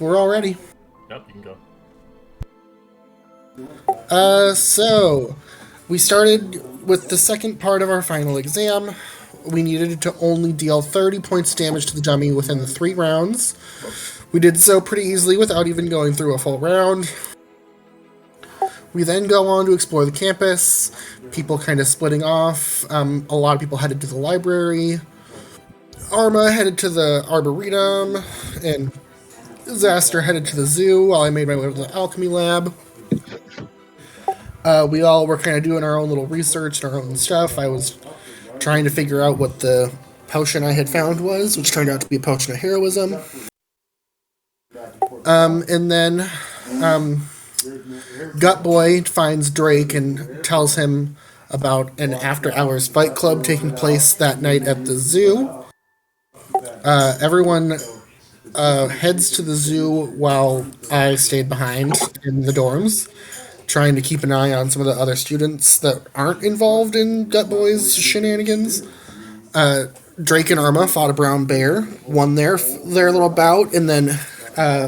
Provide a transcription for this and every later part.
We're all ready. Yep, you can go. So we started with the second part of our final exam. We needed to only deal 30 points damage to the dummy within the 3 rounds. We did so pretty easily without even going through a full round. We then go on to explore the campus, people kind of splitting off. A lot of people headed to the library. Arma headed to the Arboretum, and Disaster headed to the zoo while I made my way to the alchemy lab. We all were kind of doing our own little research and our own stuff. I was trying to figure out what the potion I had found was, which turned out to be a potion of heroism. And then Gut Boy finds Drake and tells him about an after-hours fight club taking place that night at the zoo. Everyone heads to the zoo while I stayed behind in the dorms, trying to keep an eye on some of the other students that aren't involved in Gut Boy's shenanigans. Drake and Arma fought a brown bear, won their little bout, and then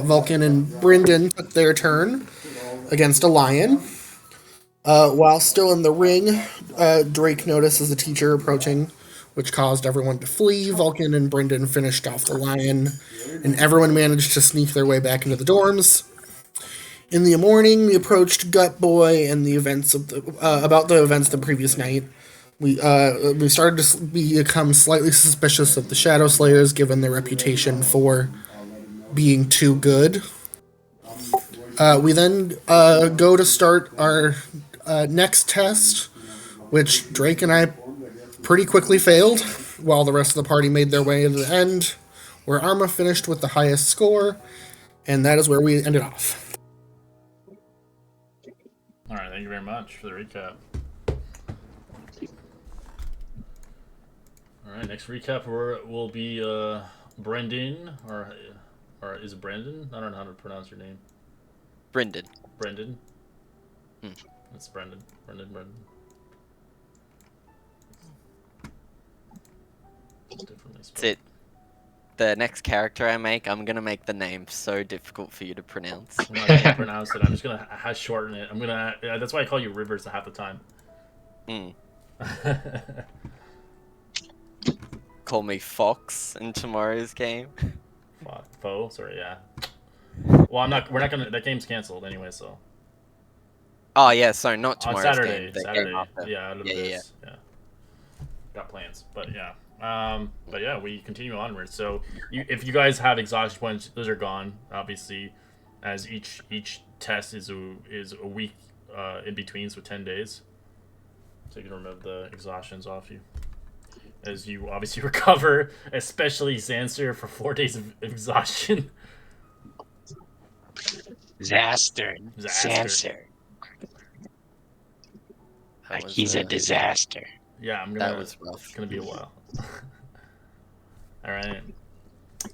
Vulcan and Brendan took their turn against a lion. While still in the ring, Drake notices a teacher approaching, which caused everyone to flee. Vulcan and Brendan finished off the lion, and everyone managed to sneak their way back into the dorms. In the morning, we approached Gut Boy and the events of about the events the previous night. We started to become slightly suspicious of the Shadow Slayers, given their reputation for being too good. We then go to start our next test, which Drake and I pretty quickly failed, while the rest of the party made their way to the end, where Arma finished with the highest score, and that is where we ended off. All right, thank you very much for the recap. All right, next recap will be Brendan, or is it Brandon? I don't know how to pronounce your name. Brendan. Brendan. It's Brendan. Brendan. Differently spelled. That's it. The next character I make, I'm gonna make the name so difficult for you to pronounce. I'm not gonna pronounce it. I'm just gonna shorten it. That's why I call you Rivers half the time. Call me Fox in tomorrow's game. Foe. Sorry, yeah. Well, I'm not. We're not gonna. That game's canceled anyway, so. Oh yeah, so not On tomorrow's Saturday. game. The Saturday. game after. Yeah, out of this. Yeah. Got plans, but yeah. But yeah, we continue onward. So, if you guys have exhaustion points, those are gone. Obviously, as each test is a week in between, so 10 days. So you can remove the exhaustions off you. As you obviously recover, especially Zanster, for 4 days of exhaustion. Disaster. Like he's a disaster. Yeah, That was rough. It's gonna be a while. All right.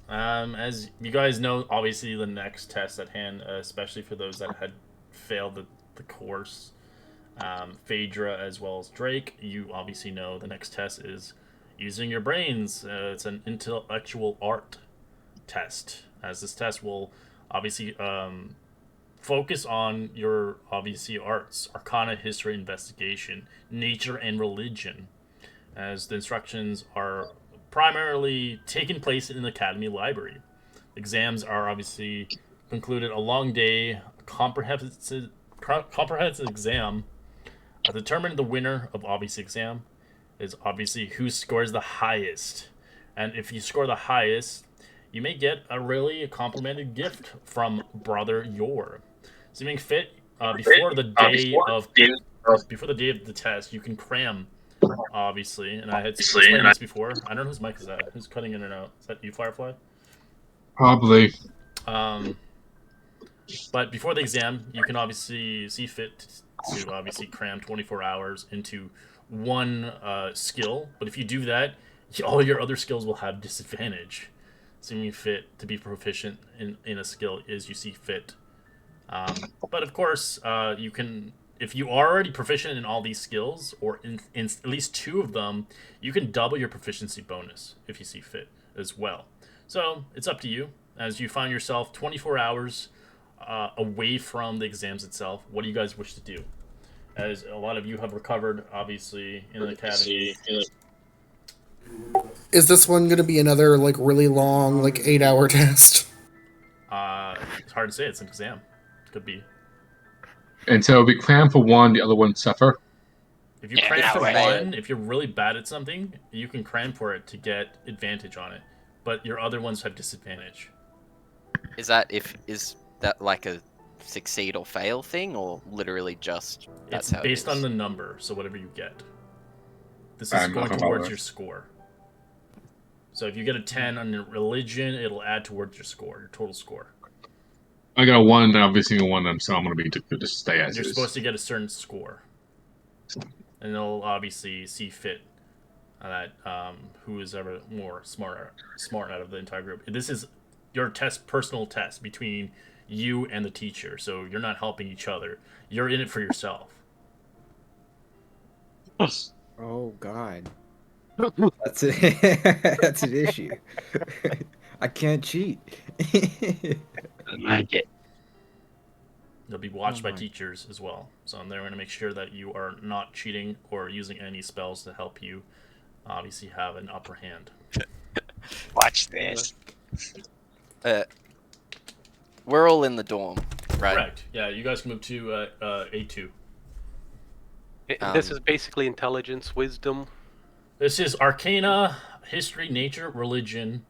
As you guys know, obviously the next test at hand, especially for those that had failed the course, Phaedra as well as Drake, you obviously know the next test is using your brains. It's an intellectual art test, as this test will obviously focus on your obviously arts, arcana, history, investigation, nature, and religion, as the instructions are primarily taking place in the academy library. Exams are obviously concluded a long day, comprehensive exam. Determine the winner of obviously exam is obviously who scores the highest, and if you score the highest, you may get a really complimented gift from Brother Yor. Seeming fit, before the day of the test, you can cram, obviously. And I had explained this before. I don't know whose mic is that. Who's cutting in and out? Is that you, Firefly? Probably. But before the exam, you can obviously see fit to obviously cram 24 hours into one skill. But if you do that, all your other skills will have disadvantage. Seeming fit to be proficient in a skill is you see fit. But of course, you can, if you are already proficient in all these skills, or in at least 2 of them, you can double your proficiency bonus if you see fit as well. So it's up to you. as you find yourself 24 hours away from the exams itself. What do you guys wish to do? As a lot of you have recovered, obviously, in the academy. Is this one going to be another like really long, like 8-hour test? It's hard to say. It's an exam. Could be. And so we cram for one, the other one suffer. If you Yeah, cram that for way. one, if you're really bad at something, you can cram for it to get advantage on it. But your other ones have disadvantage. Is that like a succeed or fail thing, or literally just that's It's how based it is? on the number, so whatever you get. This is I'm going not towards bothered. your score. So if you get a 10 on your religion, it'll add towards your score, your total score. I got a 1 on every single one of them, so I'm going to be just stay as You're is. supposed to get a certain score. And they'll obviously see fit that who is ever more smart out of the entire group. This is your personal test between you and the teacher, so you're not helping each other. You're in it for yourself. Oh God. That's it. That's an issue. I can't cheat. I like it. You'll be watched Oh by my- teachers as well, so they're going to make sure that you are not cheating or using any spells to help you obviously have an upper hand. Watch this. We're all in the dorm, right? Correct. Yeah, you guys can move to A2. This Um, is basically intelligence, wisdom. This is Arcana, History, Nature, Religion,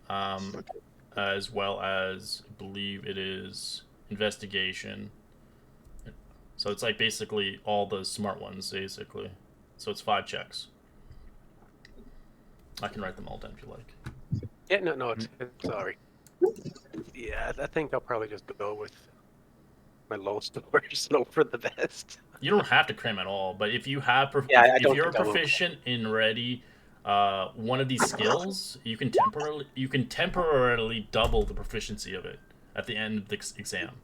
as well as, I believe it is Investigation. So it's like basically all the smart ones, basically. So it's 5 checks. I can write them all down if you like. Yeah, no, it's sorry. Yeah, I think I'll probably just go with my low scores and hope for the best. You don't have to cram at all, but if you have, Yeah, I if don't you're think I will. proficient in ready, one of these skills, you can temporarily double the proficiency of it at the end of the exam.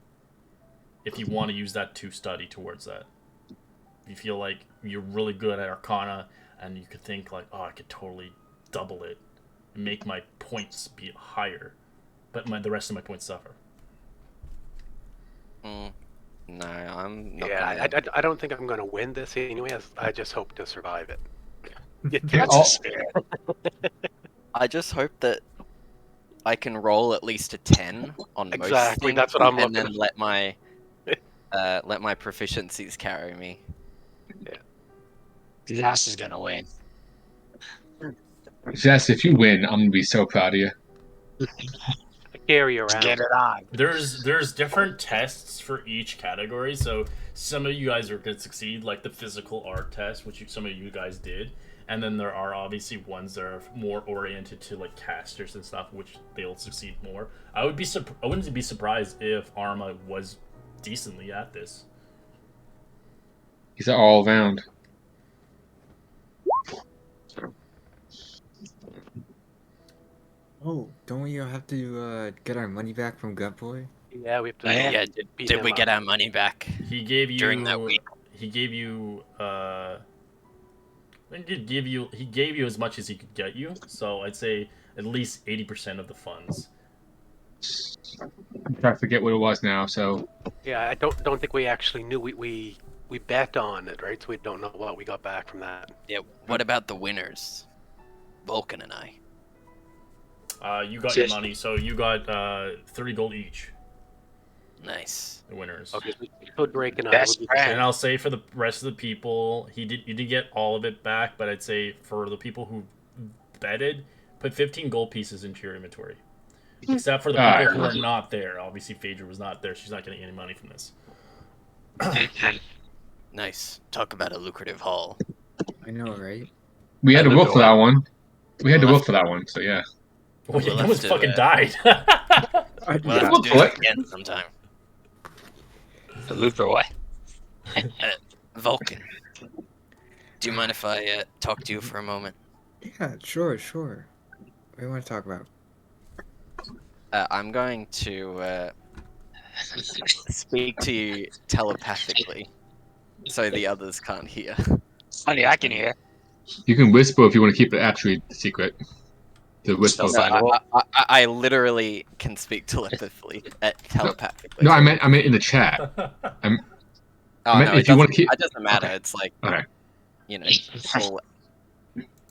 If you want to use that to study towards that, if you feel like you're really good at Arcana and you could think like, oh, I could totally double it and make my points be higher, but the rest of my points suffer. No, I'm not. Yeah, gonna... I don't think I'm going to win this anyway. I just hope to survive it. That's a spirit. I just hope that I can roll at least a 10 on most Exactly, things, that's what I'm and looking then let my proficiencies carry me. Disaster's gonna win. Jess, if you win, I'm going to be so proud of you. I carry Let's around. get it on. There's different tests for each category, so some of you guys are going to succeed, like the physical art test, which some of you guys did, and then there are obviously ones that are more oriented to like casters and stuff, which they'll succeed more. I wouldn't be surprised if Arma was decently at this. He's all around. Oh, don't we have to get our money back from Gut Boy? Yeah, we have to. Oh, yeah. Yeah, beat did him we up. get our money back? He gave you During that week. He gave you I think he gave you as much as he could get you. So I'd say at least 80% of the funds. I'm trying to forget what it was now, so Yeah, I don't think we actually knew. We bet on it, right? So we don't know what we got back from that. Yeah. What about the winners? Vulcan and I. You got your money, so you got 30 gold each. Nice. The winners. Okay, so Drake and I Best would be friend. And I'll say for the rest of the people, you did get all of it back, but I'd say for the people who betted, put 15 gold pieces into your inventory. Except for the Alright. people who are not there. Obviously, Phaedra was not there. She's not getting any money from this. Nice. Talk about a lucrative haul. I know, right? we had to I work for that lived one. We had to Well, work for that one, so yeah. Well, We'll no have one's to, fucking uh, died. We'll have to do What? that again sometime. The loot for what? Vulcan. Do you mind if I talk to you for a moment? Yeah, sure. What do you want to talk about? I'm going to speak to you telepathically, so the others can't hear. Funny, I can hear. You can whisper if you want to keep it actually secret. The whisper. Still No, findable. I literally can speak telepathically. Telepathically. No, I meant in the chat. Oh meant no, if you wanna keep- it doesn't matter. Okay. It's like Okay. you know, all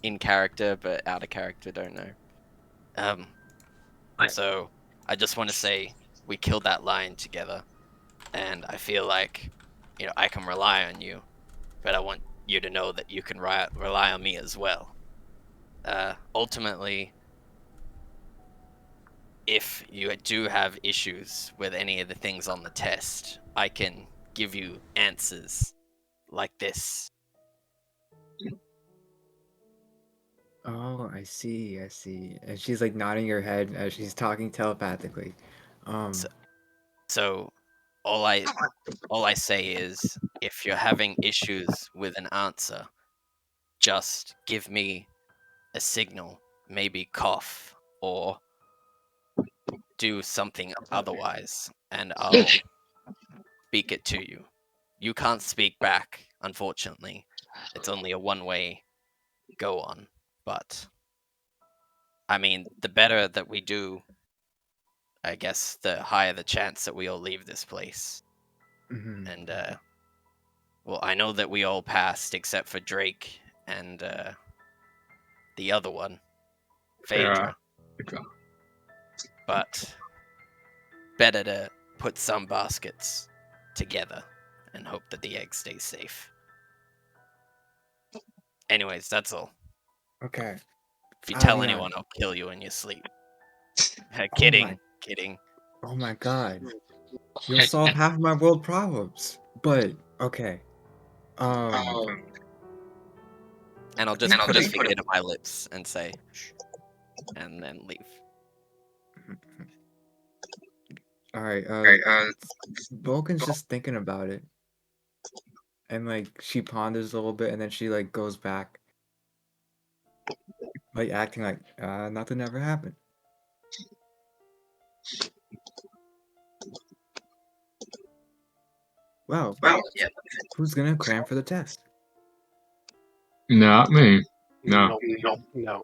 in character but out of character. Don't know. So I just want to say we killed that lion together, and I feel like I can rely on you, but I want you to know that you can rely on me as well. Ultimately, if you do have issues with any of the things on the test, I can give you answers like this. Oh, I see, I see. And she's like nodding her head as she's talking telepathically. So- So all I say is if you're having issues with an answer, just give me a signal, maybe cough or do something otherwise, and I'll speak it to you. You can't speak back, unfortunately. It's only a one-way go on, but I mean, the better that we do, I guess the higher the chance that we all leave this place. Mhm. And well, I know that we all passed except for Drake and the other one, Phaedra. Yeah. But better to put some baskets together and hope that the egg stays safe. Anyways, that's all. Okay. If you tell yeah. anyone, I'll kill you in your sleep. Kidding, my- kidding. Oh my god. You'll solve half of my world problems. But okay. And I'll just put a just finger to my lips and say, shh, and then leave. Alright, Vulcan's just thinking about it. And like she ponders a little bit and then she like goes back. Like acting like nothing ever happened. Well, who's gonna cram for the test? Not me. No. No.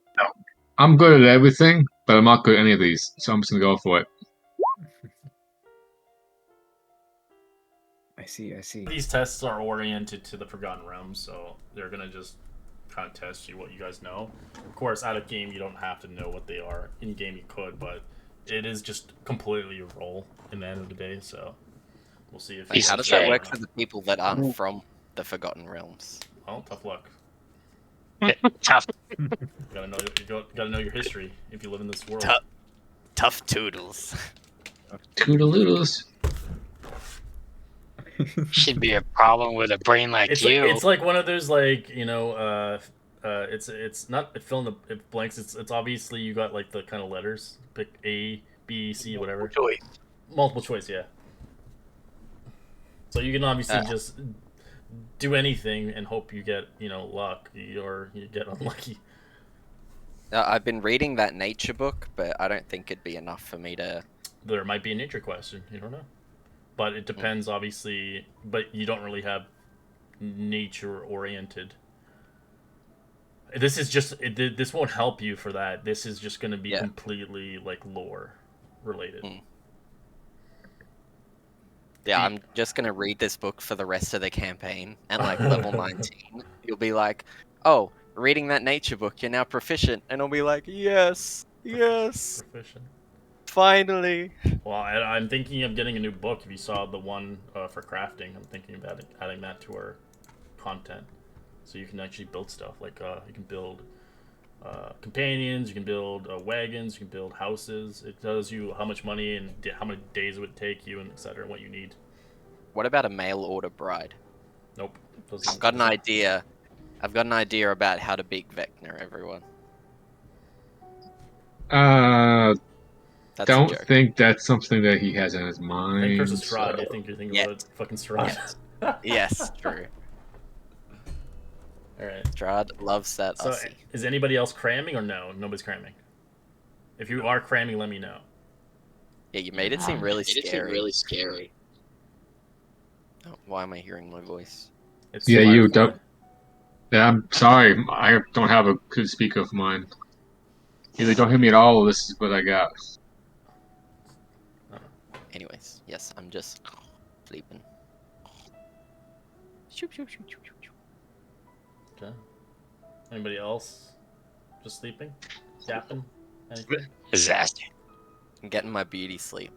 I'm good at everything, but I'm not good at any of these, so I'm just gonna go for it. I see. These tests are oriented to the Forgotten Realms, so they're gonna just kind of test you what you guys know. Of course, out of game, you don't have to know what they are. In game, you could, but it is just completely your role in the end of the day. So we'll see if. Like, how does that work for the people that aren't from the Forgotten Realms? Well, tough luck. Tough. You gotta know your history if you live in this world. Tough toodles. Toodaloodles. Should be a problem with a brain like It's you. like, it's like one of those it's not fill in the blanks. It's obviously you got like the kind of letters. Pick A, B, C, whatever. Choice. Multiple choice, yeah. So you can obviously just do anything and hope you get luck or you get unlucky. I've been reading that nature book, but I don't think it'd be enough for me to. There might be a nature question. You don't know, but it depends obviously. But you don't really have nature oriented. This is just this won't help you for that. This is just going to be completely like lore related. Yeah, I'm just gonna read this book for the rest of the campaign, and like level 19, you'll be like, "Oh, reading that nature book, you're now proficient," and I'll be like, "Yes, Proficient. finally." Well, I'm thinking of getting a new book. If you saw the one for crafting, I'm thinking about adding that to our content, so you can actually build stuff. Like you can build companions, you can build wagons, you can build houses. It tells you how much money and how many days it would take you, and etc. What you need. What about a mail order bride? Nope. I've got an idea. I've got an idea about how to beat Vecna, everyone. That's Don't a joke. think that's something that he has in his I mind. think there's a Strahd. so- I think you're thinking about fucking Strahd. Yes, true. All right. Strahd loves that So, Aussie. is anybody else cramming or no? Nobody's cramming. If you are cramming, let me know. Yeah, you made it seem really It seemed scary. really scary. Oh, why am I hearing my voice? It's Yeah, you Firefly. don't. Yeah, I'm sorry. I don't have a good speaker of mine. Either don't hit me at all, or this is what I got. Anyways, yes, I'm just sleeping. Shoop, shoop, shoop, shoop, shoop, shoop. Okay. Anybody else? Just sleeping? Yapping? Anything? Disaster. I'm getting my beauty sleep.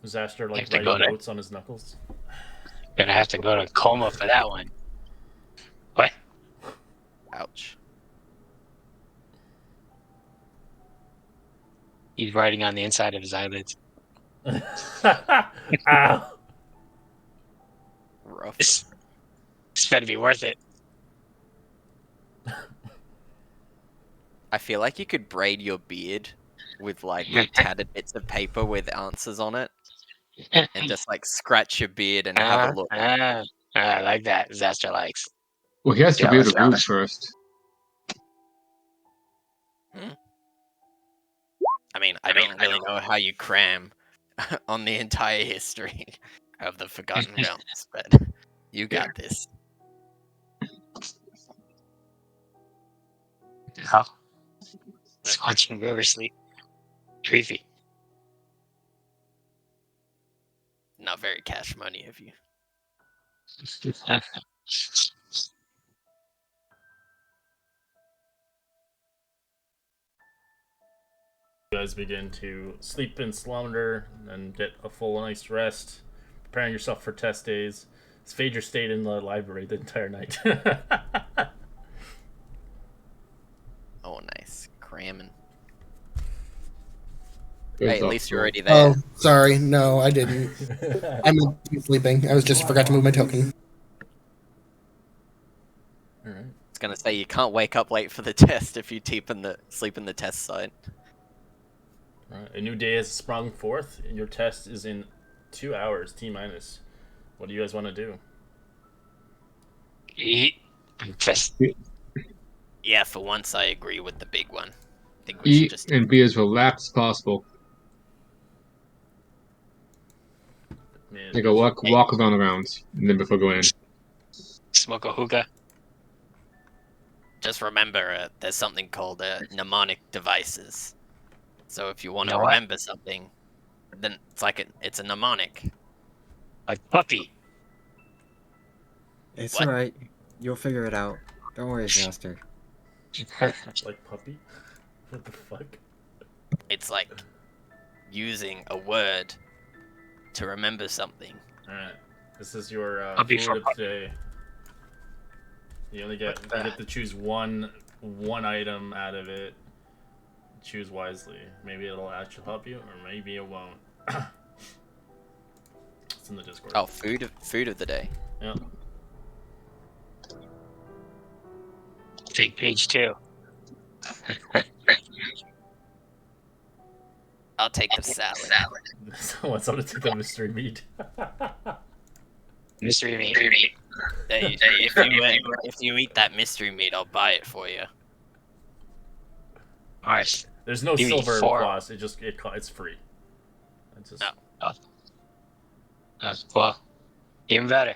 Disaster Have like to go writing to- notes on his knuckles? Gonna have to go to coma for that one. What? Ouch. He's writing on the inside of his eyelids. Ow! Rough. This better be worth it. I feel like you could braid your beard with like tattered bits of paper with answers on it, and just like scratch your beard and have a look. I like that. Disaster likes. Well, he has to Yeah, be able let's to go. read first. I mean, I don't really know how you cram on the entire history of the Forgotten Realms, but you got this. Oh. It's watching River sleep. Creepy. Not very cash money of you. You guys begin to sleep in slumber and get a full night's rest, preparing yourself for test days. Phaedra stayed in the library the entire night. Oh, nice. Cramming. Good Hey, at stuff. least you're already there. Oh, sorry. No, I didn't. I'm sleeping. I was just forgot to move my token. All right. I was gonna say you can't wake up late for the test if you sleep in the test side. All right. A new day has sprung forth, and your test is in 2 hours, T minus. What do you guys want to do? Eat. Breakfast. Yeah, for once I agree with the big one. I think we should Eat just and be as relaxed as possible. Man, Take a walk around the rounds, and then before going in. Smoke a hookah. just remember there's something called mnemonic devices. So if you want to Know what? remember something, then it's a mnemonic. Like puppy. It's What? alright. You'll figure it out. Don't worry, Disaster. like puppy? What the fuck? It's like using a word to remember something. All right. This is your Puppy food for of puppy. today. You only get What's you that? get to choose one item out of it. Choose wisely. Maybe it'll actually help you, or maybe it won't. It's in the Discord. Oh, food of the day. Yeah. Take page 2. I'll take the salad. Someone to take the mystery meat. Mystery meat. Hey, if you eat that mystery meat, I'll buy it for you. Alright. There's no You eat silver 4. cost. It's free. It's just, No. Well, even better.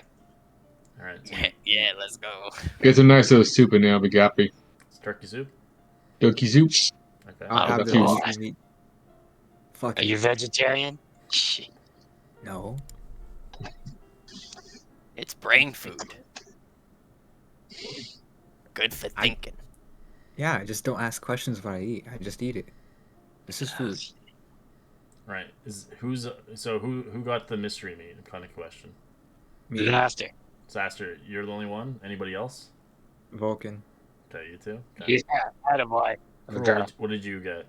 all right. So Yeah, let's go. Get some nice little soup in there, I'll be happy. it's turkey soup. Turkey soup. Okay. I'll have that's the easy. mystery meat. Fuck Are you vegetarian? No. It's brain food. Good for thinking. Yeah, I just don't ask questions what I eat. I just eat it. This is food. Right. Who got the mystery meat? Kind of question. Me, Disaster. Disaster. You're the only one. Anybody else? Vulcan. Okay, you too. Okay. Yeah, attaboy. Cool. Girl. What did you get?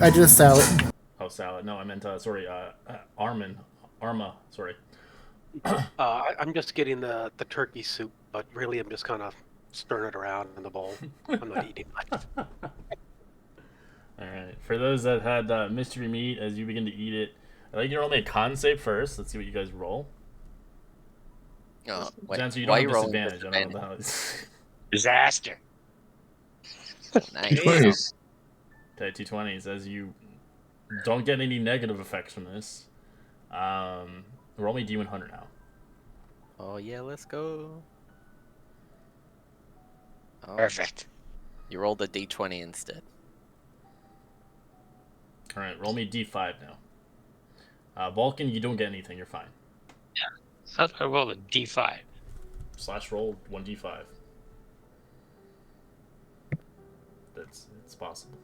I did a salad. Oh, salad. No, I meant Arma. Sorry. I'm just getting the turkey soup, but really I'm just kind of stirring it around in the bowl. I'm not eating much. All right. For those that had mystery meat, as you begin to eat it, I'd like you to roll me a con save first. Let's see what you guys roll. Oh, wait, Jansen, you why don't have you rolling disadvantage. I don't know how it's... Disaster. Nice. 20s. Okay, T20s. As you don't get any negative effects from this, roll me D100 now. Oh yeah, let's go. Oh, Perfect. You rolled a d20 instead. All right, roll me d5 now. Vulcan, you don't get anything. You're fine. How do I roll a d5? Slash roll 1d5. It's possible.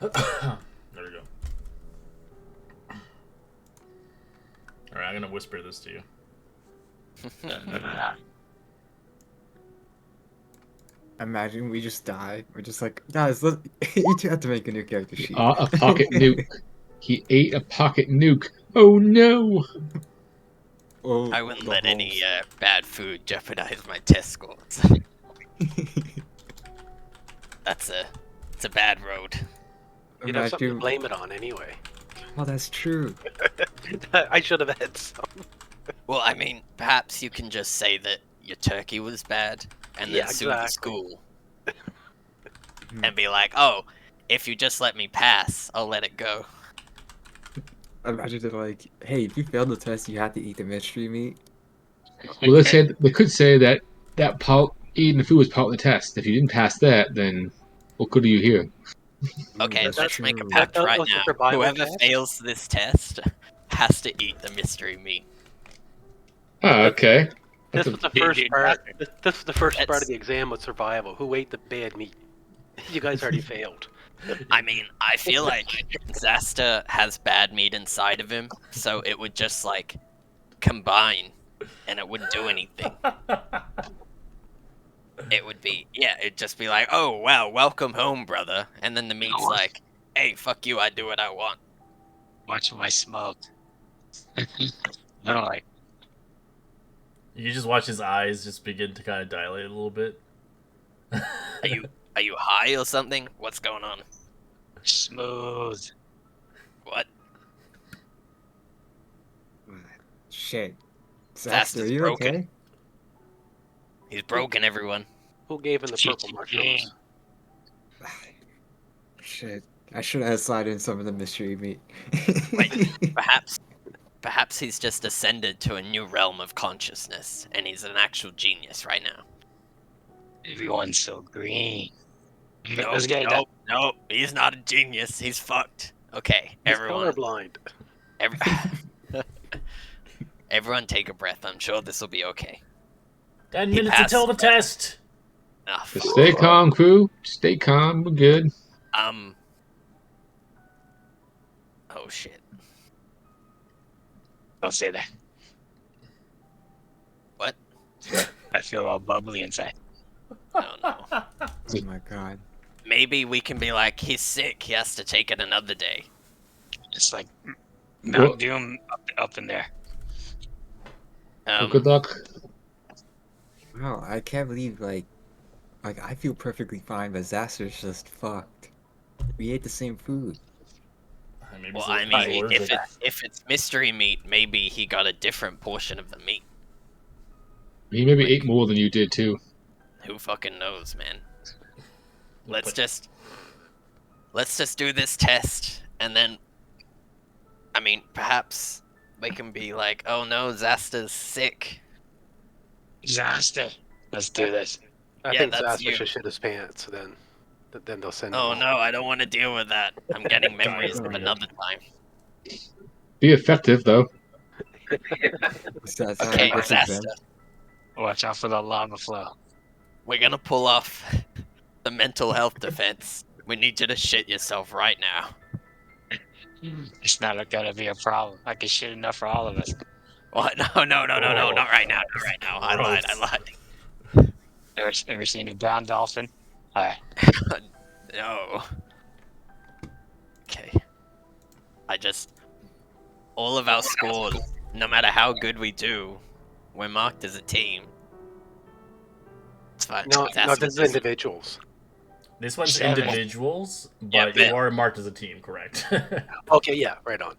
There we go. All right, I'm gonna whisper this to you. Imagine we just die. We're just like, guys, you two have to make a new character sheet. A pocket nuke. He ate a pocket nuke. Oh no! Oh, I wouldn't the let any holes. bad food jeopardize my test scores. It's a bad road. You'd have something to Imagine. blame it on anyway. Oh, that's true. I should have had some. Well, I mean, perhaps you can just say that your turkey was bad, and then Yeah, sue the exactly. school, and be like, "Oh, if you just let me pass, I'll let it go." Imagine they're like, hey, if you failed the test, you have to eat the mystery meat. Well, they could say that part eating the food was part of the test. If you didn't pass that, then what good are you here? Okay, that's let's make a true. pact That right was a now. survival Whoever test? fails this test has to eat the mystery meat. Oh, okay. This That's was the You first did part. nothing. This was the first part That's- of the exam was survival. Who ate the bad meat? You guys already failed. I mean, I feel like Zasta has bad meat inside of him, so it would just like combine, and it wouldn't do anything. It would be, yeah, it'd just be like, "Oh wow, welcome home, brother," and then the meat's like, "Hey, fuck you, I do what I want." Watch my smoke. I don't like. You just watch his eyes just begin to kind of dilate a little bit. Are you high or something? What's going on? Smooth. What? Shit. Fast Zaster, are as you broken. okay? He's broken, everyone. Who gave him the purple mushrooms? Shit. I should have slid in some of the mystery meat. Wait, perhaps he's just ascended to a new realm of consciousness, and he's an actual genius right now. Everyone's so green. No, Let's get it done. no, he's not a genius. He's fucked. Okay, He's everyone, colorblind. everyone, take a breath. I'm sure this will be okay. 10 He minutes passed. until the test. Ah, Just fuck. stay calm, crew. Stay calm. We're good. Oh shit. Don't say that. What? I feel all bubbly inside. Oh no. Oh my god. Maybe we can be like, he's sick. He has to take it another day. It's like Well- Mount Doom up in there. Well, good luck. Wow, I can't believe like I feel perfectly fine, but Zaster's just fucked. We ate the same food. Maybe Well, it's I a- mean, worth if it. it's mystery meat, maybe he got a different portion of the meat. He maybe ate more than you did too. Who fucking knows, man? We'll Let's put- just do this test, and then, I mean, perhaps we can be like, "Oh no, Zasta's sick." Disaster. Let's do this. I Yeah, think that's Zaster you. should shit his pants. Then they'll send. Oh him no, I don't want to deal with that. I'm getting memories of Diarrhea. another time. Be effective though. That's how Okay, it gets examined. Zasta, Watch out for the lava flow. we're gonna pull off the mental health defense. We need you to shit yourself right now. It's not gonna be a problem. I can shit enough for all of us. What? No, not right now, not right now. I lied. Ever seen a brown dolphin? Alright. No. Okay. All of our scores, no matter how good we do, we're marked as a team. It's fine. No, Zasta's this is just- individuals. This one's 7. individuals, Yeah, but but- you are marked as a team, correct? Okay, yeah, right on.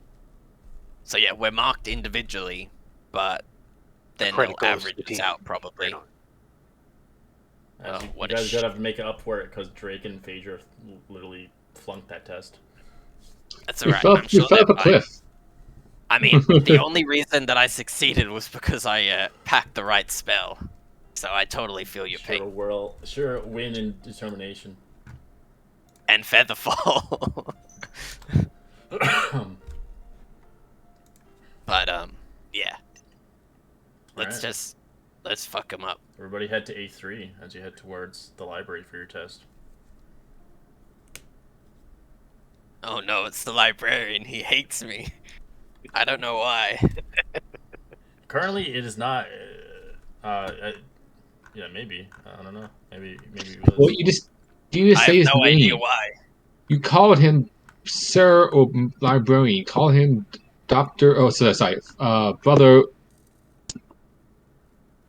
So yeah, we're marked individually, but then credit they'll goes to average the us team. out probably. Right on. Well, you what a guys sh- gotta have to make it up for it because Drake and Phaedra literally flunked that test. That's We alright. fell, I'm we sure fell they're off a fine. cliff. I mean, the only reason that I succeeded was because I packed the right spell. So I totally feel your pain. Sure, win and determination. And Featherfall. But yeah. Let's fuck him up. Everybody head to A3 as you head towards the library for your test. Oh no, it's the librarian. He hates me. I don't know why. Currently, it is not. Yeah, maybe. I don't know. Maybe. It Well, was. you just I say have his no idea name. why. You called him Sir or Librarian. You call him Doctor. Oh, sorry. Brother.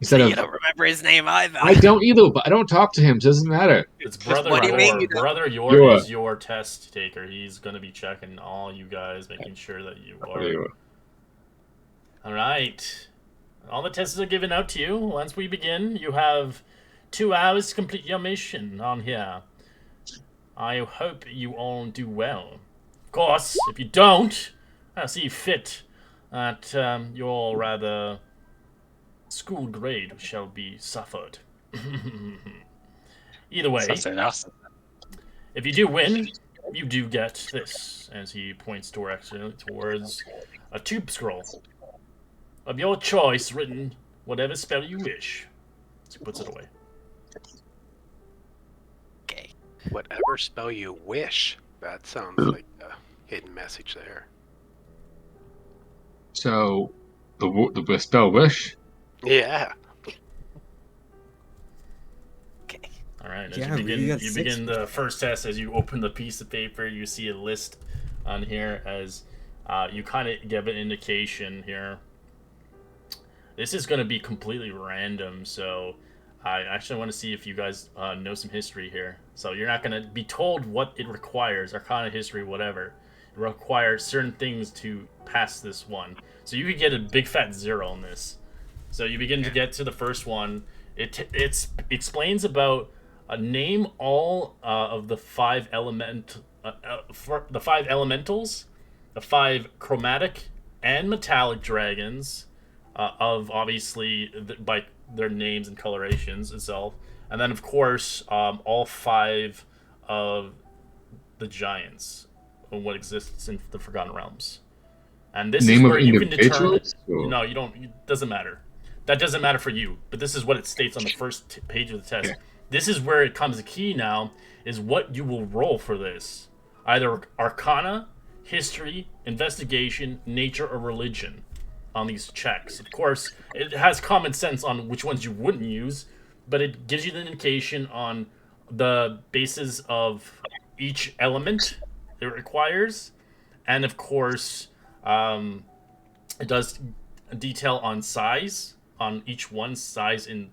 So Instead you of don't remember his name either. I don't either, but I don't talk to him. So it doesn't matter. It's Brother What do you mean Yor. you don't- Brother Yor Yor. is your test taker. He's going to be checking all you guys, making sure that you are. There you are. All right. All the tests are given out to you. Once we begin, you have 2 hours to complete your mission on here. I hope you all do well. Of course, if you don't, I'll see fit that your rather school grade shall be suffered. Either way, Something else. if you do win, you do get this, as he points towards a tube scroll of your choice, written whatever spell you wish. So he puts it away. Okay. Whatever spell you wish. That sounds like a hidden message there. So the spell wish. Yeah. Okay. All right. As Yeah, you we begin, got you 6 begin the first test. As you open the piece of paper, you see a list on here. As you kind of give an indication here. This is going to be completely random, so I actually want to see if you guys know some history here. So you're not going to be told what it requires, Arcana history, whatever. It requires certain things to pass this one. So you could get a big fat 0 on this. So you begin to get to the first one. It explains about name all of the 5 the 5 elementals, the 5 chromatic and metallic dragons, of obviously by their names and colorations itself, and then of course all 5 of the giants, what exists in the Forgotten Realms. And this Name is of where you can determine. individuals? Or- No, you don't. It doesn't matter. That doesn't matter for you. But this is what it states on the first page of the test. Okay. This is where it comes. The key now is what you will roll for this. Either Arcana, History, Investigation, Nature, or Religion on these checks. Of course, it has common sense on which ones you wouldn't use, but it gives you the indication on the basis of each element it requires, and of course, it does detail on size, on each one's size in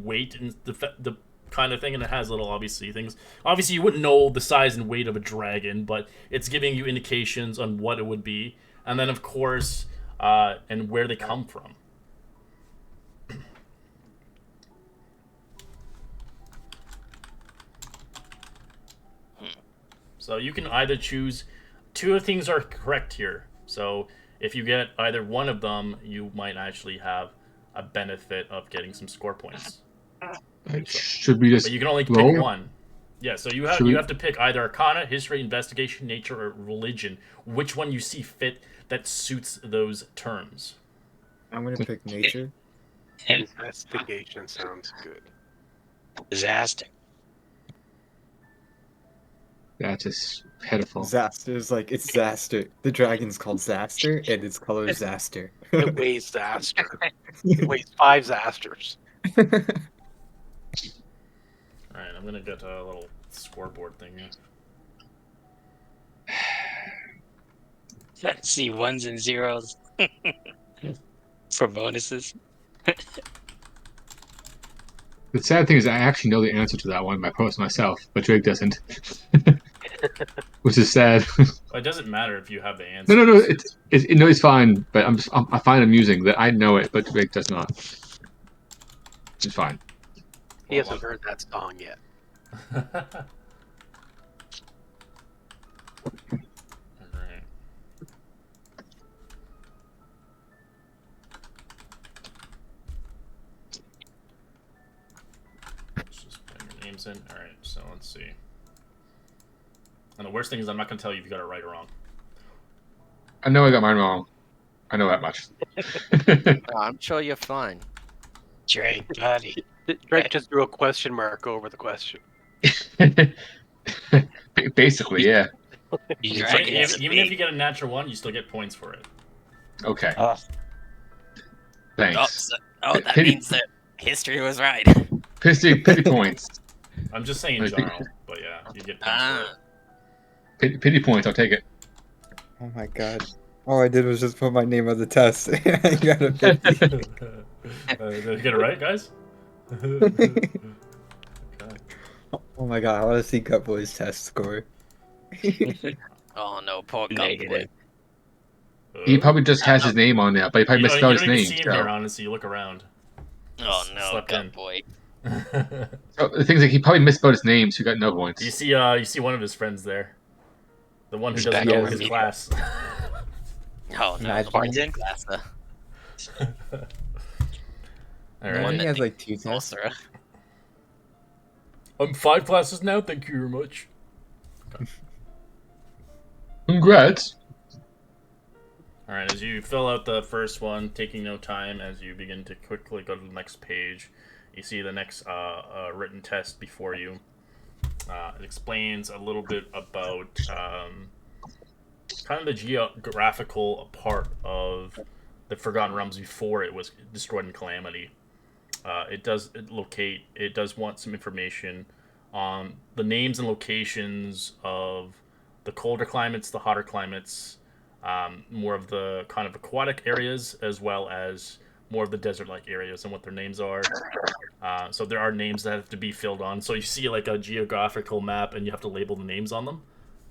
weight and the kind of thing, and it has little obviously things. Obviously, you wouldn't know the size and weight of a dragon, but it's giving you indications on what it would be, and then of course, and where they come from. So you can either choose. 2 things are correct here. So if you get either one of them, you might actually have a benefit of getting some score points. Should we just But you can only roll? pick one. Yeah, so you have Should we- you have to pick either Arcana, History, Investigation, Nature, or Religion. Which one you see fit that suits those terms. I'm gonna pick nature. Investigation sounds good. Disaster. That's just pitiful. Zaster is like it's Zaster. The dragon's called Zaster, and its color is Zaster. It weighs Zaster. It weighs 5 Zasters. All right, I'm gonna get a little scoreboard thing here. Let's see ones and zeros for bonuses. The sad thing is, I actually know the answer to that one by post myself, but Drake doesn't, which is sad. Well, it doesn't matter if you have the answer. No, it's fine. But I find amusing that I know it, but Drake does not. It's fine. He hasn't heard that song yet. Alright. points in. All right, so let's see. And the worst thing is I'm not gonna tell you if you got it right or wrong. I know I got mine wrong. I know that much. Oh, I'm sure you're fine. Drake, buddy. Drake just drew a question mark over the question. Basically, yeah. You Drake fucking is- Even if you get a natural one, you still get points for it. Okay. Oh, Thanks. That Pity- means that history was right. Pity points. I'm just saying in Okay. general, but yeah, you get points for it. Pity points. I'll take it. Oh my god. All I did was just put my name on the test. I got a 50. Did you get it right, guys? Okay. Oh my god, I want to see Gutboy's test score. Oh no, poor Negative. Gutboy. He probably just has his name on there, but he probably you misspelled his don't even name. see him So. here, honestly. You look around. Oh no, Slept in. Gutboy. So the thing is, like, he probably misspelled his name, so he got no points. you see one of his friends there. The one who He's doesn't back know over his here. class. Oh no, Imagine. Martin Glasser. All And right. One he that has like thinks 2 tests. sorcerer. I'm 5 classes now. Thank you very much. Congrats. All right, as you fill out the first one, taking no time as you begin to quickly go to the next page, you see the next written test before you. It explains a little bit about kind of the geographical part of the Forgotten Realms before it was destroyed in Calamity. It does want some information on the names and locations of the colder climates, the hotter climates, more of the kind of aquatic areas, as well as more of the desert-like areas and what their names are. So there are names that have to be filled on. So you see like a geographical map, and you have to label the names on them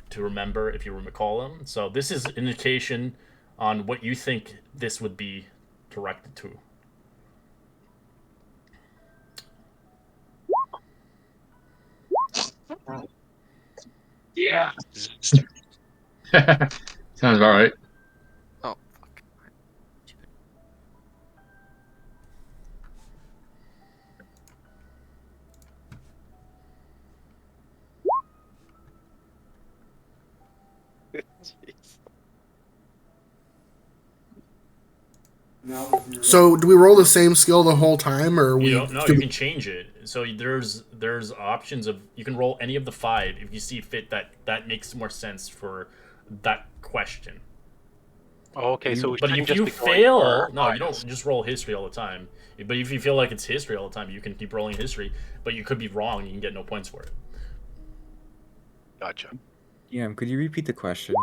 to remember if you recall them. So this is an indication on what you think this would be directed to. yeah. Sounds about right. Oh fuck. So, do we roll the same skill the whole time, or we? You don't know. do You we- can change it. So there's options of you can roll any of the 5 if you see fit that makes more sense for that question. Oh, okay, so we But shouldn't if you just be going fail, for no, you bias. don't just roll history all the time. But if you feel like it's history all the time, you can keep rolling history. But you could be wrong. You can get no points for it. Gotcha. Could you repeat the question?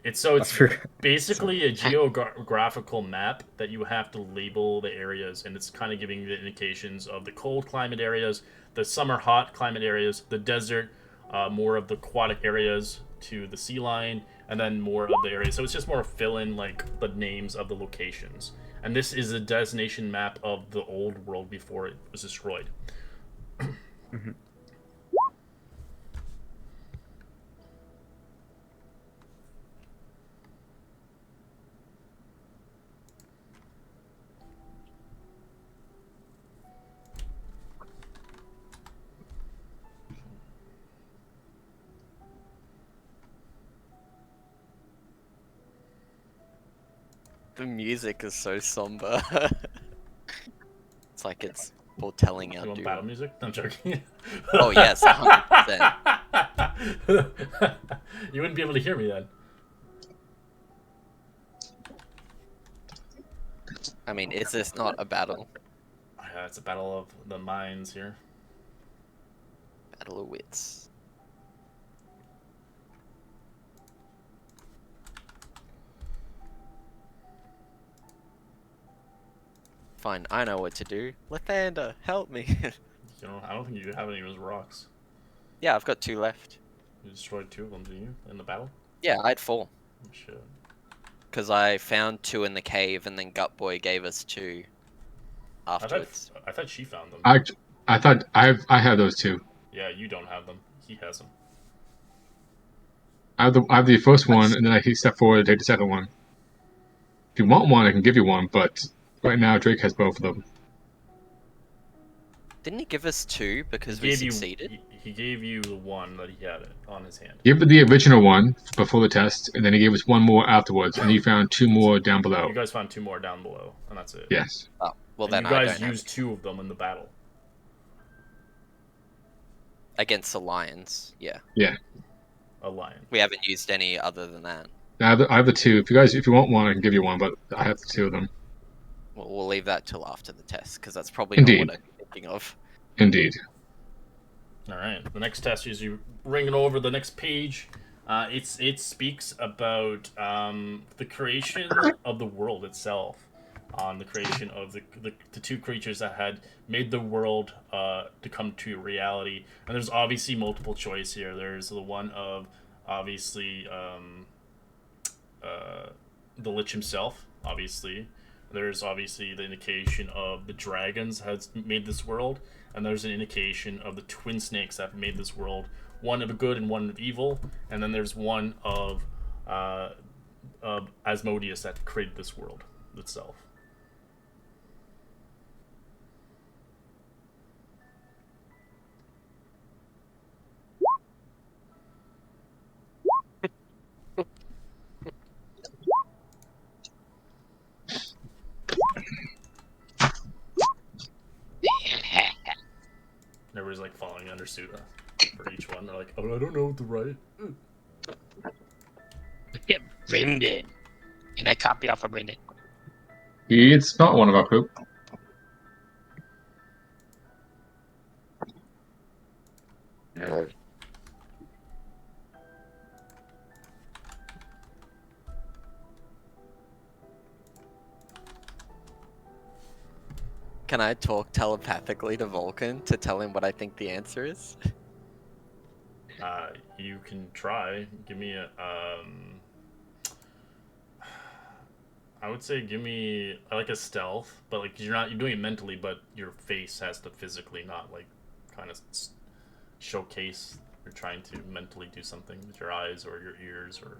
It's so I it's forgot. basically a geographical map that you have to label the areas, and it's kind of giving you the indications of the cold climate areas, the summer hot climate areas, the desert, more of the aquatic areas to the sea line, and then more of the areas. So it's just more fill in like the names of the locations. And this is a destination map of the old world before it was destroyed. Mhm. The music is so somber. It's like it's foretelling You our want doom. battle music? I'm joking. Oh yes, 100%. You wouldn't be able to hear me then. I mean, is this not a battle? Yeah, it's a battle of the minds here. Battle of wits. Fine, I know what to do. Lathander, help me. You know, I don't think you have any of those rocks. Yeah, I've got 2 left. You destroyed 2 of them, did you, in the battle? Yeah, I had 4. Oh, shit. Because I found 2 in the cave, and then Gutboy gave us 2 afterwards. I thought she found them. I thought I have those 2. Yeah, you don't have them. He has them. I have the first one, and then I step forward to take the second one. If you want one, I can give you one, but right now Drake has both of them. Didn't he give us 2 because He we gave you. succeeded? He gave you the one that he had it on his hand. Give it the original one before the test, and then he gave us one more afterwards, and you found 2 more down below. You guys found 2 more down below, and that's it. Yes. Oh, well And then you I guys don't used 2 of them in the battle. against the lions. Yeah, A lion. we haven't used any other than that. I have the 2. If you want one, I can give you one, but I have the 2 of them. We'll leave that till after the test because that's probably Indeed. not what I'm thinking of. Indeed. All right. The next test is you ring it over the next page. It speaks about the creation of the world itself, on the creation of the 2 creatures that had made the world to come to reality. And there's obviously multiple choice here. There's the one of obviously the Lich himself, obviously. There's obviously the indication of the dragons has made this world, and there's an indication of the twin snakes that have made this world, one of good and one of evil, and then there's one of Asmodeus that created this world itself. Everybody's like following under Suda for each one. They're like, oh, I don't know what to write. Get Brendan. And I copy off of Brendan. It's not one of our group. Can I talk telepathically to Vulcan to tell him what I think the answer is? You can try. Give me a I would say give me like a stealth, but like you're doing it mentally, but your face has to physically not like kind of showcase you're trying to mentally do something with your eyes or your ears or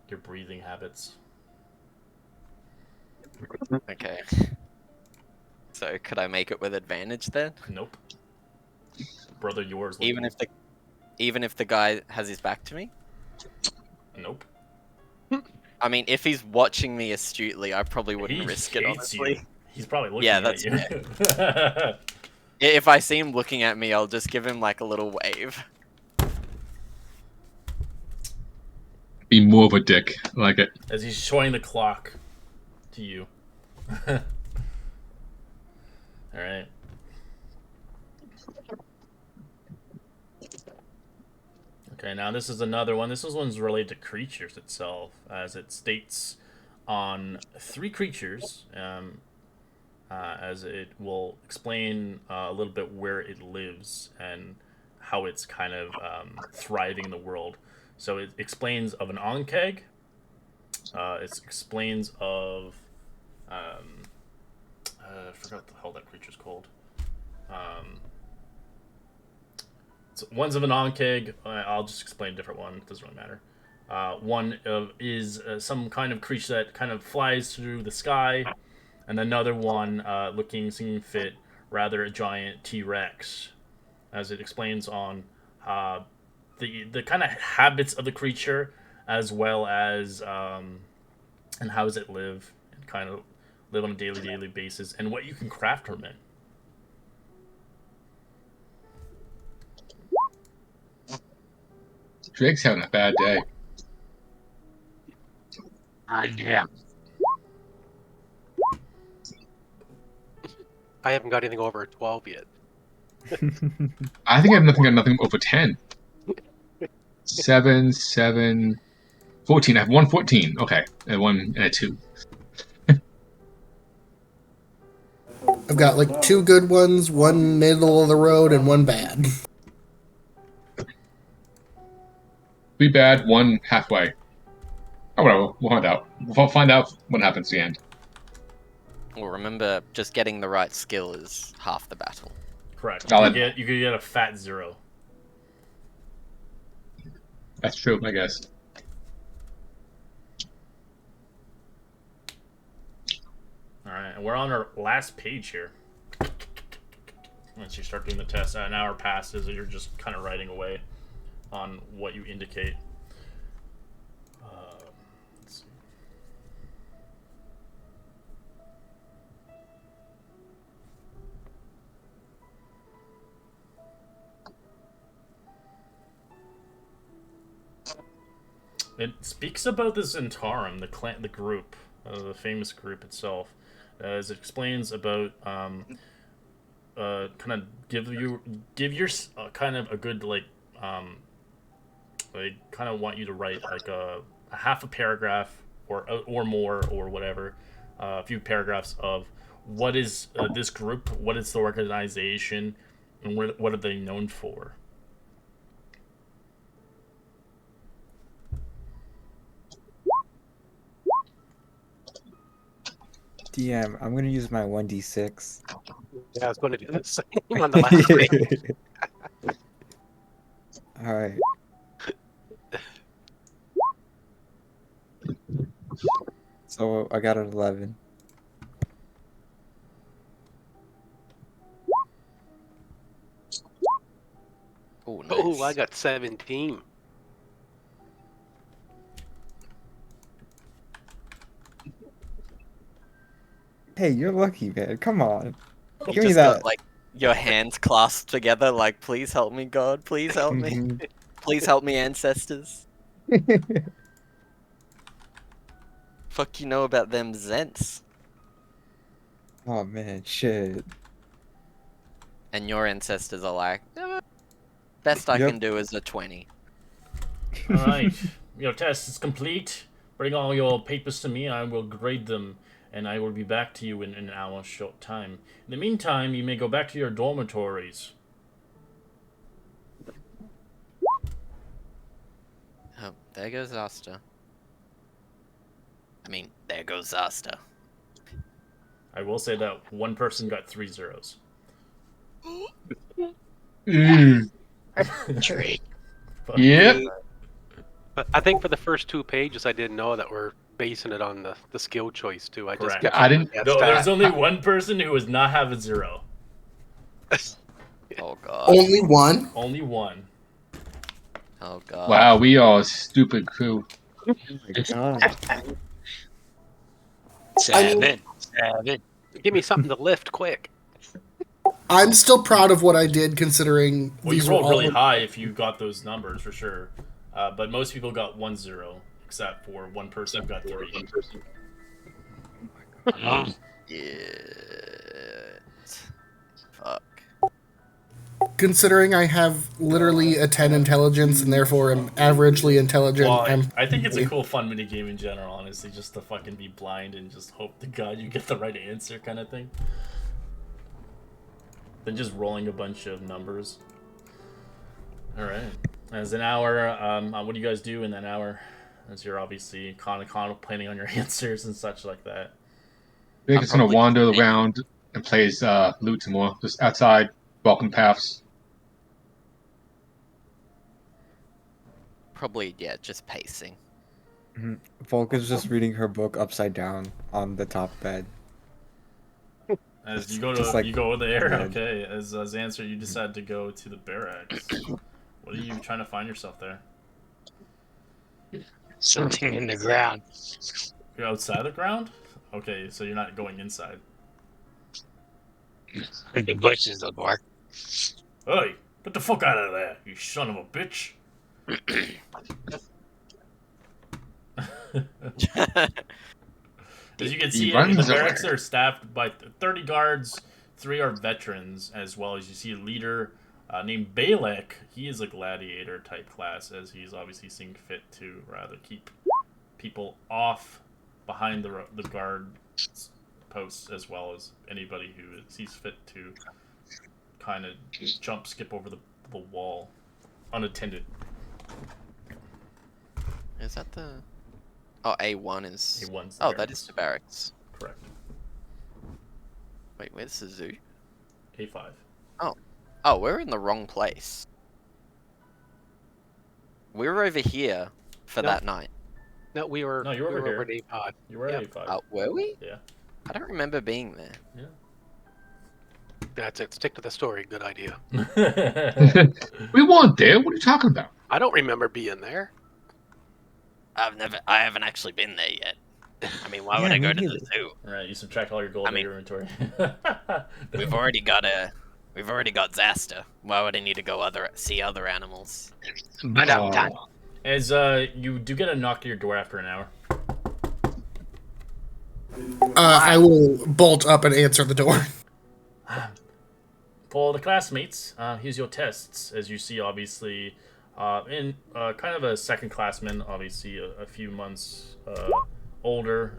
your breathing habits. Okay. So could I make it with advantage then? Nope. Brother yours. Even if the guy has his back to me? Nope. I mean, if he's watching me astutely, I probably wouldn't He risk it, hates honestly. you. He's probably looking Yeah, at that's you. If I see him looking at me, I'll just give him like a little wave. Be more of a dick. I like it. As he's showing the clock to you. Alright. Okay, now this is another one. This one's related to creatures itself, as it states on 3 creatures, as it will explain a little bit where it lives and how it's kind of thriving in the world. So it explains of an Onkeg. It explains of I forgot what the hell that creature's called. So one's of an Onkeg. I'll just explain a different one. It doesn't really matter. One is some kind of creature that kind of flies through the sky, and another one seeming fit, rather a giant T-Rex, as it explains on the kind of habits of the creature, as well as and how does it live, and kind of live on a daily basis, and what you can craft from it. Drake's having a bad day. Yeah. I haven't got anything over a 12 yet. I think I have nothing over 10. 7, 7, 14. I have 1 14. Okay. And 1 and a 2. I've got like 2 good ones, 1 middle of the road, and 1 bad. 3 bad, 1 halfway. Oh, whatever. We'll find out. We'll find out what happens at the end. Well, remember, just getting the right skill is half the battle. Correct. Valid. You could get a fat 0. That's true, I guess. All right, and we're on our last page here. Once you start doing the test, an hour passes, and you're just kind of writing away on what you indicate. Let's see. It speaks about this Zentarum, the clan, the group, the famous group itself, as it explains about kind of give your kind of a good like kind of want you to write like a half a paragraph or more or whatever, a few paragraphs of what is this group, what is the organization, and what are they known for. DM, I'm gonna use my 1d6. Yeah, I was going to do the same on the last page. All right. So I got an 11. Oh, nice. Oh, I got 17. Hey, you're lucky, man. Come on. You Give me just that. got like your hands clasped together, like, please help me, God, please help me, Mhm. please help me, ancestors. Fuck, you know about them Zents, Oh man, shit. and your ancestors are like, best I Yep. can do is a 20. All right, your test is complete. Bring all your papers to me. I will grade them, and I will be back to you in an hour's short time. In the meantime, you may go back to your dormitories. Oh, there goes Asta. I mean, there goes Asta. I will say that one person got 3 zeros. Drake. Fuck. Yep. But I think for the first 2 pages, I didn't know that we're basing it on the skill choice too. I just Correct. kept I didn't- looking at No, there's stats. only one person who does not have a 0. Oh god. Only one. Only one. Oh god. Wow, we are a stupid crew. Oh my god. Seven. Give me something to lift quick. I'm still proud of what I did, considering Well, you these were rolled all. really high if you got those numbers for sure. But most people got 1 0, except for one person who got 3. Yeah. Fuck. Considering I have literally a 10 intelligence and therefore am averagely intelligent, Well, I'm. I think it's a cool, fun mini game in general. Honestly, just to fucking be blind and just hope to God you get the right answer, kind of thing. Than just rolling a bunch of numbers. All right. As an hour, what do you guys do in that hour? As you're obviously contemplating on your answers and such like that. I think I'm it's gonna probably wander thinking- around and plays loot some more. Just outside, walking paths. Probably, yeah, just pacing. Volka's just reading her book upside down on the top bed. As you go Just to like you go there, bed. okay. As answer, you decide to go to the barracks. What are you trying to find yourself there? Something in the ground. You're outside the ground? Okay, so you're not going inside. The bushes will work. Hey, get the fuck out of there, you son of a bitch! As you can see, the runs barracks over. are staffed by 30 guards. 3 are veterans, as well as you see a leader named Balek. He is a gladiator type class, as he's obviously seeing fit to rather keep people off behind the guard posts, as well as anybody who sees fit to kind of skip over the wall unattended. Is that the... Oh, A1 is... A1's the Oh, that barracks. is the barracks. Correct. Wait, where's the zoo? A5. Oh, we're in the wrong place. We were over here for No. that night. No, we were. No, you were we over here. at A-Pod. You were at Yep. A5. Oh, were we? Yeah. I don't remember being there. Yeah. That's it. Stick to the story. Good idea. We weren't there. What are you talking about? I don't remember being there. I haven't actually been there yet. I mean, why would Yeah, I go me to the neither. zoo? Right, you subtract all your gold I out of mean, your inventory. We've already got Zaster. Why would I need to go see other animals? But I'm done. As you do get a knock to your door after an hour. I will bolt up and answer the door. For the classmates, here's your tests. As you see, obviously, in kind of a second classman, obviously a few months older.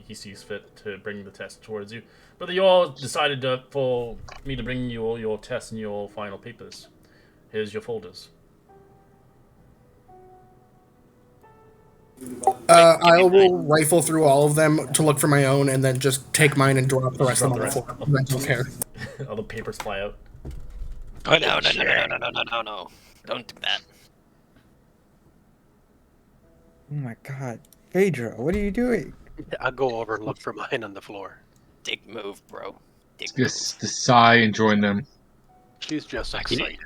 He sees fit to bring the test towards you. But you all decided for me to bring you all your tests and your final papers. Here's your folders. I will rifle through all of them to look for my own, and then just take mine and drop the rest of them on the floor. I don't care. All the papers fly out. Put No, it no, no, here. no, no, no, no, no. Don't do that. Oh my god. Phaedra, what are you doing? I'll go over and look for mine on the floor. Dick move, bro. Dick Just to sigh and join them. She's just I can- excited.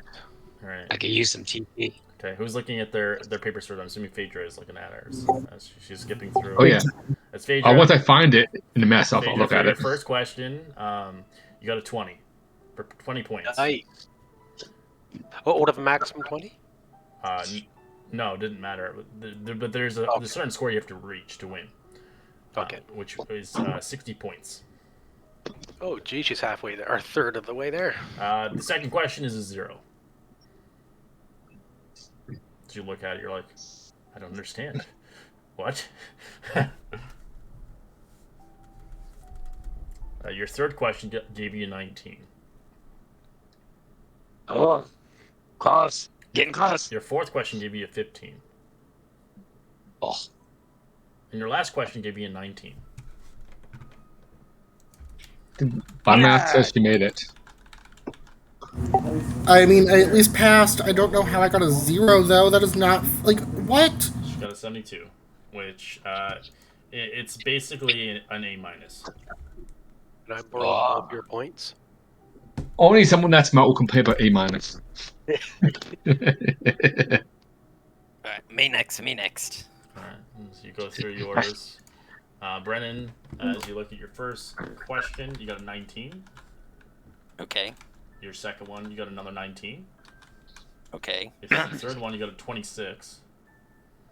All right. I could use some TP. Okay, who's looking at their papers first? I'm assuming Phaedra is looking at hers. She's skipping through. Oh yeah. That's Phaedra. Once I find it in the mess, I'll Phaedra, look for at your it. first question, you got a 20. For 20 points. Nice. What, out of a maximum 20? No, it didn't matter. But there's a certain score you have to reach to win. Okay. Which is 60 points. Oh, gee, she's halfway there, or a third of the way there. The second question is a 0. As you look at it, you're like, I don't understand. What? Your third question gave you a 19. Oh, close. Getting close. Your fourth question gave you a 15. Oh, And your last question gave you a 19. My math says she made it. I mean, I at least passed. I don't know how I got a 0, though. That is not... Like, what? She got a 72, which it's basically an A minus. Can I borrow all of your points? Only someone that's smart will complain about A minus. Alright, me next. All right, so you go through yours. Brennan, as you look at your first question, you got a 19. Okay. Your second one, you got another 19. Okay. Your third one, you got a 26.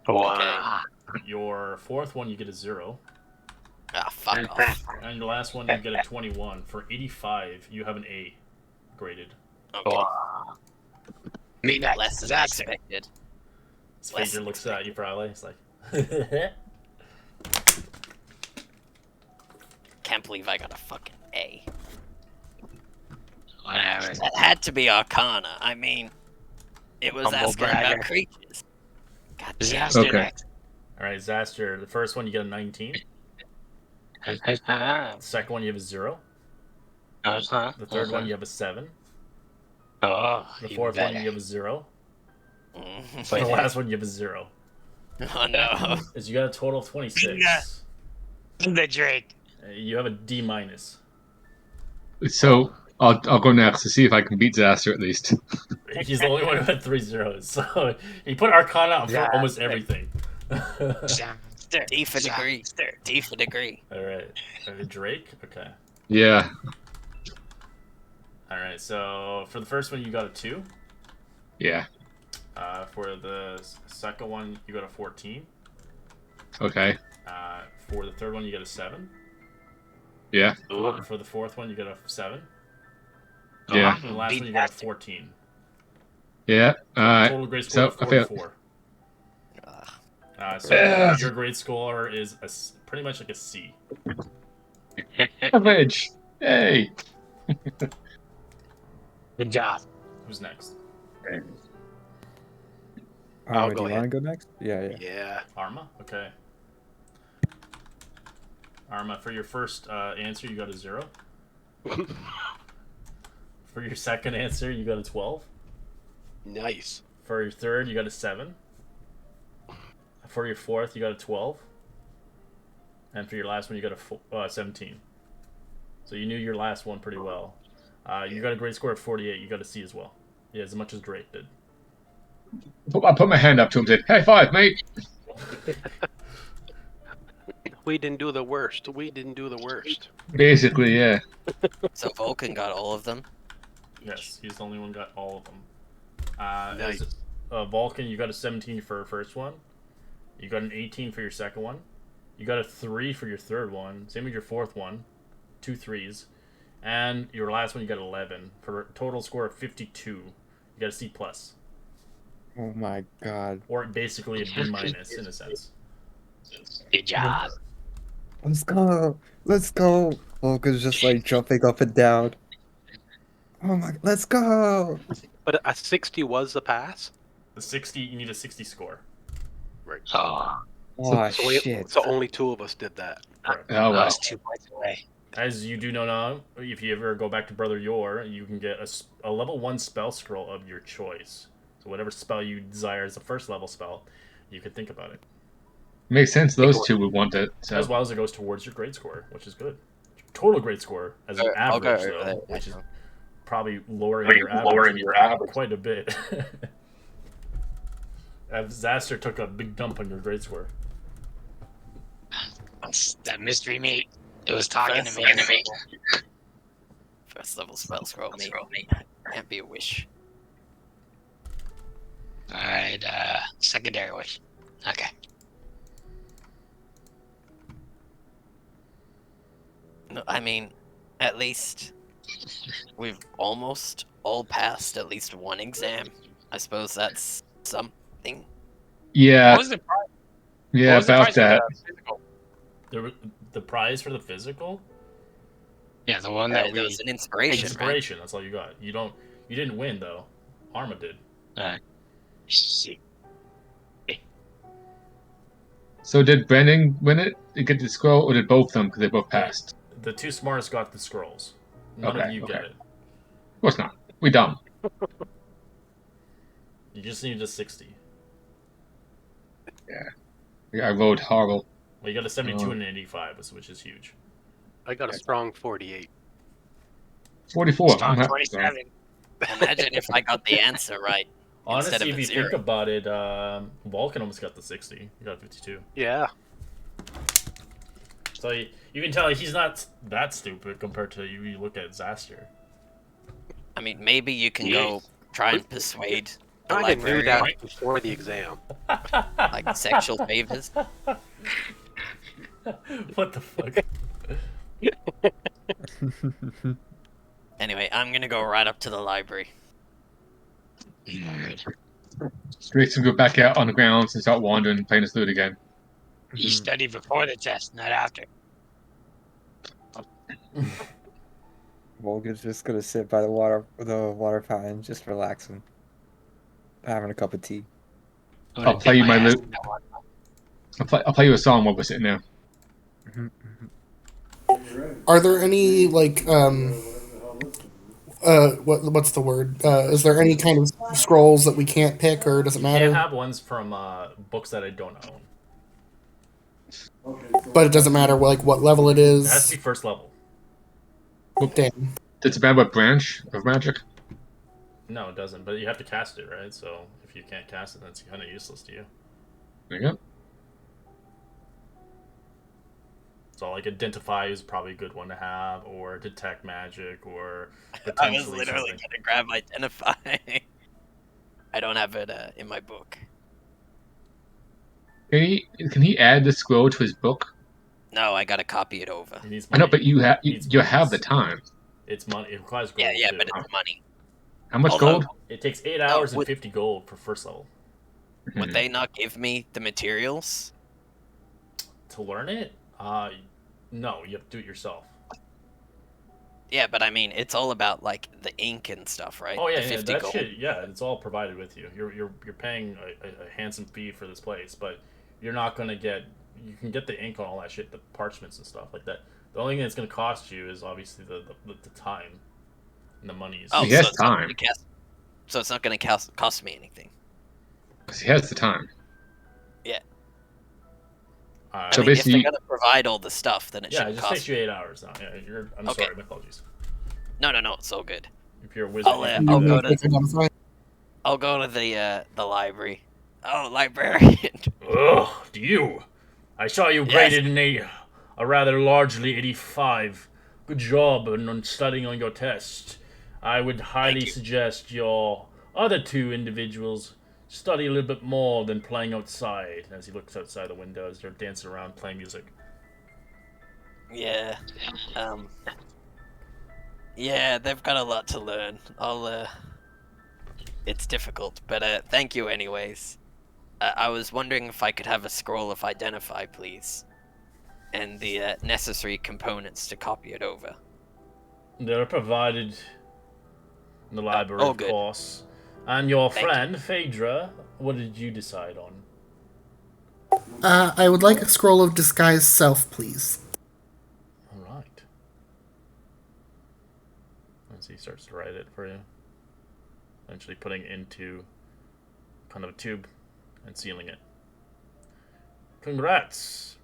wow. Your fourth one, you get a 0. Ah, fuck off. And your last one, you get a 21. For 85, you have an A graded. Okay. Wow. Me next. Less than That's it. expected. Phaedra looks at you probably. It's like, Can't believe I got a fucking A. Whatever. That had to be Arcana. I mean, it was Humble asking bragger. about creatures. God damn. Disaster Okay. next. all right, Zaster, the first one, you get a 19. The second one, you have a 0. The third one, you have a 7. Oh, The even fourth one, better. you have a 0. Mhm. The last one, you have a 0. Oh no. Is you got a total of 26. The Drake. You have a D minus. So I'll go next to see if I can beat Zaster at least. He's the only one who had 3 zeros. So he put Arcana up for almost everything. D for degree. D for degree. All right, Drake. Okay. Yeah. All right. So for the first one, you got a 2. Yeah. For the second one, you got a 14. Okay. For the third one, you got a 7. Yeah. And for the fourth one, you got a 7. Yeah. And the last one, you got a 14. Yeah. All right. Total grade score So of I failed. 44. Ugh. So your grade score is pretty much like a C. Average. Hey. Good job. Who's next? I'll Do go you want to go next? Yeah. Yeah. Arma? Okay. Arma, for your first answer, you got a 0. For your second answer, you got a 12. Nice. For your third, you got a 7. For your fourth, you got a 12. And for your last one, you got a 17. So you knew your last one pretty well. You got a grade score of 48. You got a C as well. Yeah, as much as Drake did. I put my hand up to him and said, "High five, mate." We didn't do the worst. We didn't do the worst. Basically, yeah. So Vulcan got all of them. Yes, he's the only one got all of them. Nice. Vulcan, you got a 17 for your first one. You got an 18 for your second one. You got a 3 for your third one. Same with your fourth one. 2 3s. And your last one, you got 11. For a total score of 52. You got a C+. Oh my god. Or basically a B- in a sense. Good job. Let's go. Let's go. Vulcan's just like jumping up and down. Oh my, let's go. But a 60 was the pass? The 60, you need a 60 score. Right. Oh, Oh So, shit. so only 2 of us did that. Correct. Oh I well. was 2 points away. As you do know now, if you ever go back to Brother Yor, you can get a level 1 spell scroll of your choice. So whatever spell you desire as a first level spell, you can think about it. Makes sense. Those two would want it. So. As well as it goes towards your grade score, which is good. Total grade score as an I'll go average, over though, there. which is probably lowering your average quite a bit. Zaster took a big dump on your grade score. That mystery meat. It was talking to me. First level spell scroll, mate. Can't be a wish. Alright, secondary wish. Okay. No, I mean, at least we've almost all passed at least one exam. I suppose that's something. Yeah. What was the prize? Yeah, What was the about prize for that. the physical? The prize for the physical? Yeah, the one that There was an inspiration, right? Inspiration, that's all you got. You didn't win though. Arma did. Shit. So did Brennan win it to get the scroll, or did both of them because they both passed? The 2 smartest got the scrolls. None of Okay, you get okay. it. Of course not. We dumb. You just needed a 60. Yeah, I rolled horrible. Well, you got a 72 Oh. and an 85, which is huge. I got a strong 48. 44. Strong I'm happy. 27. Imagine if I got the answer right. Instead Honestly, of if a you think 0. about it, Vulcan almost got the 60. You got 52. Yeah. So you can tell he's not that stupid compared to you. You look at Zaster. I mean, maybe you can go try and persuade the I knew librarian, that before the exam. like sexual favors. What the fuck? Anyway, I'm gonna go right up to the library. Nerd. Drake's gonna go back out on the grounds and start wandering, playing his flute again. You study before the test, not after. Vulcan's just gonna sit by the water fountain, just relaxing, having a cup of tea. I'm gonna I'll play dip you my ass lute. in that one. I'll play you a song while we're sitting there. Are there any what's the word? Is there any kind of scrolls that we can't pick, or does it I matter? have ones from books that I don't own. But it doesn't matter like what level it It has to is. be first level. Damn. Does it matter what branch of magic? No, it doesn't. But you have to cast it, right? So if you can't cast it, then it's kind of useless to you. There you go. So like identify is probably a good one to have, or detect magic, or I potentially was literally something. gonna grab identify. I don't have it in my book. Can he add the scroll to his book? No, I gotta copy it over. It needs I know, money. but you have Needs you have the monies. time. It's money. It requires gold. Yeah, yeah, too. but it's money. How much Although- gold? It takes 8 hours and would- 50 gold for first level. Would they not give me the materials? To learn it? No, you have to do it yourself. Yeah, but I mean, it's all about like the ink and stuff, right? Oh yeah, the yeah, 50 that gold. shit. Yeah, it's all provided with you. You're paying a handsome fee for this place, but you're not gonna get. You can get the ink on all that shit, the parchments and stuff like that. The only thing that's gonna cost you is obviously the time, and the monies. He has it's not time. gonna so it's not going to cost me anything. 'Cause he has the time. I So mean, if basically- they're going to provide all the stuff, then it yeah, it shouldn't just cost takes you 8 hours now. Yeah, I'm Okay. sorry, my apologies. No, it's all good. If you're a wizard, I'll, you uh, can do I'll that. go to- It's identified. I'll go to the library. Oh, librarian. Ugh, you! I saw you Yes. graded in a rather largely 85. Good job on studying on your test. I would highly you. suggest your other two individuals study a little bit more than playing outside. As he looks outside the window as they're dancing around playing music. Yeah. Yeah, they've got a lot to learn. It's difficult, but thank you anyways. I was wondering if I could have a scroll of identify, please, and the necessary components to copy it over. They're provided in the library, oh, of good. course. And your Thank friend, Phaedra, what did you decide on? I would like a scroll of disguise self, please. Alright. As he starts to write it for you. Eventually putting it into kind of a tube and sealing it. Congrats!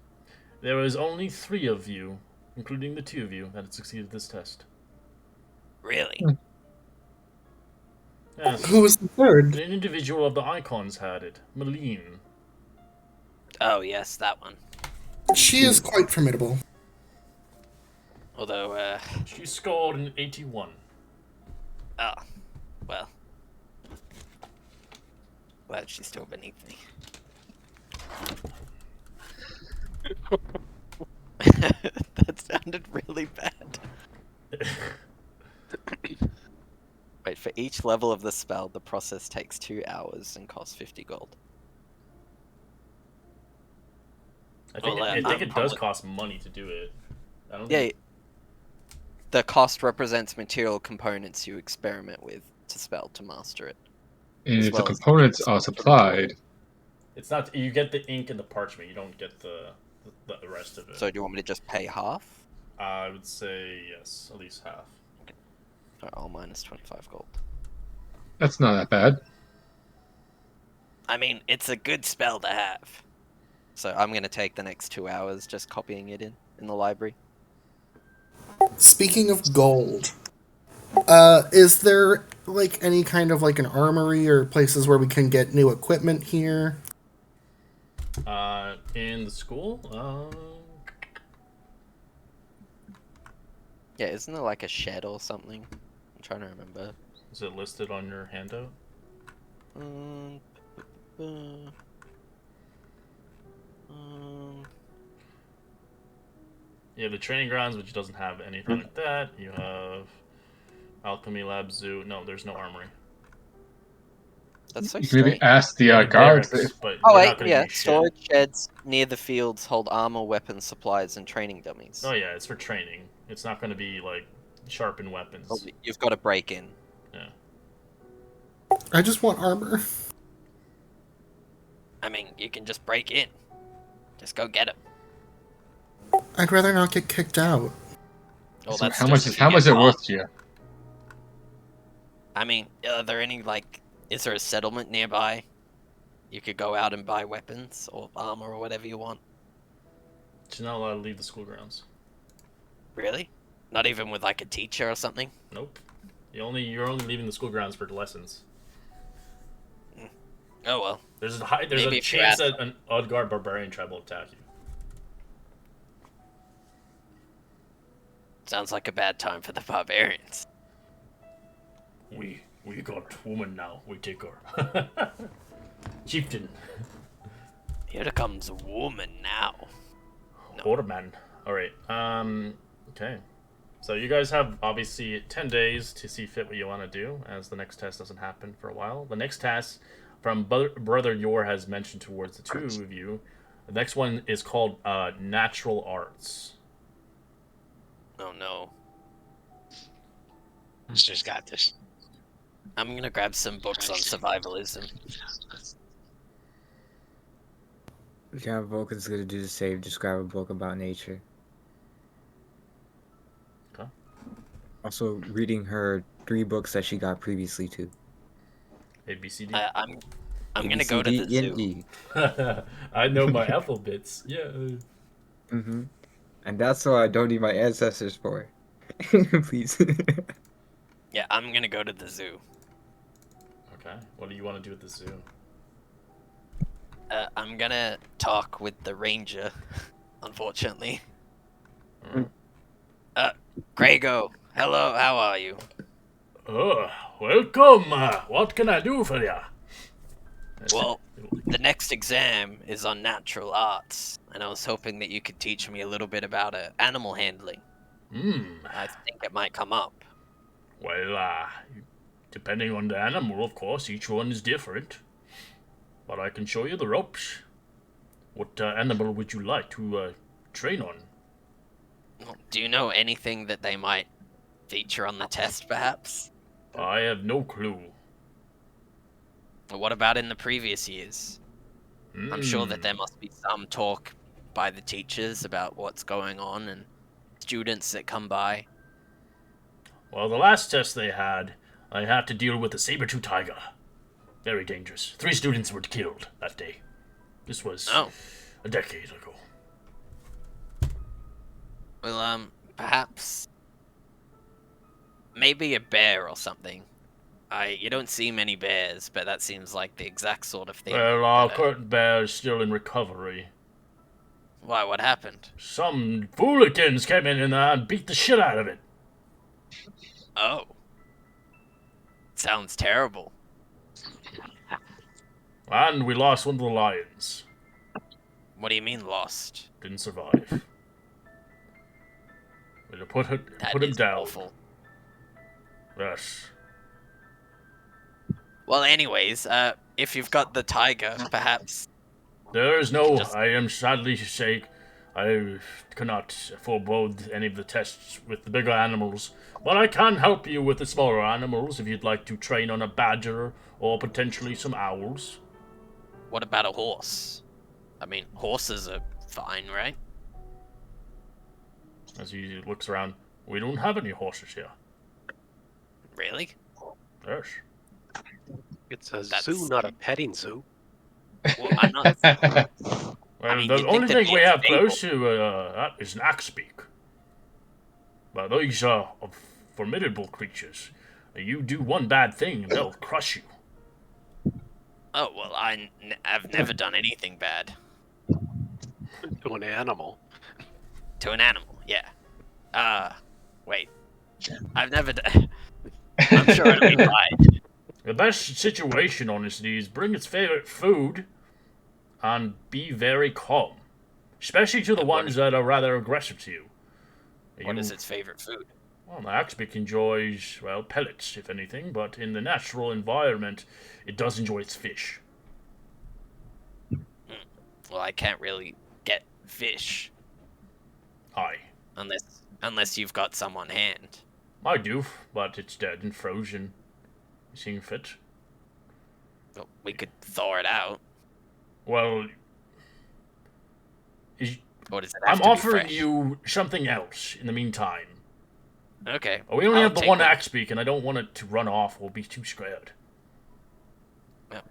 There was only 3 of you, including the 2 of you, that had succeeded this test. Really? Yes. Who was the third? An individual of the icons had it. Malene. Oh yes, that one. She is quite formidable. Although, She scored an 81. oh, well. Glad she's still beneath me. That sounded really bad. Wait, for each level of the spell, the process takes 2 hours and costs 50 gold. I think, Well, I think I'm it does probably- cost money to do it. I don't Yeah, think... the cost represents material components you experiment with to spell to master it. And As if well the as- components are supplied, It's not... You get the ink and the parchment. You don't get the rest of it. So do you want me to just pay half? I would say yes, at least half. I'll minus 25 gold. that's not that bad. I mean, it's a good spell to have. So I'm going to take the next 2 hours just copying it in the library. Speaking of gold, is there like any kind of like an armory or places where we can get new equipment here? In the school? Yeah, isn't there like a shed or something? I'm trying to remember. Is it listed on your handout? Um, You have the training grounds, which doesn't have anything like that. You have Alchemy Lab Zoo. No, there's no armory. that's so You can maybe strange. ask the The guards. barracks, but Oh they're wait, not gonna yeah, do shit. storage sheds near the fields hold armor, weapons, supplies, and training dummies. Oh yeah, it's for training. It's not going to be like sharpened weapons. Oh, you've got to break in. Yeah. I just want armor. I mean, you can just break in. Just go get it. I'd rather not get kicked out. Oh, So that's how just much if is you how get much is it caught. worth to you? I mean, are there any like? Is there a settlement nearby? You could go out and buy weapons or armor or whatever you want. She's not allowed to leave the school grounds. Really? Not even with like a teacher or something? Nope. You're only leaving the school grounds for lessons. Oh well. There's a Maybe if you chance ask that an Odgard barbarian tribe will attack you. Sounds like a bad time for the barbarians. We got a woman now. We take her. Chieftain. Here comes a woman now. No. Orderman. Alright. Okay. So you guys have obviously 10 days to see fit what you want to do, as the next test doesn't happen for a while. The next task from Brother Yor has mentioned towards the 2 of you. The next one is called Natural Arts. Oh no. Monster's got this. I'm gonna grab some books on survivalism. Yeah, Vulcan's gonna do the same. Just grab a book about nature. Okay. Also, reading her 3 books that she got previously too. A, B, C, D. I'm A, gonna B, go C, to D, the E, and zoo. E. I know my alphabets. Yeah. Mm-hmm. And that's what I don't need my ancestors for. Please. Yeah, I'm gonna go to the zoo. Okay. What do you want to do at the zoo? I'm gonna talk with the ranger, unfortunately. Mm. Grego, hello, how are you? Oh, welcome. What can I do for you? Well, the next exam is on natural arts, and I was hoping that you could teach me a little bit about animal handling. I think it might come up. Well, depending on the animal, of course, each one is different. But I can show you the ropes. What animal would you like to train on? Do you know anything that they might feature on the test, perhaps? I have no clue. Or what about in the previous years? I'm sure that there must be some talk by the teachers about what's going on and students that come by. Well, the last test they had, I had to deal with a saber-tooth tiger. Very dangerous. 3 students were killed that day. This was a decade ago. Well, perhaps maybe a bear or something. You don't see many bears, but that seems like the exact sort of thing. Well, our current bear is still in recovery. Why, what happened? Some foolikins came in and beat the shit out of it. Oh. Sounds terrible. And we lost one of the lions. What do you mean lost? Didn't survive. We had to put him down. Awful. Yes. Well, anyways, if you've got the tiger, perhaps. There is no. I am sadly to say, I cannot forebode any of the tests with the bigger animals, but I can help you with the smaller animals if you'd like to train on a badger or potentially some owls. What about a horse? I mean, horses are fine, right? As he looks around, we don't have any horses here. Really? Yes. It's a zoo, not a petting zoo. Well, I'm not. Well, I mean, the you'd only think they'd thing be we have stable. close to that is an axbeak. But these are formidable creatures. You do one bad thing and they'll crush you. Oh, well, I've never done anything bad. To an animal. To an animal, yeah. Wait. I've never done... I'm sure it'll be fine. The best situation, honestly, is bring its favorite food and be very calm. Especially to the ones that are rather aggressive to you. What is its favorite food? Well, the axbeak enjoys, well, pellets, if anything, but in the natural environment, it does enjoy its fish. Well, I can't really get fish. Aye. Unless you've got some on hand. I do, but it's dead and frozen. You seeing fit? Well, we could thaw it out. Well, Or does it I'm have to be offering fresh? you something else in the meantime. Okay. We only I'll have the take one it. axbeak, and I don't want it to run off or be too scared. Yeah.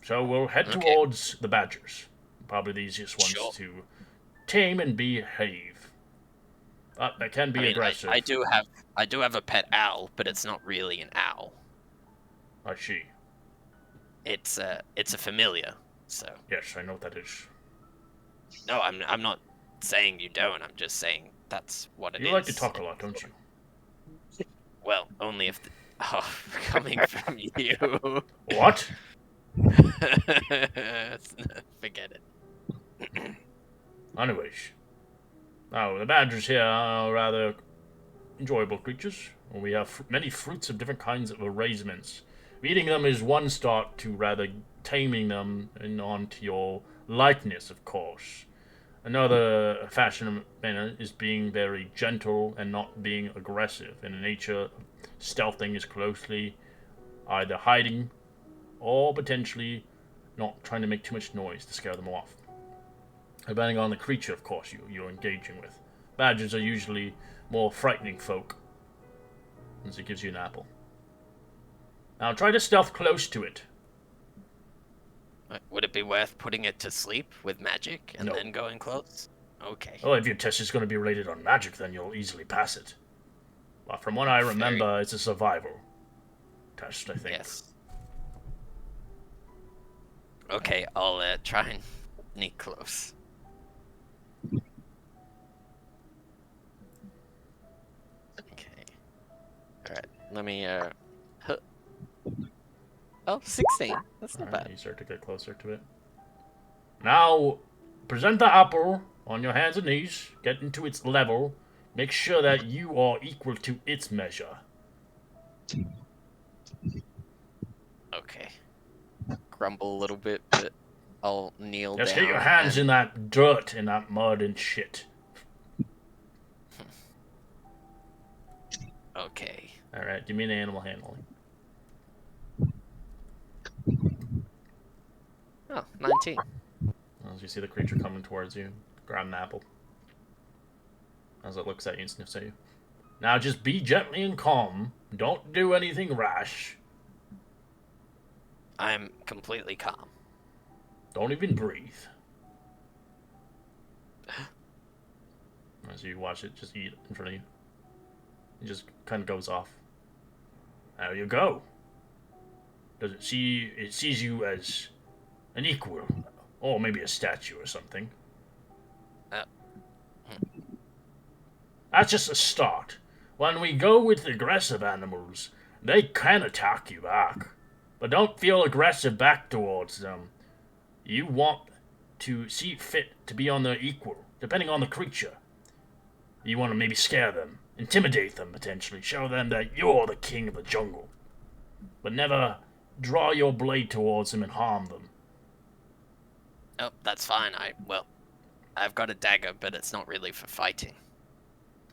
So we'll head Okay. towards the badgers. Probably the easiest ones Sure. to tame and behave. They can be I mean, aggressive. I do have a pet owl, but it's not really an owl. I see. It's a familiar. So Yes, I know what that is. no, I'm not saying you don't. I'm just saying that's what it is. You like to talk a lot, don't you? Well, only if. Coming from you. What? Forget it. Anyways. Now, the badgers here are rather enjoyable creatures. We have many fruits of different kinds of arrangements. Eating them is one start to rather taming them and onto your likeness, of course. Another fashion manner is being very gentle and not being aggressive. In nature, stealthing is closely either hiding or potentially not trying to make too much noise to scare them off. Depending on the creature, of course, you're engaging with. Badgers are usually more frightening folk, as it gives you an apple. Now try to stealth close to it. Would it be worth putting it to sleep with magic and No. then going close? Okay. Well, if your test is going to be rated on magic, then you'll easily pass it. But from what I remember, it's a survival test, I think. Yes. Okay, I'll try and sneak close. Okay. Alright, let me, Oh, 16. That's not Alright, bad. you start to get closer to it. Now, present the apple on your hands and knees. Get into its level. Make sure that you are equal to its measure. Okay. Grumble a little bit, but I'll kneel Just down. get your hands and... in that dirt and that mud and shit. Okay. Alright, give me an animal handling. Oh, 19. As you see the creature coming towards you, grab an apple. As it looks at you and sniffs at you. Now just be gently and calm. Don't do anything rash. I'm completely calm. Don't even breathe. As you watch it just eat in front of you. It just kind of goes off. There you go. Does it see? It sees you as an equal, or maybe a statue or something. That's just a start. When we go with aggressive animals, they can attack you back, but don't feel aggressive back towards them. You want to see fit to be on their equal, depending on the creature. You want to maybe scare them, intimidate them potentially, show them that you're the king of the jungle. But never draw your blade towards them and harm them. Oh, that's fine. I've got a dagger, but it's not really for fighting.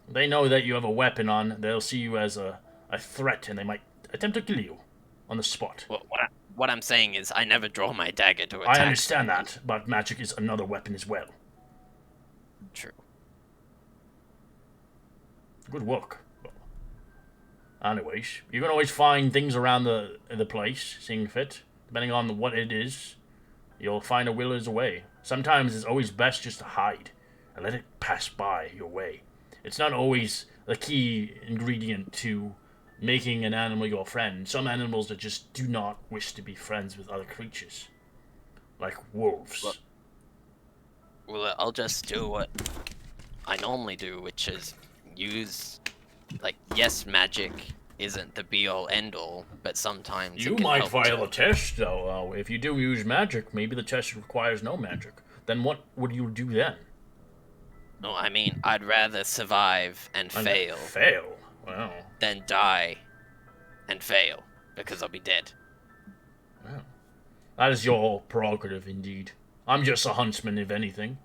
They know that you have a weapon on, they'll see you as a threat, and they might attempt to kill you on the spot. Well, what I'm saying is I never draw my dagger to attack. I understand that, but magic is another weapon as well. True. Good work. Anyways, you can always find things around the place, seeing fit. Depending on what it is, you'll find a will is a way. Sometimes it's always best just to hide and let it pass by your way. It's not always the key ingredient to making an animal your friend. Some animals that just do not wish to be friends with other creatures. Like wolves. Well, I'll just do what I normally do, which is use, yes, magic isn't the be-all, end-all, but sometimes You it can might help fail to... a test, though. If you do use magic, maybe the test requires no magic. Then what would you do then? No, I mean, I'd rather survive and fail Fail? Well, than die and fail, because I'll be dead. well. That is your prerogative, indeed. I'm just a huntsman, if anything.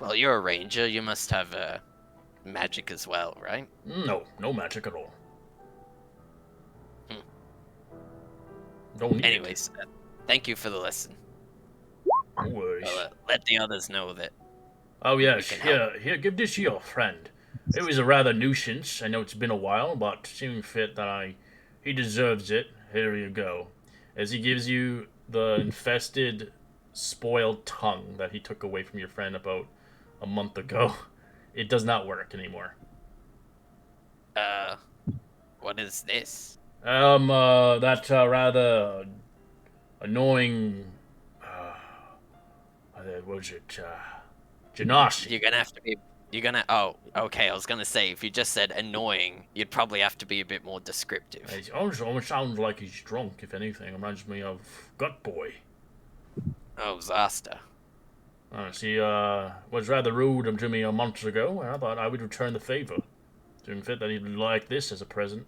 Well, you're a ranger, you must have magic as well, right? No magic at all. Hmm. Don't need Anyways, thank you for the lesson. it. No worries. I'll let the others know that. Oh yes, can help. here, give this to your friend. It was a rather nuisance. I know it's been a while, but seeing fit that he deserves it. Here you go. As he gives you the infested, spoiled tongue that he took away from your friend about a month ago. It does not work anymore. What is this? That rather annoying. What was it? Genasi. You're gonna have to be. You're gonna. Oh, okay. I was gonna say if you just said annoying, you'd probably have to be a bit more descriptive. It almost sounds like he's drunk. If anything, it reminds me of Gut Boy. Oh, Zasta. He was rather rude to me a month ago, and I thought I would return the favor. Didn't fit that he'd like this as a present.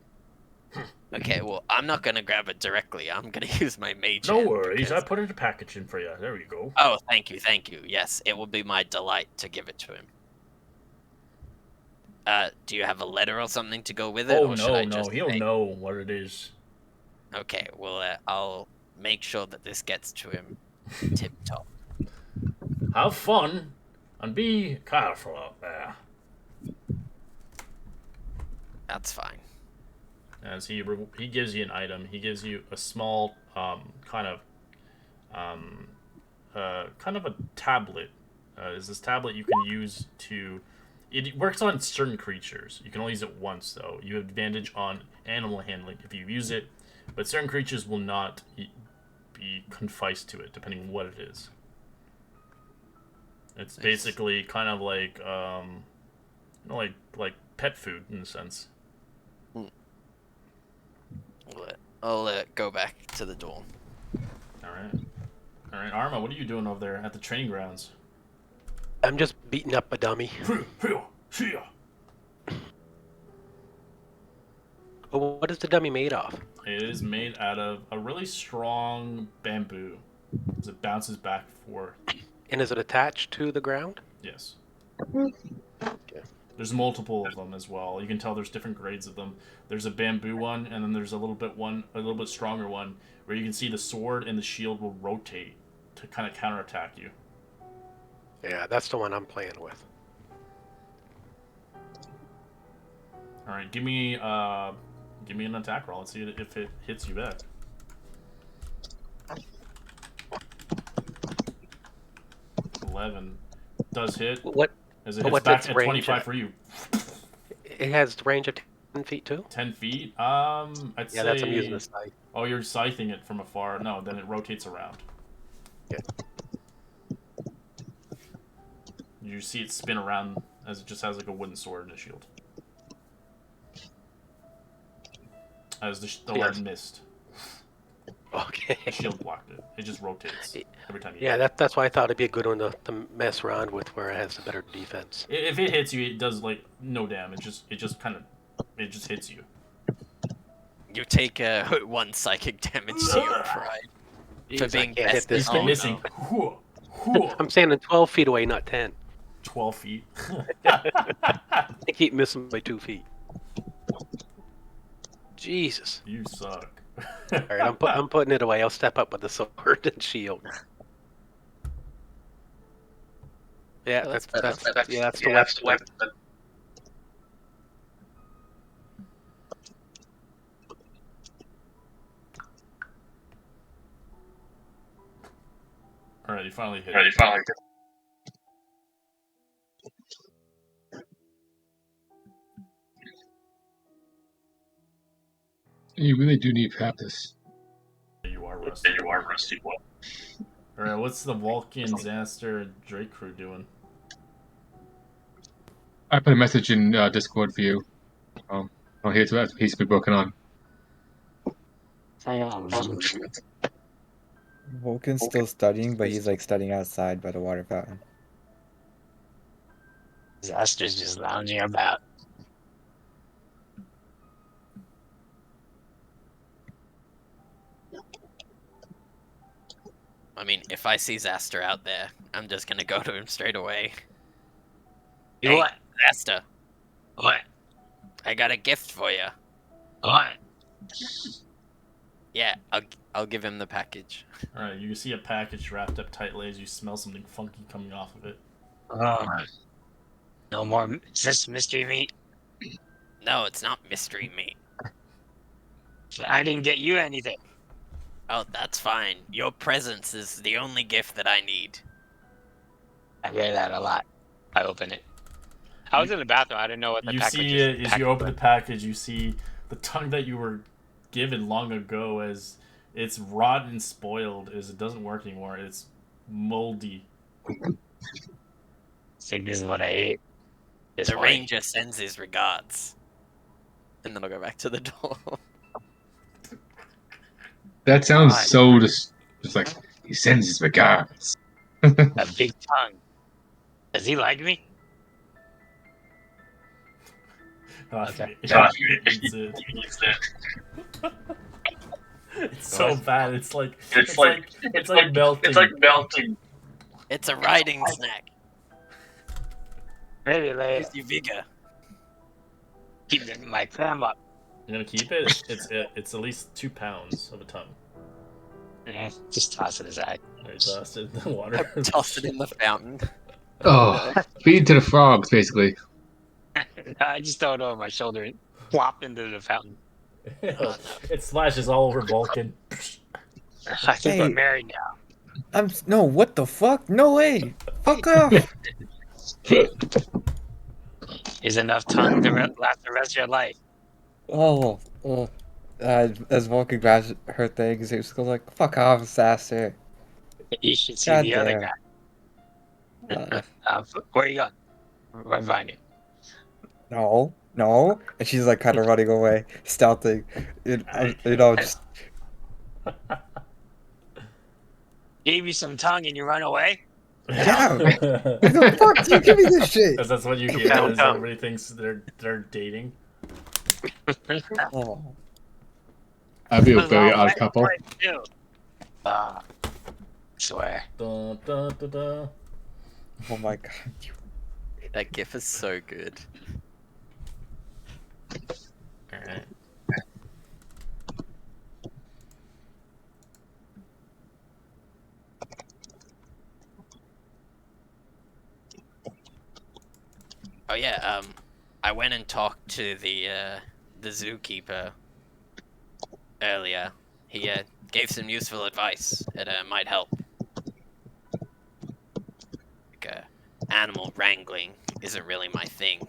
Okay, well, I'm not gonna grab it directly. I'm gonna use my mage No hand worries, because- I put it in a packaging for you. There you go. Oh, thank you. Yes, it will be my delight to give it to him. Do you have a letter or something to go with it? Oh or should I no, just he'll say- know what it is. Okay, well, I'll make sure that this gets to him tip top. Have fun, and be careful out there. That's fine. As he gives you an item, he gives you a small kind of a tablet. Is this tablet you can use to It works on certain creatures. You can only use it once, though. You have advantage on animal handling if you use it, but certain creatures will not be confined to it, depending on what it is. It's basically kind of like, like pet food in a sense. I'll go back to the dorm. All right, Arma, what are you doing over there at the training grounds? I'm just beating up a dummy. Oh, what is the dummy made of? It is made out of a really strong bamboo, as it bounces back and forth. And is it attached to the ground? Yes. Okay. There's multiple of them as well. You can tell there's different grades of them. There's a bamboo one, and then there's a little bit stronger one, where you can see the sword and the shield will rotate to kind of counterattack you. Yeah, that's the one I'm playing with. All right, give me an attack roll. Let's see if it hits you back. $11 does hit. What? As it But hits what's back its at range 25 at? for you. It has range of 10 feet too? 10 feet? Yeah, say... that's I'm using the scythe. Oh, you're scything it from afar. No, then it rotates around. Okay. You see it spin around as it just has like a wooden sword and a shield. As the lead missed. Okay. The shield blocked it. It just rotates every time you Yeah, hit. that's why I thought it'd be a good one to mess around with, where it has a better defense. If it hits you, it does like no damage. It just hits you. You take 1 psychic damage to your pride for Jeez, I being can't hit best. this He's been Oh, missing. no. I'm standing 12 feet away, not 10. 12 feet. I keep missing by 2 feet. Jesus. You suck. All right, I'm putting it away. I'll step up with the sword and shield. Yeah, Well, that's that's the weapon. All right, you finally hit. You really do need practice. You are rusty. All right, what's the Vulcan, Xaster, and Drake crew doing? I put a message in Discord for you. I'll hear to that piece be broken on. Vulcan's still studying, but he's like studying outside by the water fountain. Zaster's just lounging about. I mean, if I see Zaster out there, I'm just gonna go to him straight away. You Hey, what? Zaster, What? I got a gift for you. What? Yeah, I'll give him the package. All right, you see a package wrapped up tightly as you smell something funky coming off of it. No more. Is this mystery meat? No, it's not mystery meat. I didn't get you anything. Oh, that's fine. Your presence is the only gift that I need. I hear that a lot. I open it. I was in the bathroom. I didn't know what the You package see it as you open the package. You see the tongue that you were given long ago, as it's rotten and spoiled, as it doesn't work anymore. It's moldy. think this is what I ate. The ranger sends his regards. And then I'll go back to the door. That sounds so just like he sends his regards. A big tongue. Does he like me? Okay. Okay. It's so bad. It's like melting. It's a riding snack. Maybe later. Gives you vigor. Keep my clam up. You're gonna keep it. It's at least 2 pounds of a tongue. Just toss it aside. Alright, toss it in the water. Toss it in the fountain. Oh, feed to the frogs, basically. I just throw it over my shoulder and plop into the fountain. It splashes all over Vulcan. I think we're Hey. married now. No, what the fuck? No way! Fuck off! is enough tongue to last the rest of your life. Oh, as Vulcan grabs her thing, Zeus goes like, "Fuck off, Sasser." You should see God the other damn. guy. Where you going? Where I find you? No. And she's like kind of running away, stealthing. Just Gave you some tongue and you run away? yeah. Why the fuck do you give me this shit? Because that's what you hear as everybody thinks they're dating. Oh, That'd be a That's very all odd I couple. do. Swear. Dun, dun, dun, dun. oh my god. That gif is so good. Alright. Oh yeah, I went and talked to the zookeeper earlier. He gave some useful advice. It might help. Like, animal wrangling isn't really my thing.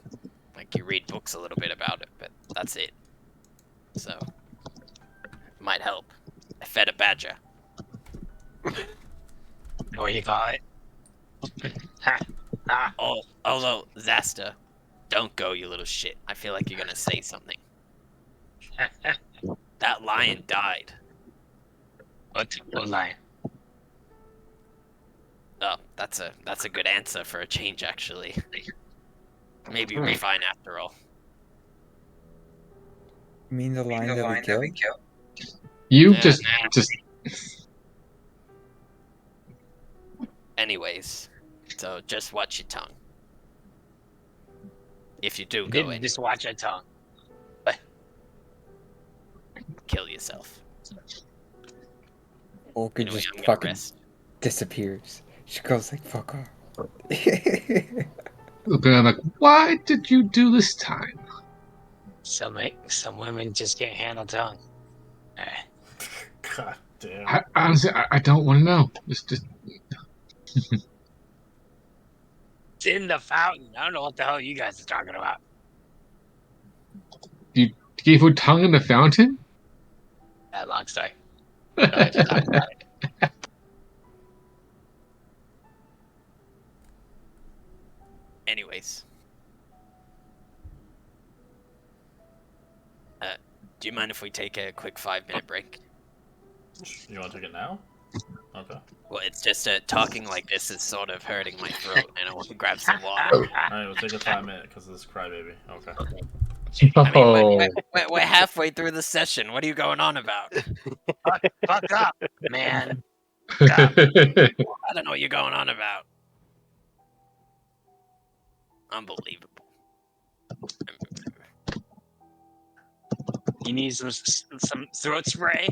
Like, you read books a little bit about it, but that's it. So, it might help. I fed a badger. Know what you call it? Although, Zasta, don't go, you little shit. I feel like you're gonna say something. That lion died. What line? Oh, that's a good answer for a change, actually. Maybe you'll be fine after all. You mean the line that we killed? You Yeah, just Anyways, so just watch your tongue. If you do go Didn't anywhere, just watch your tongue. kill yourself. Vulcan Anyway, just I'm gonna fucking rest. disappears. She goes like, "Fuck off." I'm like, why did you do this time? Some women just can't handle tongue. God damn. Honestly, I don't want to know. It's just It's in the fountain. I don't know what the hell you guys are talking about. you gave her tongue in the fountain. That long story. Don't have to talk about it. Anyways. Do you mind if we take a quick 5-minute break? You want to take it now? Okay. Well, it's just talking like this is sort of hurting my throat, and I want to grab some water. Alright, we'll take a 5-minute because of this crybaby. Okay. I mean, Oh, we're halfway through the session. What are you going on about? Fuck up, man. I don't know what you're going on about. Unbelievable. You need some throat spray?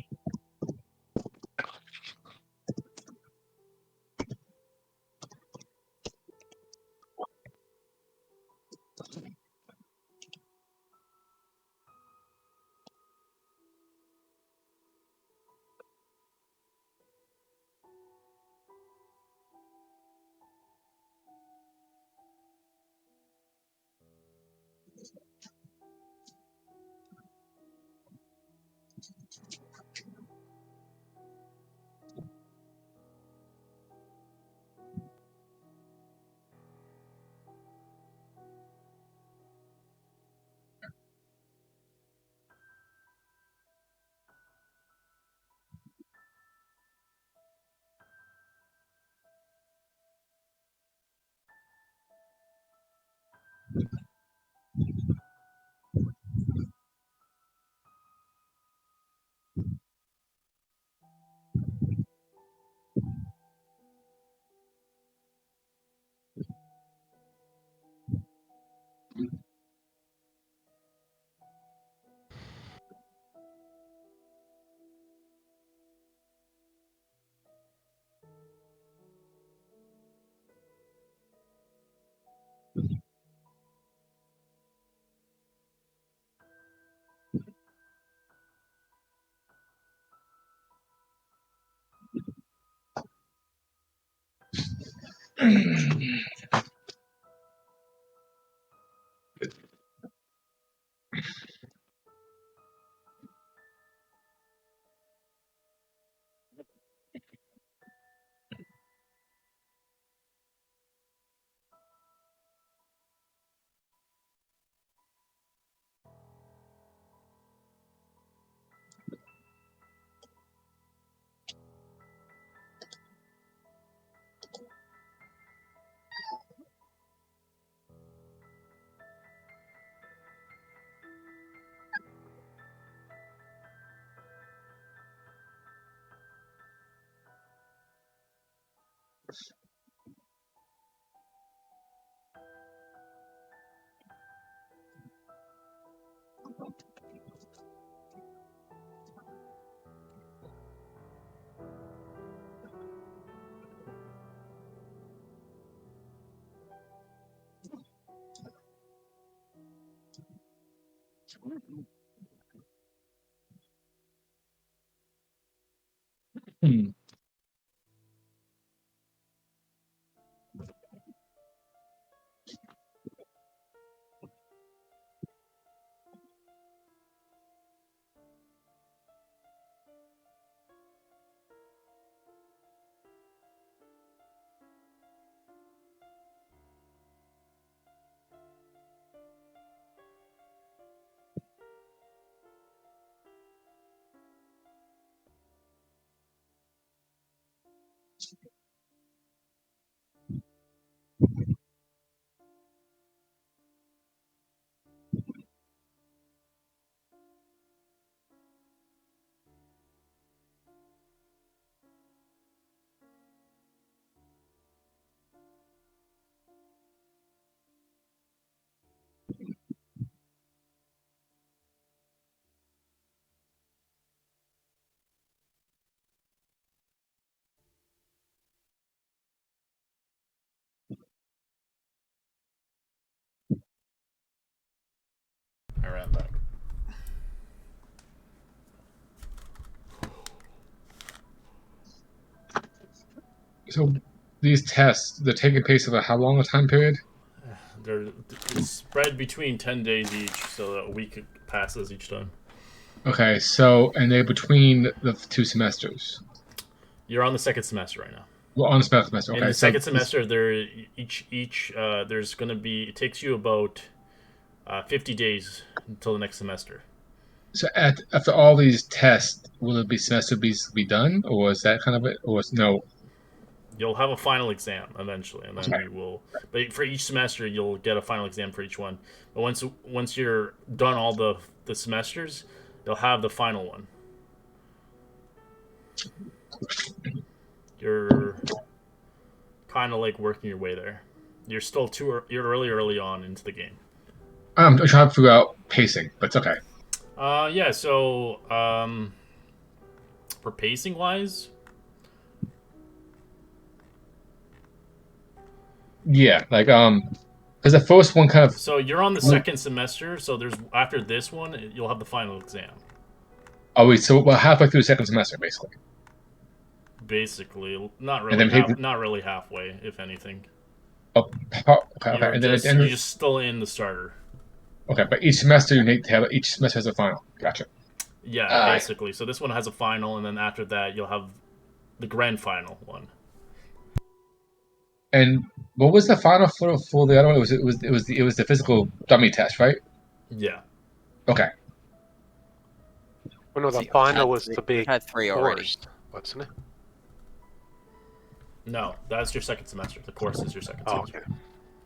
Hmm. All right, I'm back. So these tests, they're taking place over how long a time period? They're spread between 10 days each, so a week passes each time. Okay, so and they're between the 2 semesters. You're on the second semester right now. Well, on the semester. Okay, In the so second semester, there there's going to be, it takes you about 50 days until the next semester. So after all these tests, will it be semester be done, or is that kind of it, or no? You'll have a final exam eventually, and then Okay. you will. But for each semester, you'll get a final exam for each one. But once you're done all the semesters, you'll have the final one. You're kind of like working your way there. You're still you're early on into the game. I'm trying to figure out pacing, but it's okay. Yeah. So, for pacing wise, Yeah, like because the first one kind of. so you're on the second semester. So there's after this one, you'll have the final exam. Oh wait, so we're halfway through the second semester, basically. Basically, not And then really, not really halfway, if anything. Oh, okay, You're, and just, then you're just still in the starter. okay, but each semester you need to have each semester has a final. Gotcha. Yeah, basically. So this one has a final, and then after that, you'll have the grand final one. And what was the final for the other one? It was the physical dummy test, right? Yeah. Okay. Well, no, the See, I final had was three- the big I had 3 already. course, wasn't it? No, that's your second semester. The course is your second Oh, semester.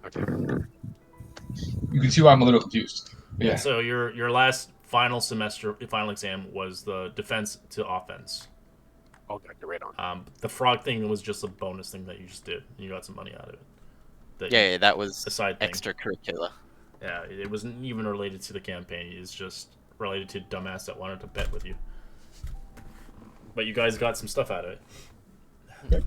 okay. Okay. You can see why I'm a little confused. Yeah. So your last final semester final exam was the defense to offense. Oh, got you right on. The frog thing was just a bonus thing that you just did. You got some money out of it. Yeah, that was a side thing. extracurricular. Yeah, it wasn't even related to the campaign. It's just related to dumbass that wanted to bet with you. But you guys got some stuff out of it.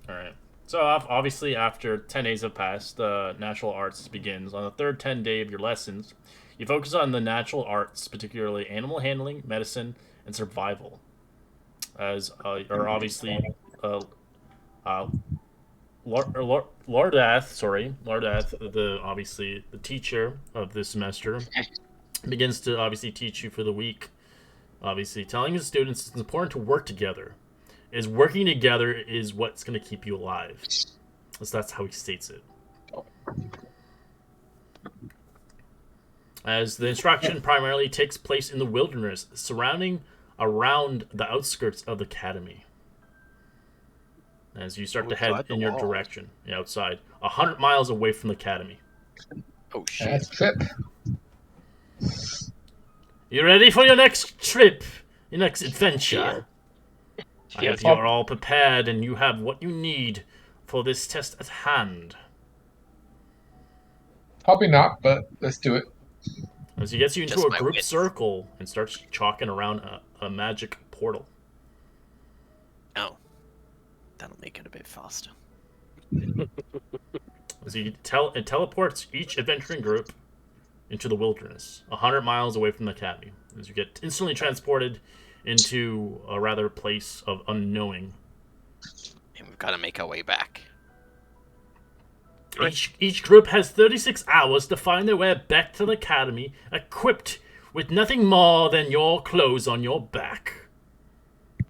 Alright. So obviously after 10 days have passed, the natural arts begins. On the third 10 day of your lessons, you focus on the natural arts, particularly animal handling, medicine, and survival. As are obviously Lardath, obviously the teacher of this semester, begins to obviously teach you for the week. Obviously, telling his students it's important to work together. Is working together is what's going to keep you alive. So that's how he states it. As the instruction primarily takes place in the wilderness, around the outskirts of the academy. As you start to head in your direction, outside, 100 miles away from the academy. Oh shit! That's a trip. You ready for your next trip? Your next adventure? I hope you're all prepared and you have what you need for this test at hand. Probably not, but let's do it. As he gets you into Just a my group wits. circle and starts chalking around a magic portal. Oh, that'll make it a bit faster. As he it teleports each adventuring group into the wilderness, 100 miles away from the academy. As you get instantly transported into a rather place of unknowing. And we've got to make our way back. Each group has 36 hours to find their way back to the academy, equipped with nothing more than your clothes on your back.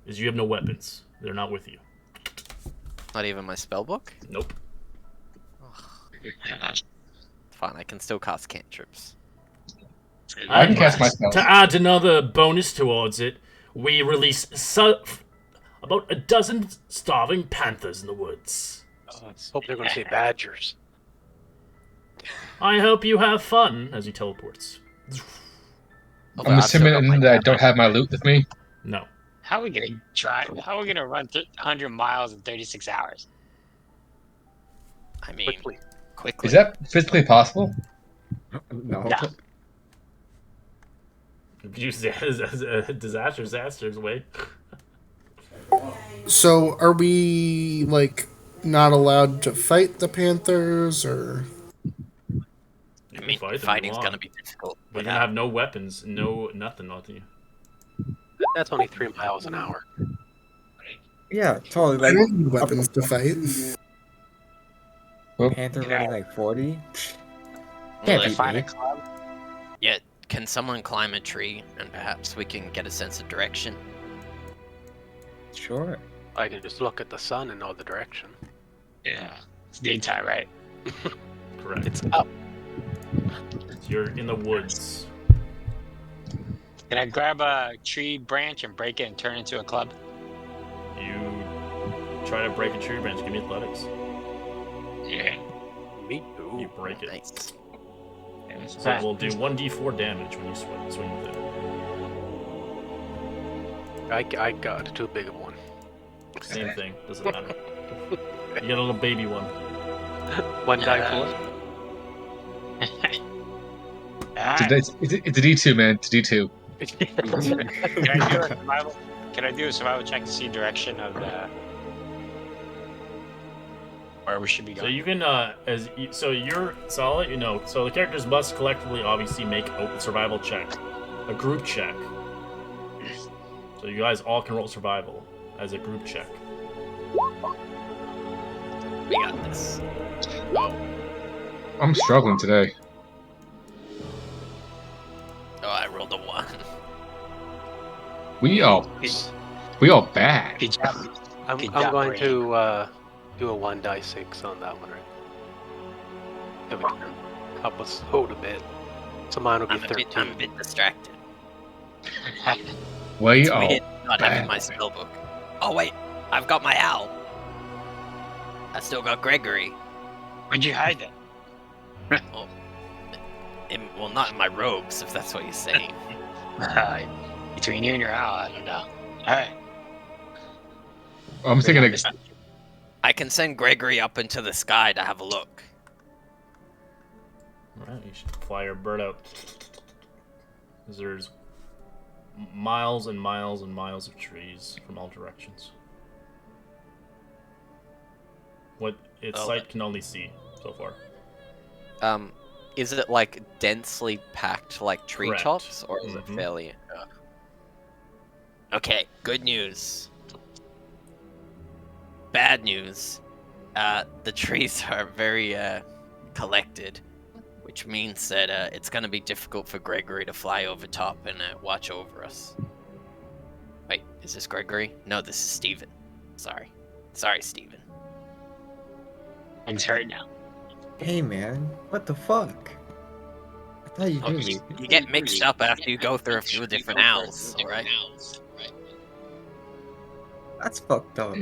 As you have no weapons. They're not with you. Not even my spell book? Nope. Fine, I can still cast cantrips. I can cast my spell. To add another bonus towards it, we release about a dozen starving panthers in the woods. Hope they're going to say badgers. I hope you have fun as he teleports. Although I'm I've still got assuming my that I hammer. don't have my loot with me. No. How are we gonna try? How are we gonna run 100 miles in 36 hours? I mean, Quickly. quickly. Is that physically possible? No. No. Use it as a disaster's way. So, are we like not allowed to fight the Panthers, or? I mean, Fight them fighting's along. gonna be difficult. But you're gonna have no weapons, nothing on you. That's only 3 miles an hour. Yeah, totally. I Like don't need weapons to fight. Panther running like 40. Well, Can't if beat Find me. a club. Yeah, can someone climb a tree and perhaps we can get a sense of direction? Sure. I can just look at the sun and know the direction. Yeah, it's daytime, right? Correct. It's up. You're in the woods. Can I grab a tree branch and break it and turn it into a club? You try to break a tree branch. Give me athletics. Yeah. Me too. You break it. Nice. So it will do 1d4 damage when you swing with it. I got too big of one. Same thing. Doesn't matter. You get a little baby one. One die Alright. It's a D2, man. It's a D2. Can I do a survival check to see direction of the where we should be So going? you can so I'll let you know. So the characters must collectively obviously make a survival check, a group check. So you guys all can roll survival as a group check. We got this. I'm struggling today. Oh, I rolled a 1. We all bad. Good job. I'm Good going job, to do a 1 die 6 on that one, right? If we can help us hold a bit. So mine will be I'm a 13. bit distracted. We It's all weird not having my bad. spell book. Oh wait, I've got my owl. I still got Gregory. Where'd you hide it? Well, not in my robes, if that's what you're saying. Between you and your owl, I don't know. Alright. I'm thinking like, I can send Gregory up into the sky to have a look. Alright, you should fly your bird out. 'Cause there's miles and miles and miles of trees from all directions. What its Oh. sight can only see so far. Is it like densely packed like treetops, or is it Mhm. fairly? Okay, good news. Bad news. The trees are very collected, which means that it's gonna be difficult for Gregory to fly over top and watch over us. Wait, is this Gregory? No, this is Steven. Sorry, Steven. Things hurt now. Hey man, what the fuck? I thought you Oh, knew you, me. you get mixed up after you go through a few different owls, alright? That's fucked up.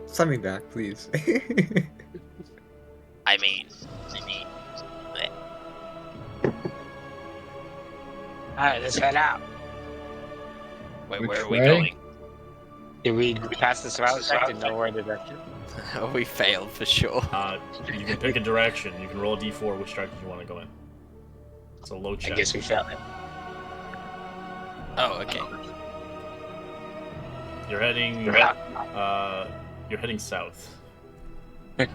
Send me back, please. I mean, Alright, let's head out. wait, Which where are we way? going? Did we pass the survival check to know where the direction? We failed for sure. You can pick a direction. You can roll a d4 which direction you want to go in. It's a low I check. guess we failed it. Oh, okay. You're heading. You're heading south. Do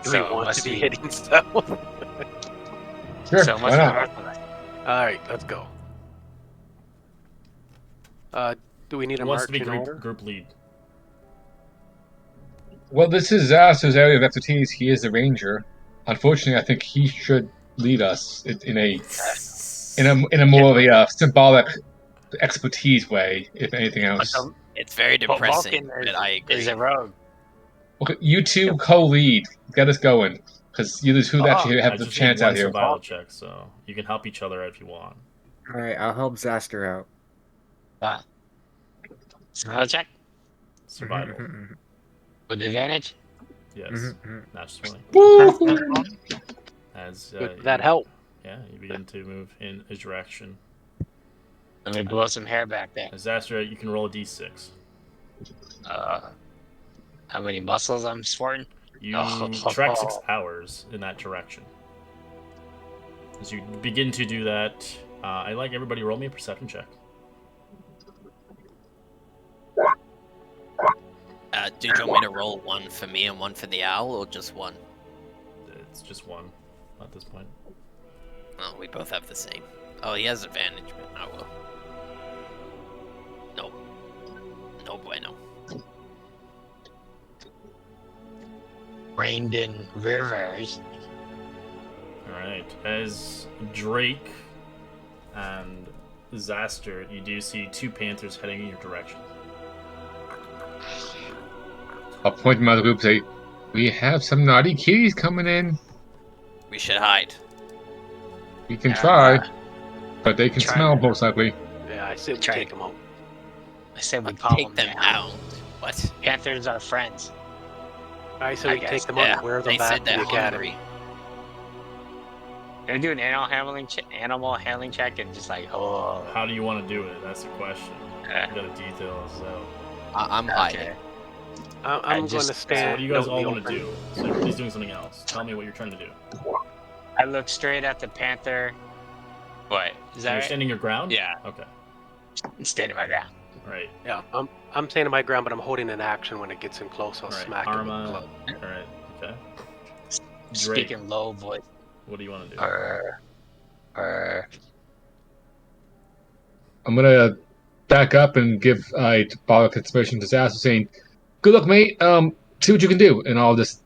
we So it want must to be be- hitting south? Sure, So it why must be not? north of us. All right, let's go. Do we need Who a wants to march be in order? group lead? Well, this is Zaster's area of expertise. He is the ranger. Unfortunately, I think he should lead us in a more of a symbolic expertise way, if anything But else. It's very But depressing, Vulcan but I agree. is a rogue. Okay, you two co-lead. Get us going, because you who actually I have the just chance need out one here. survival check, so you can help each other if you want. All right, I'll help Zaster out. Survival check Survival. Mhm, with advantage. Yes. mhm, mhm. Natural 20. Woo! As Would that help? Yeah, you begin to move in a direction. Let me blow some hair back there. As Astra, you can roll a d6. How many muscles I'm sporting? You Oh. trek 6 hours in that direction. As you begin to do that, I'd like everybody roll me a perception check. Do you want me to roll one for me and one for the owl, or just one? It's just one at this point. Oh, we both have the same. Oh, he has advantage, but I will. Nope. No bueno. Brandon Rivers. Alright, as Drake and Zaster, you do see 2 panthers heading in your direction. I'll point to my other group and say, we have some naughty kitties coming in. We should hide. We can try, Uh, but they can try. smell most likely. Yeah, I say we Try take it. them out. I said we call Take them out. What? Panthers are friends. I say I we guess, take them Yeah, out and wear them they back said to they're the academy. hungry. They're doing animal handling check and just like, oh. How do you want to do it? That's the question. Uh, You gotta detail this out. I'm hiding. okay. I'm I going just- to So stand. what do you guys out all in the want to open. do? So everybody's doing something else. Tell me what you're trying to do. I look straight at the panther. What? Is So that you're right? standing your ground? Yeah. Okay. I'm standing my ground. Alright. Yeah, I'm standing my ground, but I'm holding an action when it gets in close. I'll Alright. smack it with the Arma. club. Alright. Okay. Drake, Speaking low voice. what do you want to do? I'm gonna back up and give symbolic inspiration to Zaster, saying, "Good luck, mate. See what you can do." And I'll just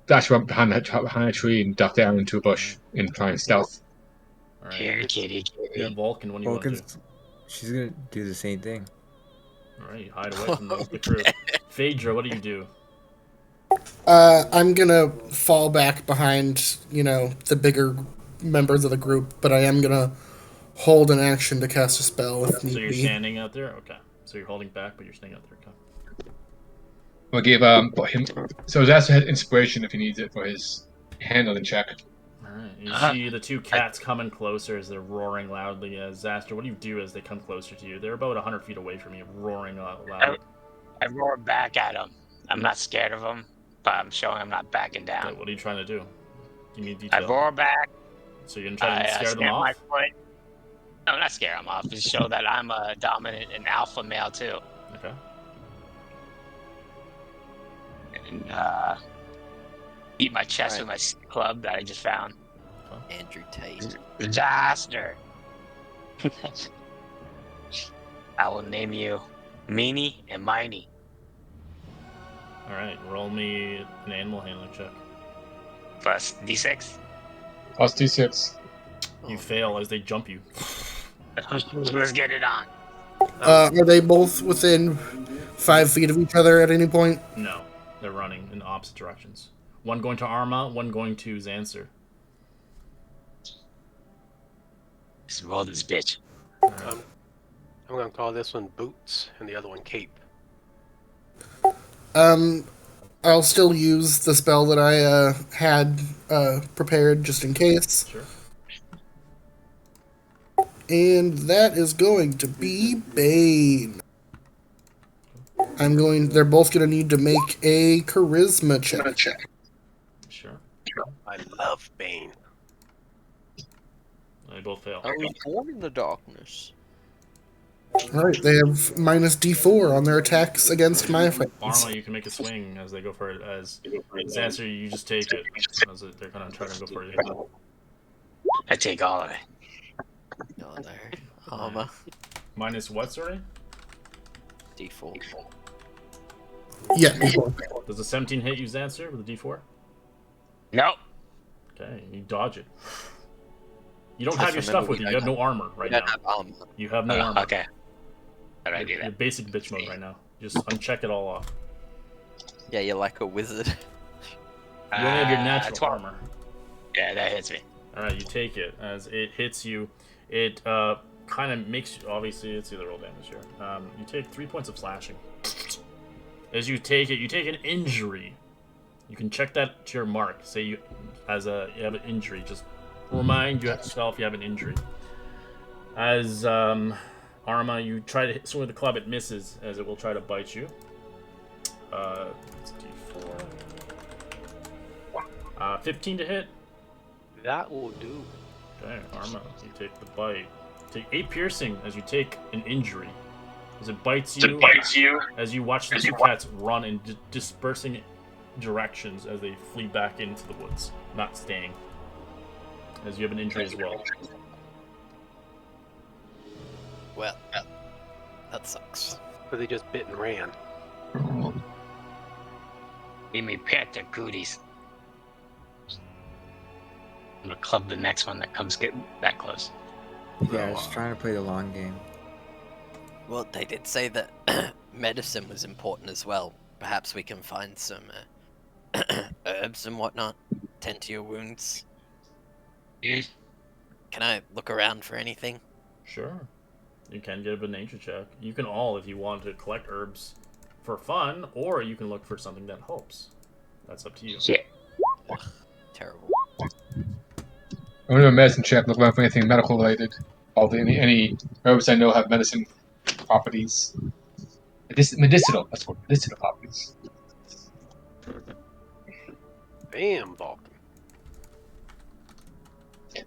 dash up behind a tree and duck down into a bush and try and stealth. Alright. Here, kitty, Yeah, kitty. Vulcan, what do you want to do? Vulcan's, she's gonna do the same thing. Alright, you hide away from the crew. Phaedra, what do you do? I'm gonna fall back behind, the bigger members of the group, but I am gonna hold an action to cast a spell if So need you're be. standing out there? Okay. So you're holding back, but you're standing out there. Okay. I'll give him. So Zaster had inspiration if he needs it for his handling check. Alright. You Uh-huh. see the 2 cats coming closer as they're roaring loudly. Zaster, what do you do as they come closer to you? They're about 100 feet away from you, roaring out loud. I roar back at him. I'm not scared of him, but I'm showing I'm not backing Okay, down. what are you trying to do? Give me I detail. roar back. So you're gonna try to scare them stamp my off? foot. No, not scare them off. Just show that I'm a dominant and alpha male too. Okay. And beat my chest Right. with my club that I just found. Andrew Tate. Disaster. I will name you Meanie and Miney. Alright, roll me an animal handling check. Plus D6. Plus D6. You fail as they jump you. Let's get it on. Are they both within 5 feet of each other at any point? No, they're running in opposite directions. One going to Arma, one going to Zanser. Let's roll this bitch. Alright. I'm going to call this one Boots and the other one Cape. I'll still use the spell that I had prepared just in case. Sure. And that is going to be Bane. They're both gonna need to make a charisma check. Sure. I love Bane. They both fail. I was born in the darkness. All right, they have minus D4 on their attacks against my friends. Arma, you can make a swing as they go for it. As Xaster, you just take it. As they're gonna try to go for you. I take all of it. Oh no. Armor. Minus what, sorry? D4. Yeah, D4. Does a 17 hit you, Xaster, with a D4? Nope. Okay, you dodge it. You don't Just have your stuff remember with we you. You don't have no armor right You now. don't have armor. You have no armor. Okay. How do I do You're that? basic bitch mode right now. Just uncheck it all off. Yeah, you're like a wizard. You only have your natural 12. armor. Yeah, that hits me. Alright, you take it. As it hits you, it kind of makes you... Obviously, it's either roll damage here. You take 3 points of slashing. As you take it, you take an injury. You can check that to your mark. Say you have an injury. Just remind yourself you have an injury. As Arma, you try to hit swing with the club, it misses as it will try to bite you. It's D4. 15 to hit. That will do. Okay, Arma, you take the bite. Take 8 piercing as you take an injury. As it bites you, as you watch the two cats run in dispersing directions as they flee back into the woods, not staying. As you have an injury as well. Well, that sucks. But they just bit and ran. Give me pet the cooties. I'm gonna club the next one that comes get that close. Yeah, I was trying to play the long game. Well, they did say that medicine was important as well. Perhaps we can find some herbs and whatnot. Tend to your wounds. Mm. Can I look around for anything? Sure. You can get a nature check. You can all, if you want to collect herbs for fun, or you can look for something that helps. That's up to you. Yeah. Terrible. I'm gonna do a medicine check, look around for anything medical related. Any herbs I know have medicine properties. Medicinal, that's what medicinal properties. Bam, Vulcan.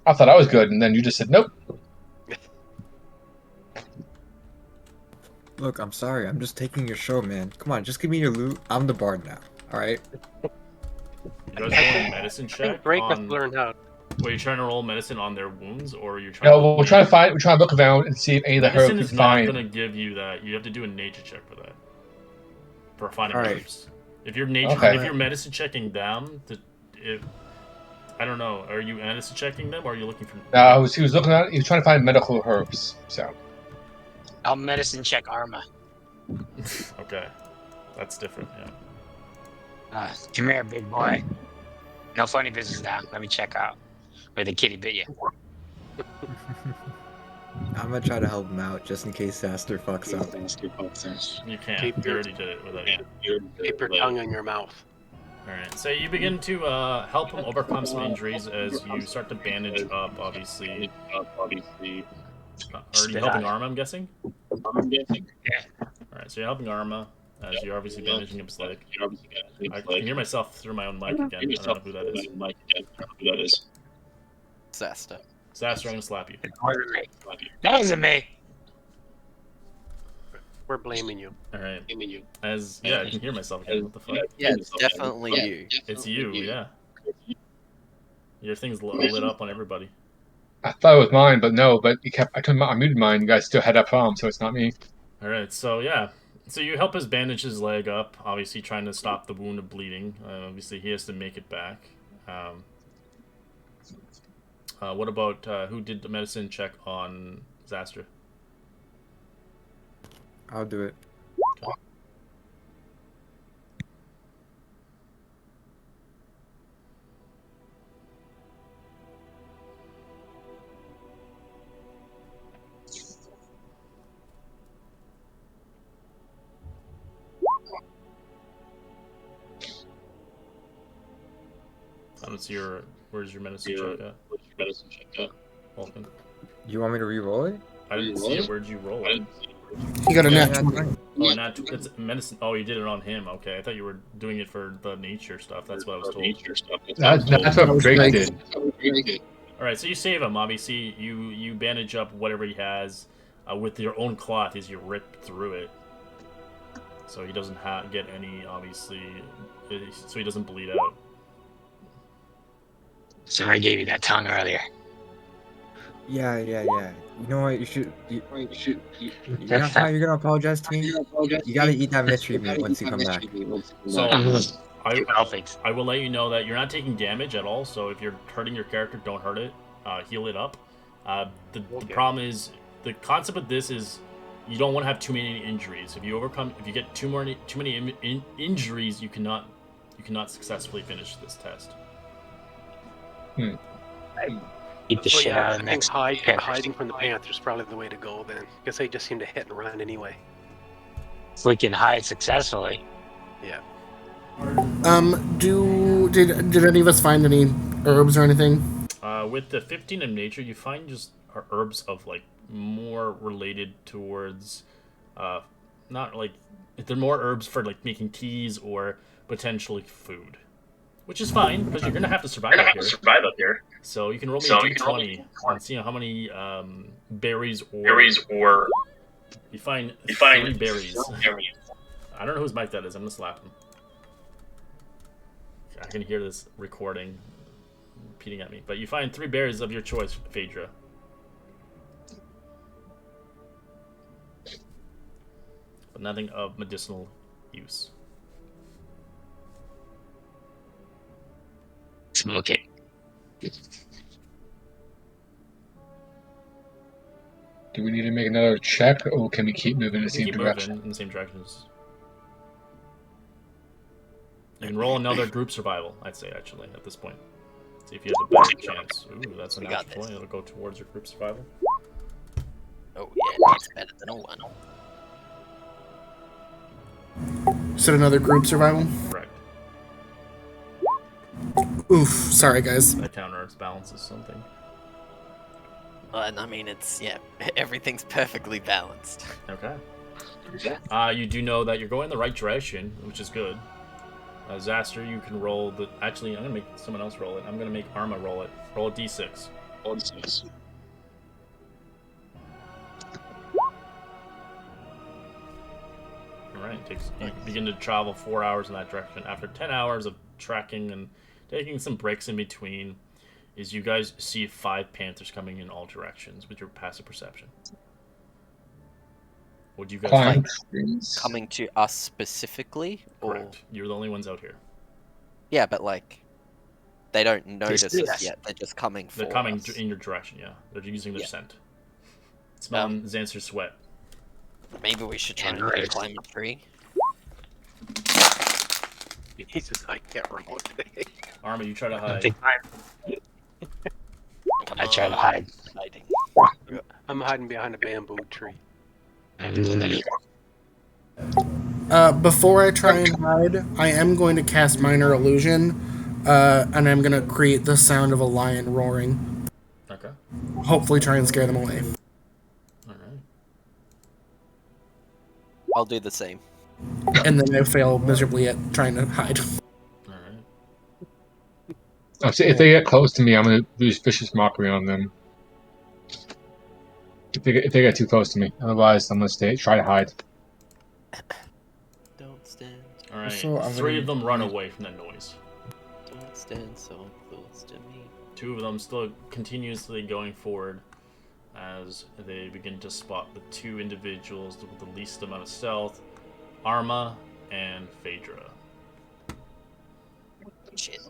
I thought I was good, and then you just said nope. Look, I'm sorry. I'm just taking your show, man. Come on, just give me your loot. I'm the bard now. All right. You guys roll a medicine I check think Break must on... learn how. Wait, you're trying to roll medicine on their wounds, or you're trying No, we're trying to look around and see if any of the herbs Medicine we is can not find. going to give you that. You have to do a nature check for that. For finding Alright. herbs. If you're Okay. if you're medicine checking them, I don't know. Are you medicine checking them, or are you looking for? He was looking at. He was trying to find medical herbs. So I'll medicine check Arma. Okay, that's different. Yeah. Come here, big boy. No funny business now. Let me check out where the kitty bit you. I'm gonna try to help him out just in case Aster fucks up. You can't. Keep You your- already did it without you. Keep your tongue in your mouth. All right. So you begin to help him overcome some injuries as you start to bandage up. Obviously. Are you helping Arma? I'm guessing. Yeah. All right. So you're helping Arma as you're obviously bandaging his leg. I can hear myself through my own mic again. I don't know who that is. Disaster. Zaster, I'm gonna slap you. It wasn't me. That wasn't me. We're blaming you. All right. As I can hear myself again. What the fuck? Yeah, it's definitely you. It's you. Yeah. Your thing's lit up on everybody. I thought it was mine, but no. But I muted mine. You guys still had that problem, so it's not me. All right. So yeah. So you help us bandage his leg up. Obviously, trying to stop the wound of bleeding. Obviously, he has to make it back. What about who did the medicine check on Zaster? I'll do it. Okay. I don't see your. Where's your medicine check at? Vulcan. You want me to re-roll it? I didn't see it. Where'd you roll it? He got a Yeah, nat that's 20. right. Oh, not it's medicine. Oh, you did it on him. Okay, I thought you were doing it for the nature stuff. That's what I was told. That's I what was Drake like- did. All right, so you save him. Obviously, you bandage up whatever he has with your own cloth as you rip through it, so he doesn't get any. Obviously, so he doesn't bleed out. So I gave you that tongue earlier. Yeah. You know what? You know how you're gonna apologize to me? You gotta eat that mystery meat once you come back. So I'll fix. I will let you know that you're not taking damage at all. So if you're hurting your character, don't hurt it. Heal it up. The problem is the concept of this is you don't want to have too many injuries. If you get too many injuries, you cannot successfully finish this test. Eat the So shit yeah, out I of the think next. hiding from the Panthers is probably the way to go then. Because they just seem to hit and run anyway. If we can hide successfully. Yeah. Did any of us find any herbs or anything? With the 15 of nature, you find just herbs of like more related towards, not like they're more herbs for like making teas or potentially food, which is fine because you're gonna have to survive up here. So you can roll me a d20 and see how many berries or you find 3 berries. I don't know whose mic that is. I'm gonna slap him. I can hear this recording repeating at me. But you find 3 berries of your choice, Phaedra. But nothing of medicinal use. Smoke it. Do we need to make another check, or can we keep moving in the You same keep direction? moving in the same directions. You can roll another group survival, I'd say, actually, at this point. See if you have a better chance. Ooh, that's a We got natural 20. It'll go towards your group survival. Oh yeah, it's better than a 1. Said another group survival. Correct. Oof, sorry guys. That counterbalances something. And I mean, it's everything's perfectly balanced. Okay. You do know that you're going in the right direction, which is good. Zaster, you can roll the. Actually, I'm gonna make someone else roll it. I'm gonna make Arma roll it. Roll a d6. Alright, you begin to travel 4 hours in that direction. After 10 hours of tracking and taking some breaks in between, is you guys see 5 panthers coming in all directions with your passive perception. Would you guys Climb like? trees. Coming to us specifically, or Correct. You're the only ones out here. yeah, but like they don't notice Yes. us yet. They're just coming for They're coming us. in your direction, yeah. They're using their Yeah. scent. Smelling Xancer's sweat. Maybe we should try and Right. climb a tree. Jesus, I can't roll today. Arma, you try to I hide. think Come I try to on, hide. hiding. I'm hiding behind a bamboo tree. Before I try and hide, I am going to cast Minor Illusion, and I'm going to create the sound of a lion roaring. Okay. Hopefully try and scare them away. Alright. I'll do the same. And then I fail miserably at trying to hide. Alright. If they get close to me, I'm gonna use vicious mockery on them. If they get too close to me, otherwise I'm gonna try to hide. Don't stand. Alright. So, I'm 3 of gonna them run use- away from that noise. Don't stand so close to me. 2 of them still continuously going forward as they begin to spot the 2 individuals with the least amount of stealth, Arma and Phaedra. Shit.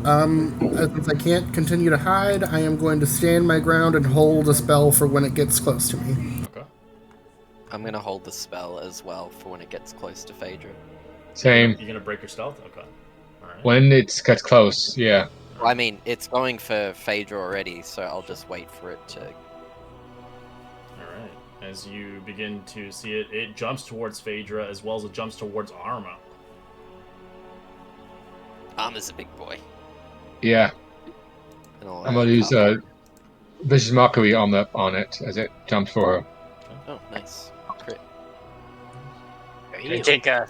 Since I can't continue to hide, I am going to stand my ground and hold a spell for when it gets close to me. Okay. I'm gonna hold the spell as well for when it gets close to Phaedra. Same. You're gonna break your stealth? Okay. Alright. When it gets close, yeah. I mean, it's going for Phaedra already, so I'll just wait for it to. Alright. As you begin to see it, it jumps towards Phaedra as well as it jumps towards Arma. Arma's a big boy. Yeah. And all I'm that gonna use stuff. Vicious Mockery on it as it jumps for her. Oh, nice. Crit. Damn.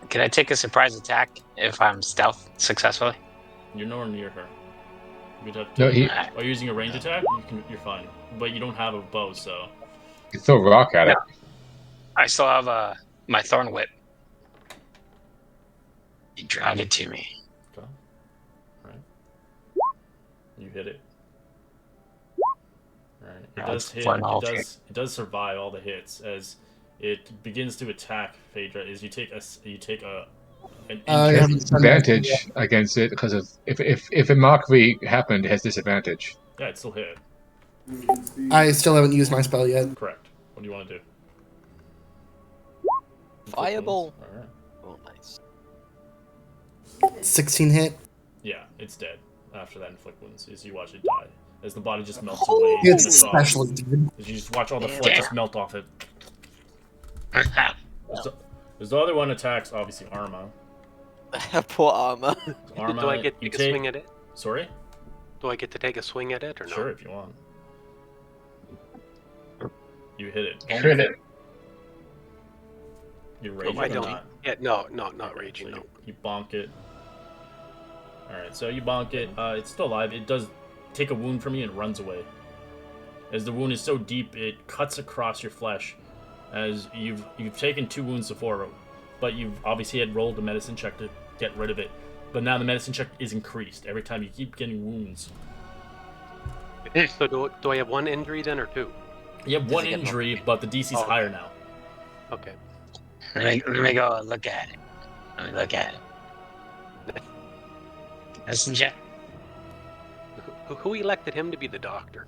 Can I take a surprise attack if I'm stealth successfully? You're nowhere near her. You'd have No, to. he Alright. Are you using a range attack? You're fine. But you don't have a bow, so. can throw a rock at it. I still have my thorn whip. You drag it to me. Okay. Alright. You hit it. Alright. It does hit. It does survive all the hits as it begins to attack Phaedra. Is you take an It I has haven't done that disadvantage against it because of if a mockery happened, it has disadvantage. Yeah, it still hit. I still haven't used my spell yet. Correct. What do you want to do? Fireball. Alright. Oh, nice. 16 hit. Yeah, it's dead after that inflict wounds. As you watch it die. As the body just melts away. It's in a fog. special, dude. As you just watch all the flesh just melt off it. Ow. As the other one attacks, obviously, Arma. Poor armor. Arma, Do I get to you take a swing at it? Sorry? Do I get to take a swing at it or no? Sure, if you want. You hit it. Crit it. You're No, raging I or don't. not? Yeah, no, not Okay, raging. so No. you bonk it. Alright, so you bonk it. It's still alive. It does take a wound from you and runs away. As the wound is so deep, it cuts across your flesh. As you've taken 2 wounds before, but you've obviously had rolled a medicine check to get rid of it. But now the medicine check is increased every time you keep getting wounds. So do I have 1 injury then or 2? You have Does 1 it get more- injury, but the DC's Oh. higher now. Okay. Let me go and look at it. Let me look at it. Messenger. Who elected him to be the doctor?